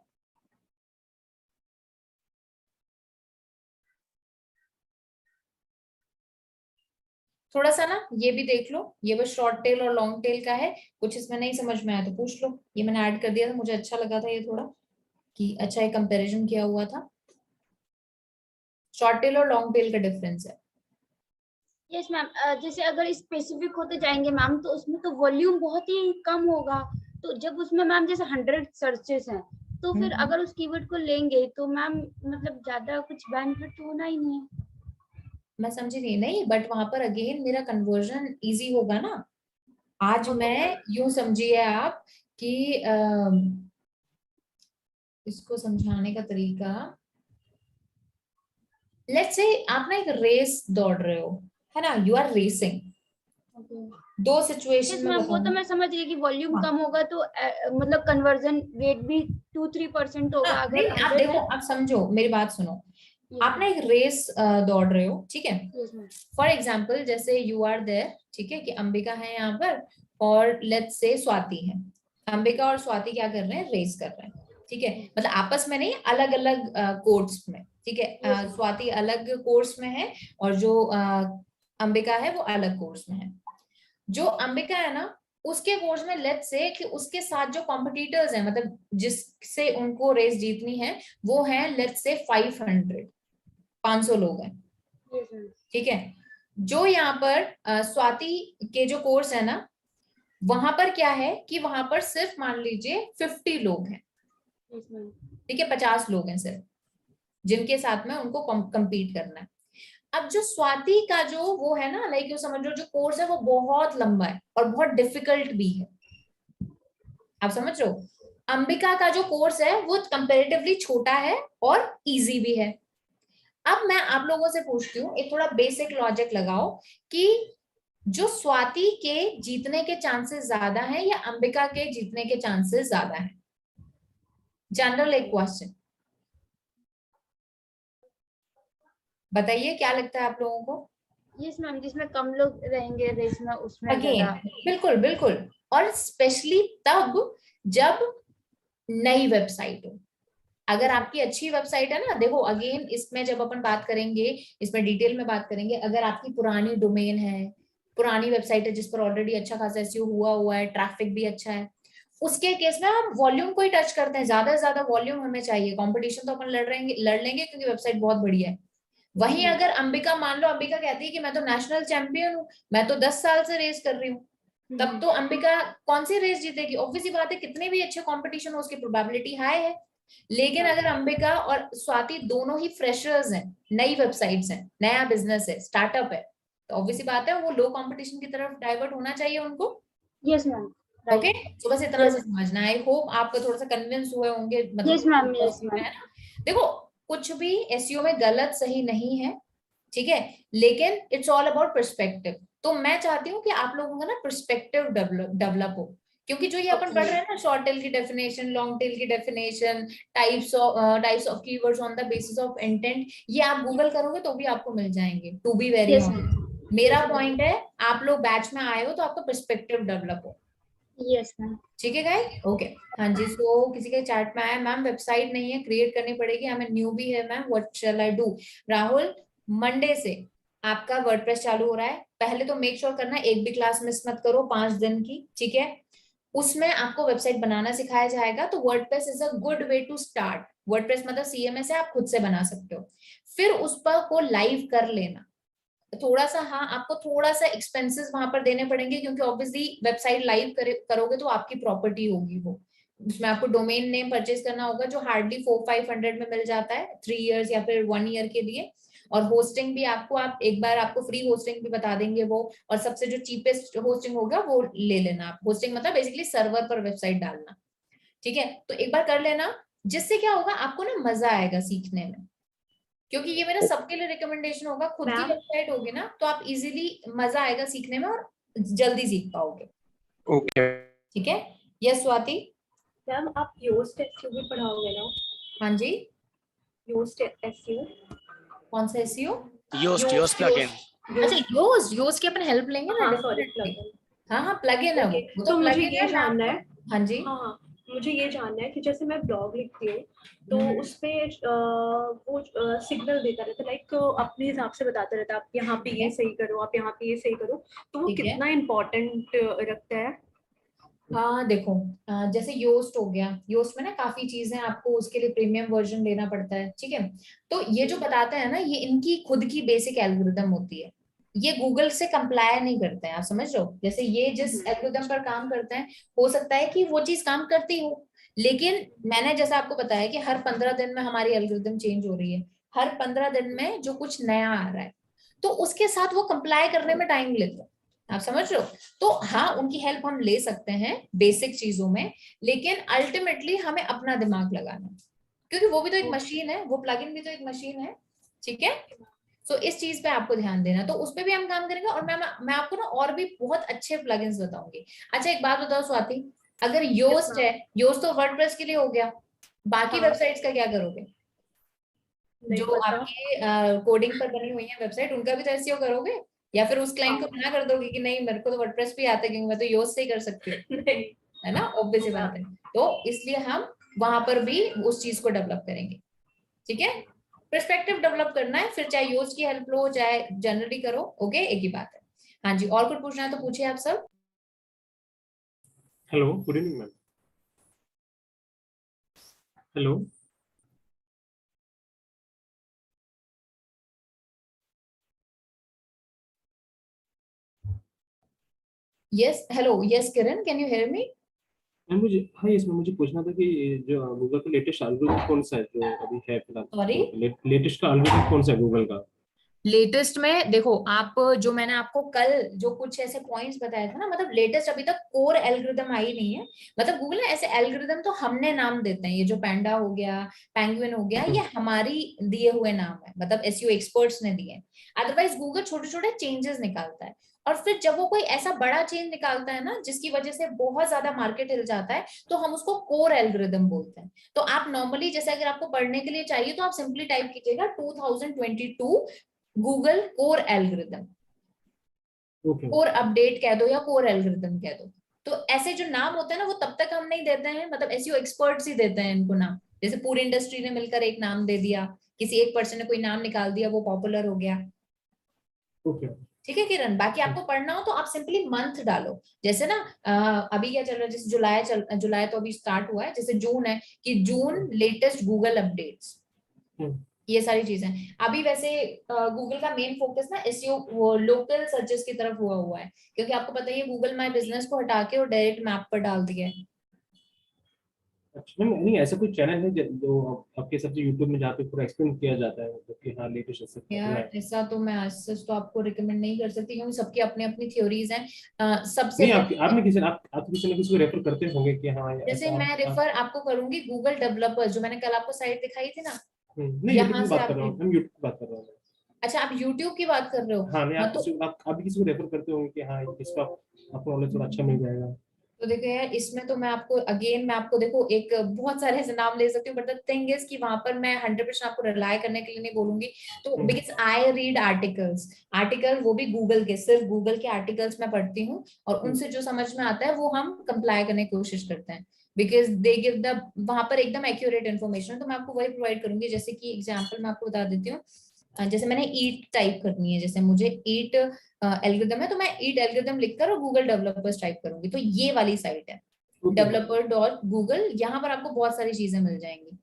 थोड़ा सा ना ये भी देख लो, ये बस शॉर्ट टेल और लॉन्ग टेल का है, कुछ इसमें नहीं समझ में आया तो पूछ लो, ये मैंने ऐड कर दिया था, मुझे अच्छा लगा था ये थोड़ा कि अच्छा एक कंपैरिजन किया हुआ था। शॉर्ट टेल और लॉन्ग टेल का डिफरेंस है। यस मैम, जैसे अगर स्पेसिफिक होते जाएंगे मैम तो उसमें तो वॉल्यूम बहुत ही कम होगा, तो जब उसमें मैम जैसे 100 सर्चेस हैं तो फिर अगर उस कीवर्ड को लेंगे तो मैम मतलब ज्यादा कुछ बेनिफिट तो होना ही नहीं है। मैं समझी नहीं, नहीं बट वहां पर अगेन मेरा कन्वर्जन इजी होगा ना। आज मैं यूं समझिए आप कि इसको समझाने का तरीका, लेट्स से आप ना एक रेस दौड़ रहे हो, है ना, यू आर रेसिंग। दो सिचुएशन में मैम वो तो बताऊं। मैं समझ गई कि वॉल्यूम हाँ। कम होगा तो मतलब कन्वर्जन रेट भी 2-3% होगा। हाँ, अगर नहीं आप 100 देखो, है। आप समझो मेरी बात सुनो। Yes, आप ना एक रेस दौड़ रहे हो, ठीक है। yes, ma'am. फॉर एग्जाम्पल जैसे यू आर देयर, ठीक है, कि अंबिका है यहाँ पर और लेट्स से स्वाति है। अंबिका और स्वाति क्या कर रहे हैं, रेस कर रहे हैं, ठीक है, मतलब आपस में नहीं, अलग अलग कोर्स में, ठीक है। Yes, स्वाति अलग कोर्स में है और जो अंबिका है वो अलग कोर्स में है। जो अंबिका है ना, उसके कोर्स में लेट्स से कि उसके साथ जो कॉम्पिटिटर्स हैं, मतलब जिससे उनको रेस जीतनी है, वो है लेट्स से 500 लोग हैं, yes, ma'am. ठीक है। जो यहाँ पर स्वाति के जो कोर्स है ना, वहां पर क्या है कि वहां पर सिर्फ मान लीजिए 50 लोग हैं, Yes, ma'am. ठीक है, 50 लोग हैं सिर्फ जिनके साथ में उनको कम्पीट करना है। अब जो स्वाति का जो वो है ना, लाइक यू समझ लो, जो कोर्स है वो बहुत लंबा है और बहुत डिफिकल्ट भी है, आप समझ रहे हो। अंबिका का जो कोर्स है वो कंपैरेटिवली छोटा है और इजी भी है। अब मैं आप लोगों से पूछती हूँ, एक थोड़ा बेसिक लॉजिक लगाओ कि जो स्वाति के जीतने के चांसेस ज्यादा हैं या अंबिका के जीतने के चांसेस ज्यादा हैं। जनरल एक क्वेश्चन बताइए, क्या लगता है आप लोगों को। यस मैम, जिसमें कम लोग रहेंगे रेस में उसमें अगेन ज्यादा। बिल्कुल बिल्कुल, और स्पेशली तब जब नई वेबसाइट हो। अगर आपकी अच्छी वेबसाइट है ना, देखो अगेन इसमें जब अपन बात करेंगे, इसमें डिटेल में बात करेंगे, अगर आपकी पुरानी डोमेन है, पुरानी वेबसाइट है जिस पर ऑलरेडी अच्छा खासा एसईओ हुआ है, ट्रैफिक भी अच्छा है, उसके केस में हम वॉल्यूम को ही टच करते हैं, ज्यादा से ज्यादा वॉल्यूम हमें चाहिए। कंपटीशन तो अपन लड़ लेंगे क्योंकि वेबसाइट बहुत बढ़िया है। वहीं अगर अंबिका, मान लो अंबिका कहती है कि मैं तो नेशनल चैंपियन हूँ, मैं तो 10 साल से रेस कर रही हूँ, तब तो अंबिका कौन सी रेस जीतेगी। ऑब्वियस सी बात है, कितने भी अच्छे कंपटीशन हो उसकी प्रोबेबिलिटी हाई है। लेकिन अगर अंबिका और स्वाति दोनों ही फ्रेशर्स हैं, नई वेबसाइट्स हैं, नया बिजनेस है, स्टार्टअप है, तो ऑब्वियस सी बात है वो लो कंपटीशन की तरफ डाइवर्ट होना चाहिए उनको। Yes ma'am. ओके, तो बस इतना से समझना। आई होप आप थोड़ा सा कन्विंस हुए होंगे, मतलब यस मैम, यस मैम। है ना। देखो कुछ भी एसईओ में गलत सही नहीं है, ठीक है, लेकिन इट्स ऑल अबाउट पर्सपेक्टिव। तो मैं चाहती हूँ कि आप लोगों का ना पर्सपेक्टिव डेवलप हो, क्योंकि जो ये अपन पढ़ रहे हैं ना, शॉर्ट टेल की डेफिनेशन, लॉन्ग टेल की definition, types of keywords on the basis of intent, ये आप गूगल करोगे तो भी आपको मिल जाएंगे, टू बी वेरी ऑनेस्ट। मेरा पॉइंट है आप लोग बैच में आए हो तो आपका पर्सपेक्टिव डेवलप हो। Yes ma'am. ठीक है गाइस, ओके। हाँ जी, सो किसी के चैट में आया, मैम वेबसाइट नहीं है, क्रिएट करनी पड़ेगी, हमें न्यू भी है ma'am, what shell I do. Rahul, Monday से आपका वर्डप्रेस चालू हो रहा है। पहले तो मेक श्योर करना एक भी क्लास मिस मत करो 5 दिन की, ठीक है। उसमें आपको वेबसाइट बनाना सिखाया जाएगा, तो WordPress is a good way to start. WordPress मतलब सीएमएस है, आप खुद से बना सकते हो, फिर उस पर को लाइव कर लेना। थोड़ा सा, हाँ आपको थोड़ा सा एक्सपेंसेस वहां पर देने पड़ेंगे, क्योंकि ऑब्वियसली वेबसाइट लाइव करोगे तो आपकी प्रॉपर्टी होगी वो, उसमें आपको डोमेन नेम परचेज करना होगा, जो हार्डली 400-500 में मिल जाता है 3 इयर्स या फिर 1 ईयर के लिए। और होस्टिंग भी आपको, आप एक बार आपको फ्री होस्टिंग भी बता देंगे वो, और सबसे जो चीपेस्ट होस्टिंग होगा वो ले लेना आप। होस्टिंग मतलब बेसिकली सर्वर पर वेबसाइट डालना, ठीक है। तो एक बार कर लेना, जिससे क्या होगा, आपको ना मजा आएगा सीखने में, क्योंकि ये मेरा सबके लिए रिकमेंडेशन होगा। खुद की वेबसाइट होगी ना तो आप इजीली, मजा आएगा सीखने में और जल्दी सीख पाओगे। ओके, ठीक है। यस स्वाति मैम, आप योस्ट एसईओ भी पढ़ाओगे ना। हाँ जी, योस्ट एसईओ, कौन सा एसईओ? Yoast plugin. अच्छा, योस्ट की अपन हेल्प लेंगे ना। हाँ सॉरी, प्लगइन। हाँ प्लगइन है वो तो मुझे ये जानना है। हाँ जी, हाँ मुझे ये जानना है कि जैसे मैं ब्लॉग लिखती हूँ तो उसपे वो सिग्नल देता रहता है, लाइक अपने हिसाब से बताता रहता है, आप यहाँ पे ये सही करो, आप यहाँ पे ये सही करो, तो वो कितना इम्पोर्टेंट रखता है? हाँ देखो, जैसे योस्ट हो गया, योस्ट में ना काफी चीजें आपको उसके लिए प्रीमियम वर्जन लेना पड़ता है, ठीक है। तो ये जो बताते हैं ना, ये इनकी खुद की बेसिक एल्गोरिदम होती है, ये गूगल से कंप्लाई नहीं करते हैं, आप समझ रहे हो। जैसे ये जिस एल्गोरिदम पर काम करते हैं, हो सकता है कि वो चीज काम करती हो, लेकिन मैंने जैसा आपको बताया कि हर 15 दिन में हमारी एल्गोरिदम चेंज हो रही है, हर 15 दिन में जो कुछ नया आ रहा है, तो उसके साथ वो कंप्लाई करने में टाइम लेता है, आप समझ रहे हो। तो हाँ, उनकी हेल्प हम ले सकते हैं बेसिक चीजों में, लेकिन अल्टीमेटली हमें अपना दिमाग लगाना है। क्योंकि वो भी तो एक मशीन है, वो प्लगइन भी तो एक मशीन है, ठीक है। सो इस चीज पे आपको ध्यान देना, तो उस पे भी हम काम करेंगे। और मैं आपको ना और भी बहुत अच्छे प्लगइन्स बताऊंगी। अच्छा एक बात बताओ स्वाति, अगर योस्ट है, योस्ट तो वर्डप्रेस के लिए हो गया, बाकी हाँ। वेबसाइट्स का क्या करोगे? नहीं जो पता। आपके कोडिंग पर बनी हुई है वेबसाइट, उनका भी तो एसईओ करोगे, या फिर उस क्लाइंट को हाँ। मना कर दोगे कि नहीं मेरे को तो वर्डप्रेस भी आता है क्योंकि मैं तो योस्ट से ही कर सकती हूँ, नहीं। है ना, ऑब्वियस सी बात है। तो इसलिए हम वहां पर भी उस चीज को डेवलप करेंगे, ठीक है। पर्सपेक्टिव डेवलप करना है, फिर चाहे योस्ट की हेल्प लो चाहे जनरली करो, ओके, एक ही बात है। हाँ जी, और कुछ पूछना है तो पूछिए आप सब। Hello, good evening ma'am. Hello. Yes, hello, yes Kiran, can you hear me? Ma'am मुझे, हाँ इसमें मुझे पूछना था कि जो गूगल का लेटेस्ट एल्गोरिथम कौन सा है जो अभी है फिलहाल, सॉरी, लेटेस्ट का एल्गोरिथम कौन सा है गूगल का? लेटेस्ट में देखो आप, जो मैंने आपको कल जो कुछ ऐसे पॉइंट्स बताए थे ना, मतलब लेटेस्ट अभी तक कोर एल्गोरिदम आई नहीं है। मतलब गूगल ने ऐसे एल्गोरिदम तो हमने नाम देते हैं, ये जो पैंडा हो गया, पेंगुइन हो गया, ये हमारी दिए हुए नाम है, मतलब एसईओ एक्सपर्ट्स ने दिए। अदरवाइज गूगल छोटे छोटे चेंजेस निकालता है, और फिर जब वो कोई ऐसा बड़ा चेंज निकालता है ना जिसकी वजह से बहुत ज्यादा मार्केट हिल जाता है, तो हम उसको कोर एल्गोरिदम बोलते हैं। तो आप नॉर्मली जैसे अगर आपको पढ़ने के लिए चाहिए तो आप सिंपली टाइप कीजिएगा 2022 Google core algorithm, core update कह दो या कोर एल्गोरिदम कह दो। तो ऐसे जो नाम होते हैं ना वो तब तक हम नहीं देते हैं, मतलब एसईओ एक्सपर्ट्स ही देते हैं इनको नाम। जैसे पूरी इंडस्ट्री ने मिलकर एक नाम दे दिया, किसी एक पर्सन ने कोई नाम निकाल दिया, वो पॉपुलर हो गया। ठीक है किरण, बाकी आपको पढ़ना हो तो आप सिंपली मंथ डालो। जैसे ना अभी क्या चल रहा है, जैसे जुलाई तो अभी स्टार्ट हुआ है, जैसे जून है कि जून लेटेस्ट गूगल अपडेट्स, ये सारी चीजें। अभी वैसे गूगल का मेन फोकस ना एसईओ लोकल सर्चेस की तरफ हुआ है, क्योंकि आपको पता ही है गूगल माय बिजनेस को हटा के और डायरेक्ट मैप पर डाल दिया है। अच्छा मैम, नहीं ऐसा कोई चैनल है जो आपके सबसे यूट्यूब में जहाँ पे पूरा एक्सप्लेन किया जाता है, मतलब कि हाँ लेटेस्ट ऐसा करना है? यार ऐसा तो मैं आज सच तो आपको रिकमेंड नहीं कर सकती, क्योंकि सबकी अपनी अपनी थ्योरीज हैं। सबसे नहीं पहले आपने किसी आप किसी न किसी को रेफर करते होंगे कि हाँ जैसे ऐसा मैं रेफर आपको करूंगी गूगल डेवलपर, जो मैंने कल आपको साइट दिखाई थी ना, नहीं यूट्यूब यहाँ की से बात कर आप, रहा हूँ मैम, यूट्यूब की बात कर रहा हूँ। अच्छा आप यूट्यूब की बात कर रहे हो? हाँ नहीं, हाँ तो आप भी किसी को रेफर करते होंगे कि हाँ इसका आपको नॉलेज थोड़ा अच्छा मिल जाएगा। तो देखो यार, इसमें तो मैं आपको मैं आपको देखो एक बहुत सारे ऐसे नाम ले सकती हूँ, बट द थिंग इज कि वहां पर मैं 100% आपको रिलाय करने के लिए नहीं बोलूंगी। तो बिकॉज आई रीड आर्टिकल वो भी गूगल के, सिर्फ गूगल के आर्टिकल्स मैं पढ़ती हूँ, और उनसे जो समझ में आता है वो हम कंप्लाई करने की कोशिश करते हैं, बिकॉज दे गिव द, वहां पर एकदम एक्यूरेट इन्फॉर्मेशन। तो मैं आपको वही प्रोवाइड करूंगी। जैसे कि एग्जाम्पल मैं आपको बता देती हूँ, जैसे मैंने ईट टाइप करनी है, जैसे मुझे ईट एल्गोरिदम है, तो मैं ईट एल्गोरिदम लिखकर और गूगल डेवलपर्स टाइप करूंगी, तो ये वाली साइट है developer.google। यहाँ पर आपको बहुत सारी चीजें मिल जाएंगी।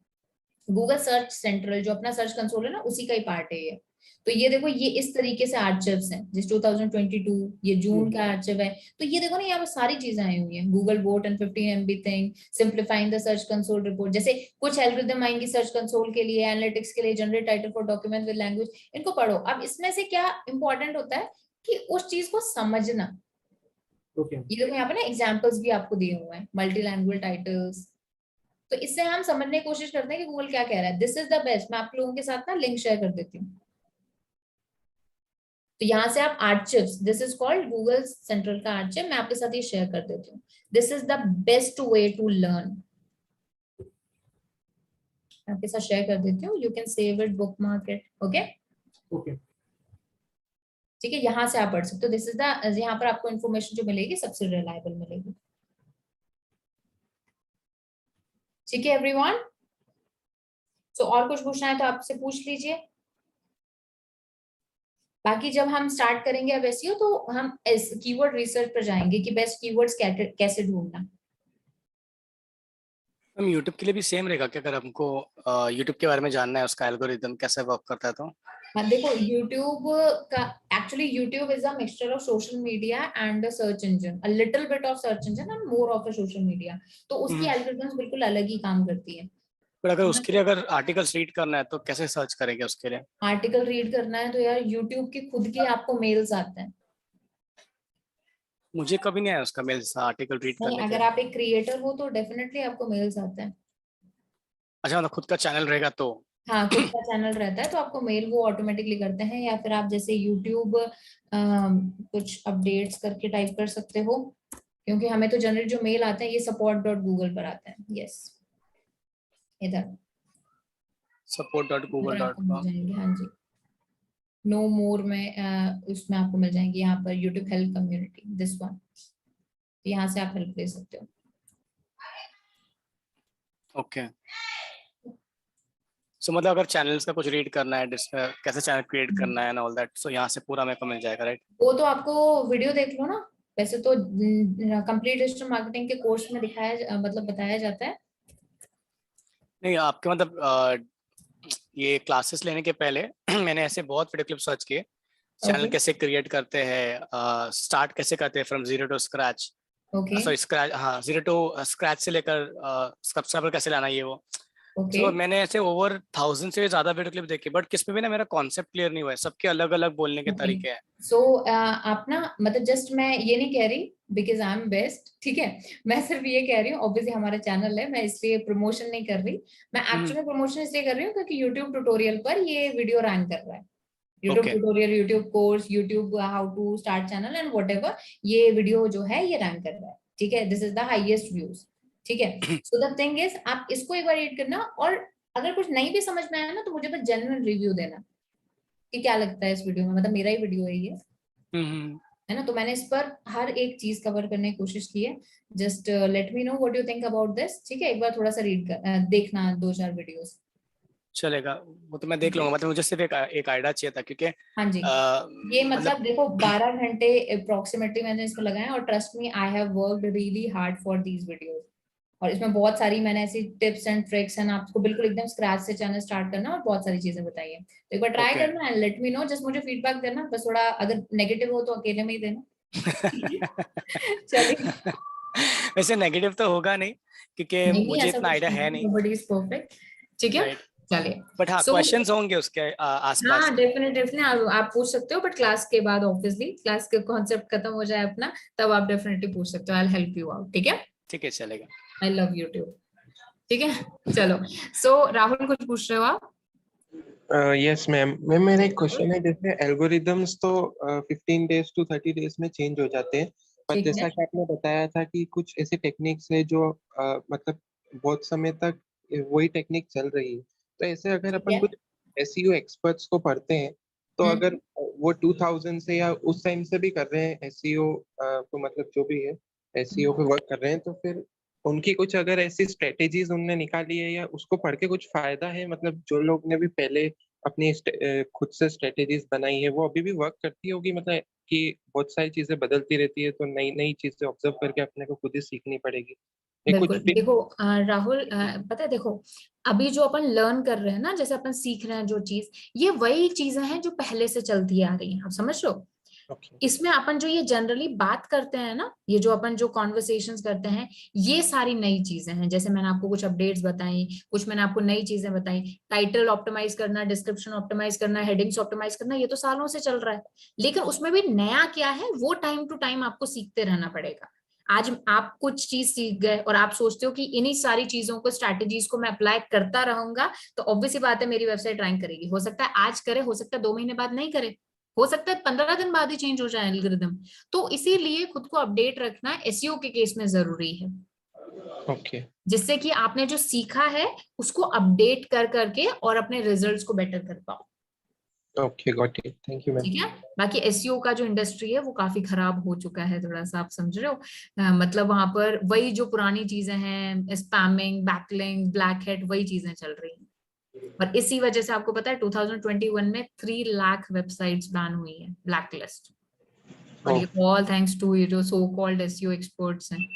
गूगल सर्च सेंट्रल जो अपना सर्च कंसोल है ना, उसी का ही पार्ट है ये। तो ये देखो, ये इस तरीके से आर्चिव्स हैं, जिस 2022 ये जून का आर्चिव है। तो ये देखो ना, यहाँ पर सारी चीजें आई हुई हैं, Google boat and 15 MB thing, simplifying the search console report. जैसे कुछ एल्गोरिदम आएंगी सर्च कंसोल के लिए, एनालिटिक्स के लिए, generate title for document with language, इनको पढ़ो। अब इसमें से क्या इंपॉर्टेंट होता है कि उस चीज को समझना। ये देखो यहाँ पे ना एग्जाम्पल्स भी आपको दिए हुए हैं, मल्टी लैंग्वेज टाइटल्स। तो इससे हम समझने की कोशिश करते हैं कि गूगल क्या कह रहा है। This is the best. मैं आप लोगों के साथ ना लिंक शेयर कर देती हूँ। तो यहाँ से आप archives, this is called Google central का आर्चिव, मैं आपके साथ ये शेयर कर देती हूँ। This is the best way to learn. आपके साथ शेयर कर देती हूँ, you can save it, bookmark it, okay. ठीक है, यहाँ से आप पढ़ सकते हो। दिस इज द, यहाँ पर आपको इन्फॉर्मेशन जो मिलेगी सबसे रिलायबल मिलेगी। ठीक है एवरीवन, तो और कुछ पूछना है तो आपसे पूछ लीजिए। बाकी जब हम स्टार्ट करेंगे अब एसईओ, तो हम कीवर्ड रिसर्च पर जाएंगे कि बेस्ट कीवर्ड्स कैसे ढूंढना। हम यूट्यूब के लिए भी सेम रहेगा क्या, अगर हमको यूट्यूब के बारे में जानना है, उसका एल्गोरिदम कैसे वर्क करता है तो? हाँ देखो, यूट्यूब का actually YouTube is a mixture of social media and a search engine, a little bit of search engine and more of a social media. तो उसकी एल्गोरिथम्स बिल्कुल अलग ही काम करती है। पर अगर उसके लिए अगर आर्टिकल्स रीड करना है तो कैसे सर्च करेंगे उसके लिए? आर्टिकल रीड करना है तो यार यूट्यूब के खुद के आपको मेल्स आते हैं। मुझे कभी नहीं आया उसका मेल आर्टिकल रीड नहीं, करने के। अगर आप एक क्रिएटर हो तो डेफिनेटली आपको मेल्स आते हैं। अच्छा, मतलब खुद का चैनल रहेगा तो? हाँ, खुद का चैनल रहता है तो आपको मेल वो ऑटोमेटिकली करते हैं, या फिर आप जैसे यूट्यूब कुछ अपडेट्स करके टाइप कर सकते हो, क्योंकि हमें तो जनरल जो मेल आता है ये support.google पर आता है। यस, इधर आपको मिल support.google.com। जाएंगे। हाँ जी, नो मोर में उसमें आपको मिल जाएंगे, यहाँ पर YouTube help community, this one, यहाँ से आप हेल्प ले सकते हो। ओके, सो मतलब अगर चैनल्स का कुछ रीड करना है, कैसे चैनल क्रिएट करना है एंड ऑल दैट, सो यहाँ से पूरा मेरे को मिल जाएगा, राइट? वो तो आपको वीडियो देख लो ना, वैसे तो कंप्लीट डिजिटल मार्केटिंग के कोर्स में दिखाया मतलब बताया जाता है। नहीं, आपके मतलब ये क्लासेस लेने के पहले मैंने ऐसे बहुत वीडियो क्लिप सर्च किए, चैनल Okay. कैसे क्रिएट करते हैं, स्टार्ट कैसे करते हैं from zero to scratch, Okay. Sorry scratch, हाँ, जीरो टू स्क्रैच से लेकर सब्सक्राइबर कैसे लाना, ये वो। Okay. तो मैंने ऐसे ओवर 1000 से ज्यादा वीडियो क्लिप देखे, बट किस पे भी ना मेरा कॉन्सेप्ट क्लियर नहीं हुआ है, सबके अलग अलग बोलने के तरीके हैं। सो आप ना, मतलब जस्ट मैं ये नहीं कह रही बिकॉज आई एम बेस्ट, ठीक है, मैं सिर्फ ये कह रही हूँ, ऑब्वियसली हमारा चैनल है, मैं इसलिए प्रमोशन नहीं कर रही, मैं एक्चुअली प्रमोशन इसलिए कर रही हूँ क्योंकि यूट्यूब ट्यूटोरियल पर ये वीडियो रैंक कर रहा है। YouTube Okay. Tutorial, YouTube course, YouTube how to start channel and whatever, ये वीडियो जो है ये रैंक कर रहा है, ठीक है, this is the highest views, ठीक है। सो द थिंग इज, आप इसको एक बार रीड करना, और अगर कुछ नहीं भी समझ में आया ना तो मुझे बस जेन्युइन रिव्यू देना कि क्या लगता है इस वीडियो में, मतलब मेरा ही वीडियो है ये, है ना, तो मैंने इस पर हर एक चीज कवर करने की कोशिश की है। Just let me know what you think about this, ठीक है, एक बार थोड़ा सा रीड कर देखना 2-4 वीडियोस। चलेगा, वो तो मैं देख लूंगा, मतलब मुझे सिर्फ एक आइडिया चाहिए था, क्योंकि हाँ जी, ये मतलब देखो 12 घंटे अप्रोक्सीमेटली मैंने इसमें लगाए, और trust me I have worked really hard for these videos, और इसमें बहुत सारी मैंने ऐसी टिप्स एंड ट्रिक्स एंड आपको बिल्कुल एकदम स्क्रैच से चैनल स्टार्ट करना और बहुत सारी चीजें बताई है, तो एक बार ट्राई Okay. करना and let me know, just मुझे फीडबैक देना, बस थोड़ा अगर नेगेटिव हो तो अकेले में ही देना। चलिए, वैसे नेगेटिव तो होगा नहीं, क्योंकि नहीं मुझे ऐसा इतना कुछ आइडिया है नहीं, नहीं, नोबडी इज परफेक्ट, ठीक है, राइट? चलिए। बट हाँ, सो क्वेश्चंस होंगे उसके आसपास। हाँ, डेफिनेटली आप पूछ सकते हो, बट क्लास के बाद, ऑब्वियसली क्लास के कॉन्सेप्ट खत्म हो जाए अपना, तब आप डेफिनेटली पूछ सकते हो, I will help you out, ठीक है। ठीक है, चलेगा। आई लव यूट्यूब, ठीक है, चलो। सो राहुल कुछ पूछ रहे हो आप? यस मैम, मेरा एक क्वेश्चन है, जैसे एल्गोरिदम्स तो 15 डेज टू 30 डेज में चेंज हो जाते हैं, पर ठीक है, जैसा कि आपने बताया था कि कुछ ऐसे टेक्निक्स है जो मतलब बहुत समय तक वही टेक्निक चल रही है, तो ऐसे अगर ठीक अपन है। कुछ एसईओ एक्सपर्ट्स को पढ़ते हैं, तो अगर वो 2000 से या उस टाइम से भी कर रहे हैं एसईओ, तो मतलब जो भी है एसईओ पे वर्क कर रहे हैं, तो फिर उनकी कुछ अगर ऐसी स्ट्रेटेजीज उनने निकाली है या उसको पढ़ के कुछ फायदा है, मतलब जो लोग ने भी पहले अपनी खुद से स्ट्रेटेजीज बनाई है वो अभी भी वर्क करती होगी, मतलब कि बहुत सारी चीजें बदलती रहती है, तो नई नई चीजें ऑब्जर्व करके अपने को खुद ही सीखनी पड़ेगी, ये कुछ बिल्कुल, देखो राहुल, पता है, देखो अभी जो अपन लर्न कर रहे हैं ना, जैसे अपन सीख रहे हैं जो चीज, ये वही चीजें हैं जो पहले से चलती आ रही हैं, आप समझ रहे हो। इसमें अपन जो ये जनरली बात करते हैं ना, ये जो अपन जो कॉन्वर्सेशंस करते हैं, ये सारी नई चीजें हैं, जैसे मैंने आपको कुछ अपडेट्स बताई, कुछ मैंने आपको नई चीजें बताई, टाइटल ऑप्टिमाइज करना, डिस्क्रिप्शन ऑप्टिमाइज करना, हेडिंग्स ऑप्टिमाइज करना, ये तो सालों से चल रहा है, लेकिन उसमें भी नया क्या है वो टाइम टू टाइम आपको सीखते रहना पड़ेगा। आज आप कुछ चीज सीख गए और आप सोचते हो कि इन्हीं सारी चीजों को, स्ट्रैटेजीज को मैं अप्लाई करता रहूंगा तो ऑब्वियसली बात है मेरी वेबसाइट रैंक करेगी, हो सकता है आज करे, हो सकता है 2 महीने बाद नहीं करे, हो सकता है 15 दिन बाद ही चेंज हो जाए एल्गोरिदम, तो इसीलिए खुद को अपडेट रखना एसईओ के केस में जरूरी है। ओके, जिससे कि आपने जो सीखा है उसको अपडेट कर करके और अपने रिजल्ट्स को बेटर कर पाओ। Okay, got it, thank you ma'am. ठीक है, बाकी एसईओ का जो इंडस्ट्री है वो काफी खराब हो चुका है थोड़ा सा, आप समझ रहे हो, मतलब वहां पर वही जो पुरानी चीजें हैं, स्पैमिंग, बैकलिंक, ब्लैक हैट, वही चीजें चल रही हैं, और इसी वजह से आपको पता है 2021 में 3 लाख वेबसाइट्स बैन हुई है, ब्लैक लिस्ट, और ये ऑल थैंक्स टू ये जो सो कॉल्ड एसईओ एक्सपर्ट्स हैं।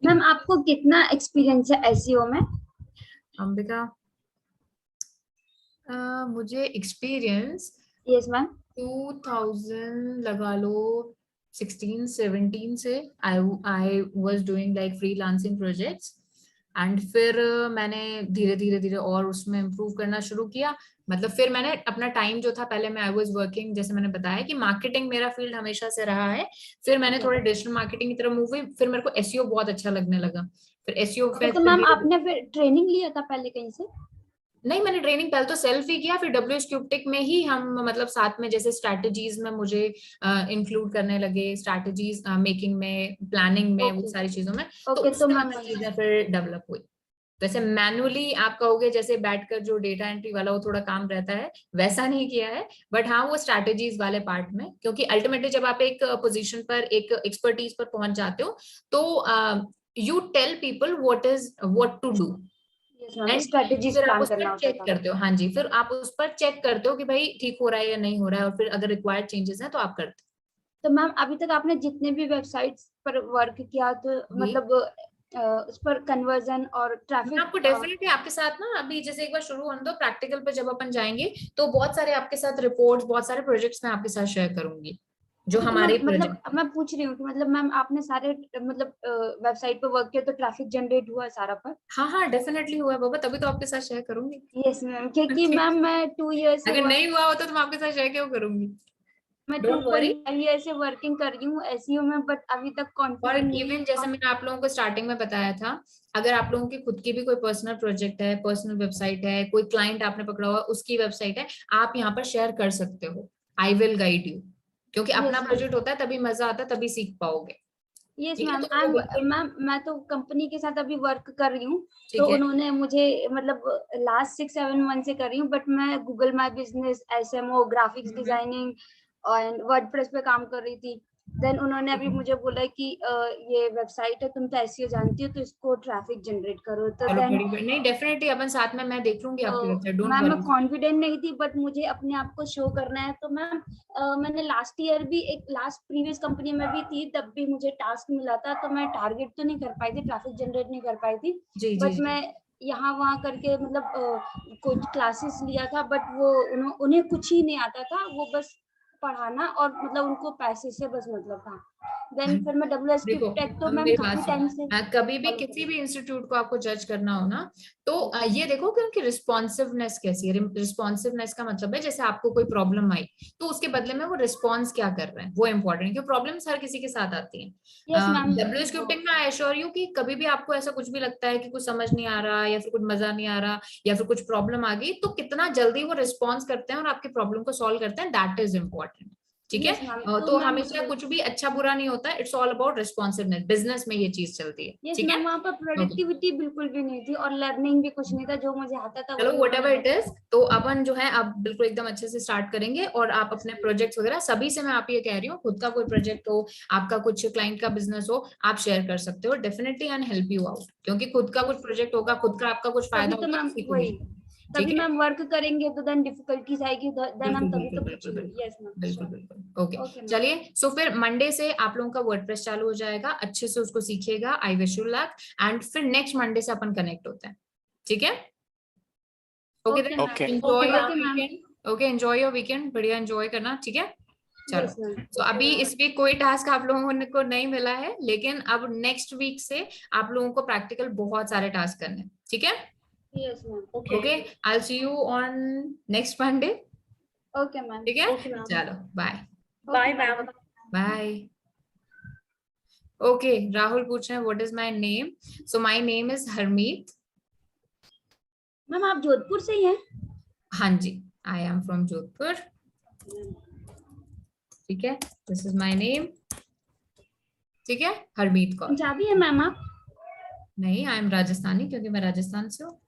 मैम आपको कितना एक्सपीरियंस है एसईओ में? अंबिका, मुझे एक्सपीरियंस, यस मैम। 2000 लगा लो 16-17 से I was doing like freelancing projects, and फिर मैंने धीरे धीरे धीरे और उसमें इम्प्रूव करना शुरू किया, मतलब फिर मैंने अपना टाइम जो था, पहले मैं आई वाज वर्किंग, जैसे मैंने बताया कि मार्केटिंग मेरा फील्ड हमेशा से रहा है, फिर मैंने थोड़ा डिजिटल मार्केटिंग की तरफ मूव हुई, फिर मेरे को एसईओ बहुत अच्छा लगने लगा, फिर एसईओ पे तो मैम आपने फिर ट्रेनिंग लिया था पहले कहीं से? नहीं, मैंने ट्रेनिंग पहले तो सेल्फ ही किया, फिर WH क्यूबटेक में ही हम मतलब साथ में जैसे स्ट्रैटेजीज में मुझे इंक्लूड करने लगे, स्ट्रैटेजीज मेकिंग में, प्लानिंग में, वो सारी चीजों में, तो तो उससे मैम चीजें फिर डेवलप हुई। वैसे मैनुअली आप कहोगे जैसे बैठकर जो डेटा एंट्री वाला वो थोड़ा काम रहता है, वैसा नहीं किया है, बट हाँ वो स्ट्रैटेजीज वाले पार्ट में, क्योंकि अल्टीमेटली जब आप एक पोजीशन पर, एक एक्सपर्टीज पर पहुंच जाते हो तो you tell people what to do and strategies फिर आप प्लान उस करना पर होता चेक था। करते हो। हाँ जी, फिर आप उस पर चेक करते हो कि भाई ठीक हो रहा है या नहीं हो रहा है, और फिर अगर रिक्वायर्ड चेंजेस हैं तो आप करते तो मैम अभी तक आपने जितने भी वेबसाइट्स पर वर्क किया तो मतलब उस पर कन्वर्जन और मैं ट्रैफिक आपको डेफिनेटली आपके साथ ना अभी जैसे एक बार शुरू होने दो, प्रैक्टिकल पे जब अपन जाएंगे तो बहुत सारे आपके साथ रिपोर्ट्स, बहुत सारे प्रोजेक्ट्स मैं आपके साथ शेयर करूंगी जो हमारे मतलब प्रोजेक्ट। मैं पूछ रही हूँ कि मतलब मैम आपने सारे मतलब वेबसाइट पे वर्क किया तो ट्रैफिक जनरेट हुआ सारा पर? हाँ हाँ डेफिनेटली हुआ है बाबा, तभी तो आपके साथ शेयर करूंगी। यस मैम, क्योंकि मैम मैं 2 इयर्स से अगर नहीं हुआ होता तो मैं आपके साथ शेयर क्यों करूंगी। मैं डोंट वरी। 2.5 ईयर से वर्किंग कर रही हूँ एसईओ में, बट अभी तक और कॉन्फिडेंट नहीं इवन जैसे मैंने आप लोगों को स्टार्टिंग में बताया था, अगर आप लोगों की खुद की भी कोई पर्सनल प्रोजेक्ट है, पर्सनल वेबसाइट है, कोई क्लाइंट आपने पकड़ा हुआ उसकी वेबसाइट है, आप यहाँ पर शेयर कर सकते हो। आई विल गाइड यू, क्योंकि अपना प्रोजेक्ट होता है तभी मजा आता है, तभी सीख पाओगे। यस ठीक है, मैम, तो वो बिल्कुल मैम मैं तो कंपनी के साथ अभी वर्क कर रही हूँ, तो ठीक है। उन्होंने मुझे मतलब लास्ट 6-7 मंथ से कर रही हूँ, बट मैं Google my business, SMO, graphics designing और वर्डप्रेस पे काम कर रही थी। देन उन्होंने अभी मुझे बोला कि ये वेबसाइट है, तुम तो एसईओ जानती हो, तो इसको ट्रैफिक जनरेट करो। तो चलो देन बड़ी नहीं, डेफिनेटली अपन साथ में मैं देख लूंगी आपकी वेबसाइट, डोंट मैम मैं वरी। कॉन्फिडेंट नहीं थी, बट मुझे अपने आप को शो करना है। तो मैम मैंने लास्ट ईयर भी एक लास्ट प्रीवियस कंपनी में भी थी, तब भी मुझे टास्क मिला था, तो मैं टारगेट तो नहीं कर पाई थी, ट्रैफिक जनरेट नहीं कर पाई थी, जी बट जी मैं यहाँ वहाँ करके मतलब कुछ क्लासेस लिया था, बट वो उन्हें कुछ ही नहीं आता था, वो बस पढ़ाना और मतलब उनको पैसे से बस मतलब था। देन फिर मैं WH देखो टेक तो अब मैम मेरी काफी बात टाइम सुनो, से कभी भी किसी भी इंस्टीट्यूट को आपको जज करना हो ना, तो ये देखो कि उनकी रिस्पॉन्सिवनेस कैसी है। रिस्पॉन्सिवनेस का मतलब है जैसे आपको कोई प्रॉब्लम आई तो उसके बदले में वो रिस्पॉन्स क्या कर रहे हैं, वो इंपॉर्टेंट है, क्योंकि प्रॉब्लम्स हर किसी के साथ आती हैं। Yes ma'am. WH क्यूबटेक में आई एश्योर यू कि कभी भी आपको ऐसा कुछ भी लगता है कि कुछ समझ नहीं आ रहा, या फिर कुछ मजा नहीं आ रहा, या फिर कुछ प्रॉब्लम आ गई, तो कितना जल्दी वो रिस्पॉन्स करते हैं और आपके प्रॉब्लम को सॉल्व करते हैं, दैट इज इम्पोर्टेंट। ठीक है, यस मैम, तो हमेशा कुछ भी अच्छा बुरा नहीं होता, it's all about responsiveness, business में ये चीज चलती है। यस ठीक है, मैम, वहाँ पर प्रोडक्टिविटी बिल्कुल भी नहीं थी और लर्निंग भी कुछ नहीं था, जो मुझे आता था चलो वही वट एवर मैंने इट इज, तो अपन जो है अब बिल्कुल एकदम अच्छे से स्टार्ट करेंगे, और आप अपने प्रोजेक्ट्स वगैरह सभी से, मैं आप ये कह रही हूँ, खुद का कोई प्रोजेक्ट हो, आपका कुछ क्लाइंट का बिजनेस हो, आप शेयर कर सकते हो definitely and help you out, क्योंकि खुद का कुछ प्रोजेक्ट होगा, खुद का आपका कुछ फायदा तभी तो होगा, मैम सीखोगे। वही, ठीक तभी है, मैम वर्क करेंगे तो देन डिफिकल्टीज आएगी, देन हम बिल्कुल तभी बिल्कुल तो बिल्कुल पूछेंगे। बिल्कुल यस मैम, बिल्कुल बिल्कुल। Okay okay ma'am. चलिए, सो फिर मंडे से आप लोगों का वर्डप्रेस चालू हो जाएगा, अच्छे से उसको सीखिएगा, I wish you luck, and फिर नेक्स्ट मंडे से अपन कनेक्ट होते हैं। ठीक है, okay Okay. Enjoy your okay ma'am. Weekend. Okay enjoy your weekend, बढ़िया एंजॉय करना। ठीक है, चलो। Yes ma'am. तो अभी इस वीक कोई टास्क आप लोगों को नहीं मिला है, लेकिन अब नेक्स्ट वीक से आप लोगों को प्रैक्टिकल बहुत सारे टास्क करने हैं। ठीक है, yes ma'am. Okay, I will see you on next Monday. Okay ma'am. ठीक है, Okay, ma'am. चलो bye Bye, ma'am. Bye. Okay, Rahul पूछ रहे हैं what is my name, so my name is Harmeet. Ma'am आप जोधपुर से ही हैं? हाँ जी, आई एम फ्रॉम जोधपुर। ठीक है, दिस इज माय नेम। ठीक है, हरमीत कौर। पंजाबी है मैम आप? नहीं, आई एम राजस्थानी, क्योंकि मैं राजस्थान से हूँ।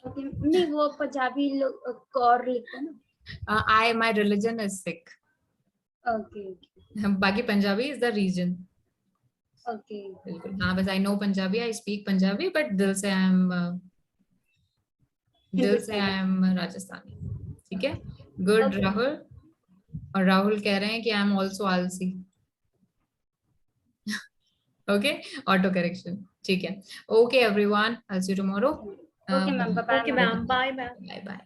ओके, नहीं वो पंजाबी लोग कौर लिखते हैं ना। I my religion is Sikh. Okay बाकी Punjabi is the region. Okay. बिल्कुल, हाँ, बस I know Punjabi, I speak Punjabi, but दिल से आई एम राजस्थानी। ठीक है, गुड राहुल। और राहुल कह रहे हैं कि आई एम ऑल्सो आलसी। Okay, auto correction. ठीक है, okay everyone, I see you tomorrow. Okay ma'am, bye Okay, ma'am. Bye, ma'am. Bye bye.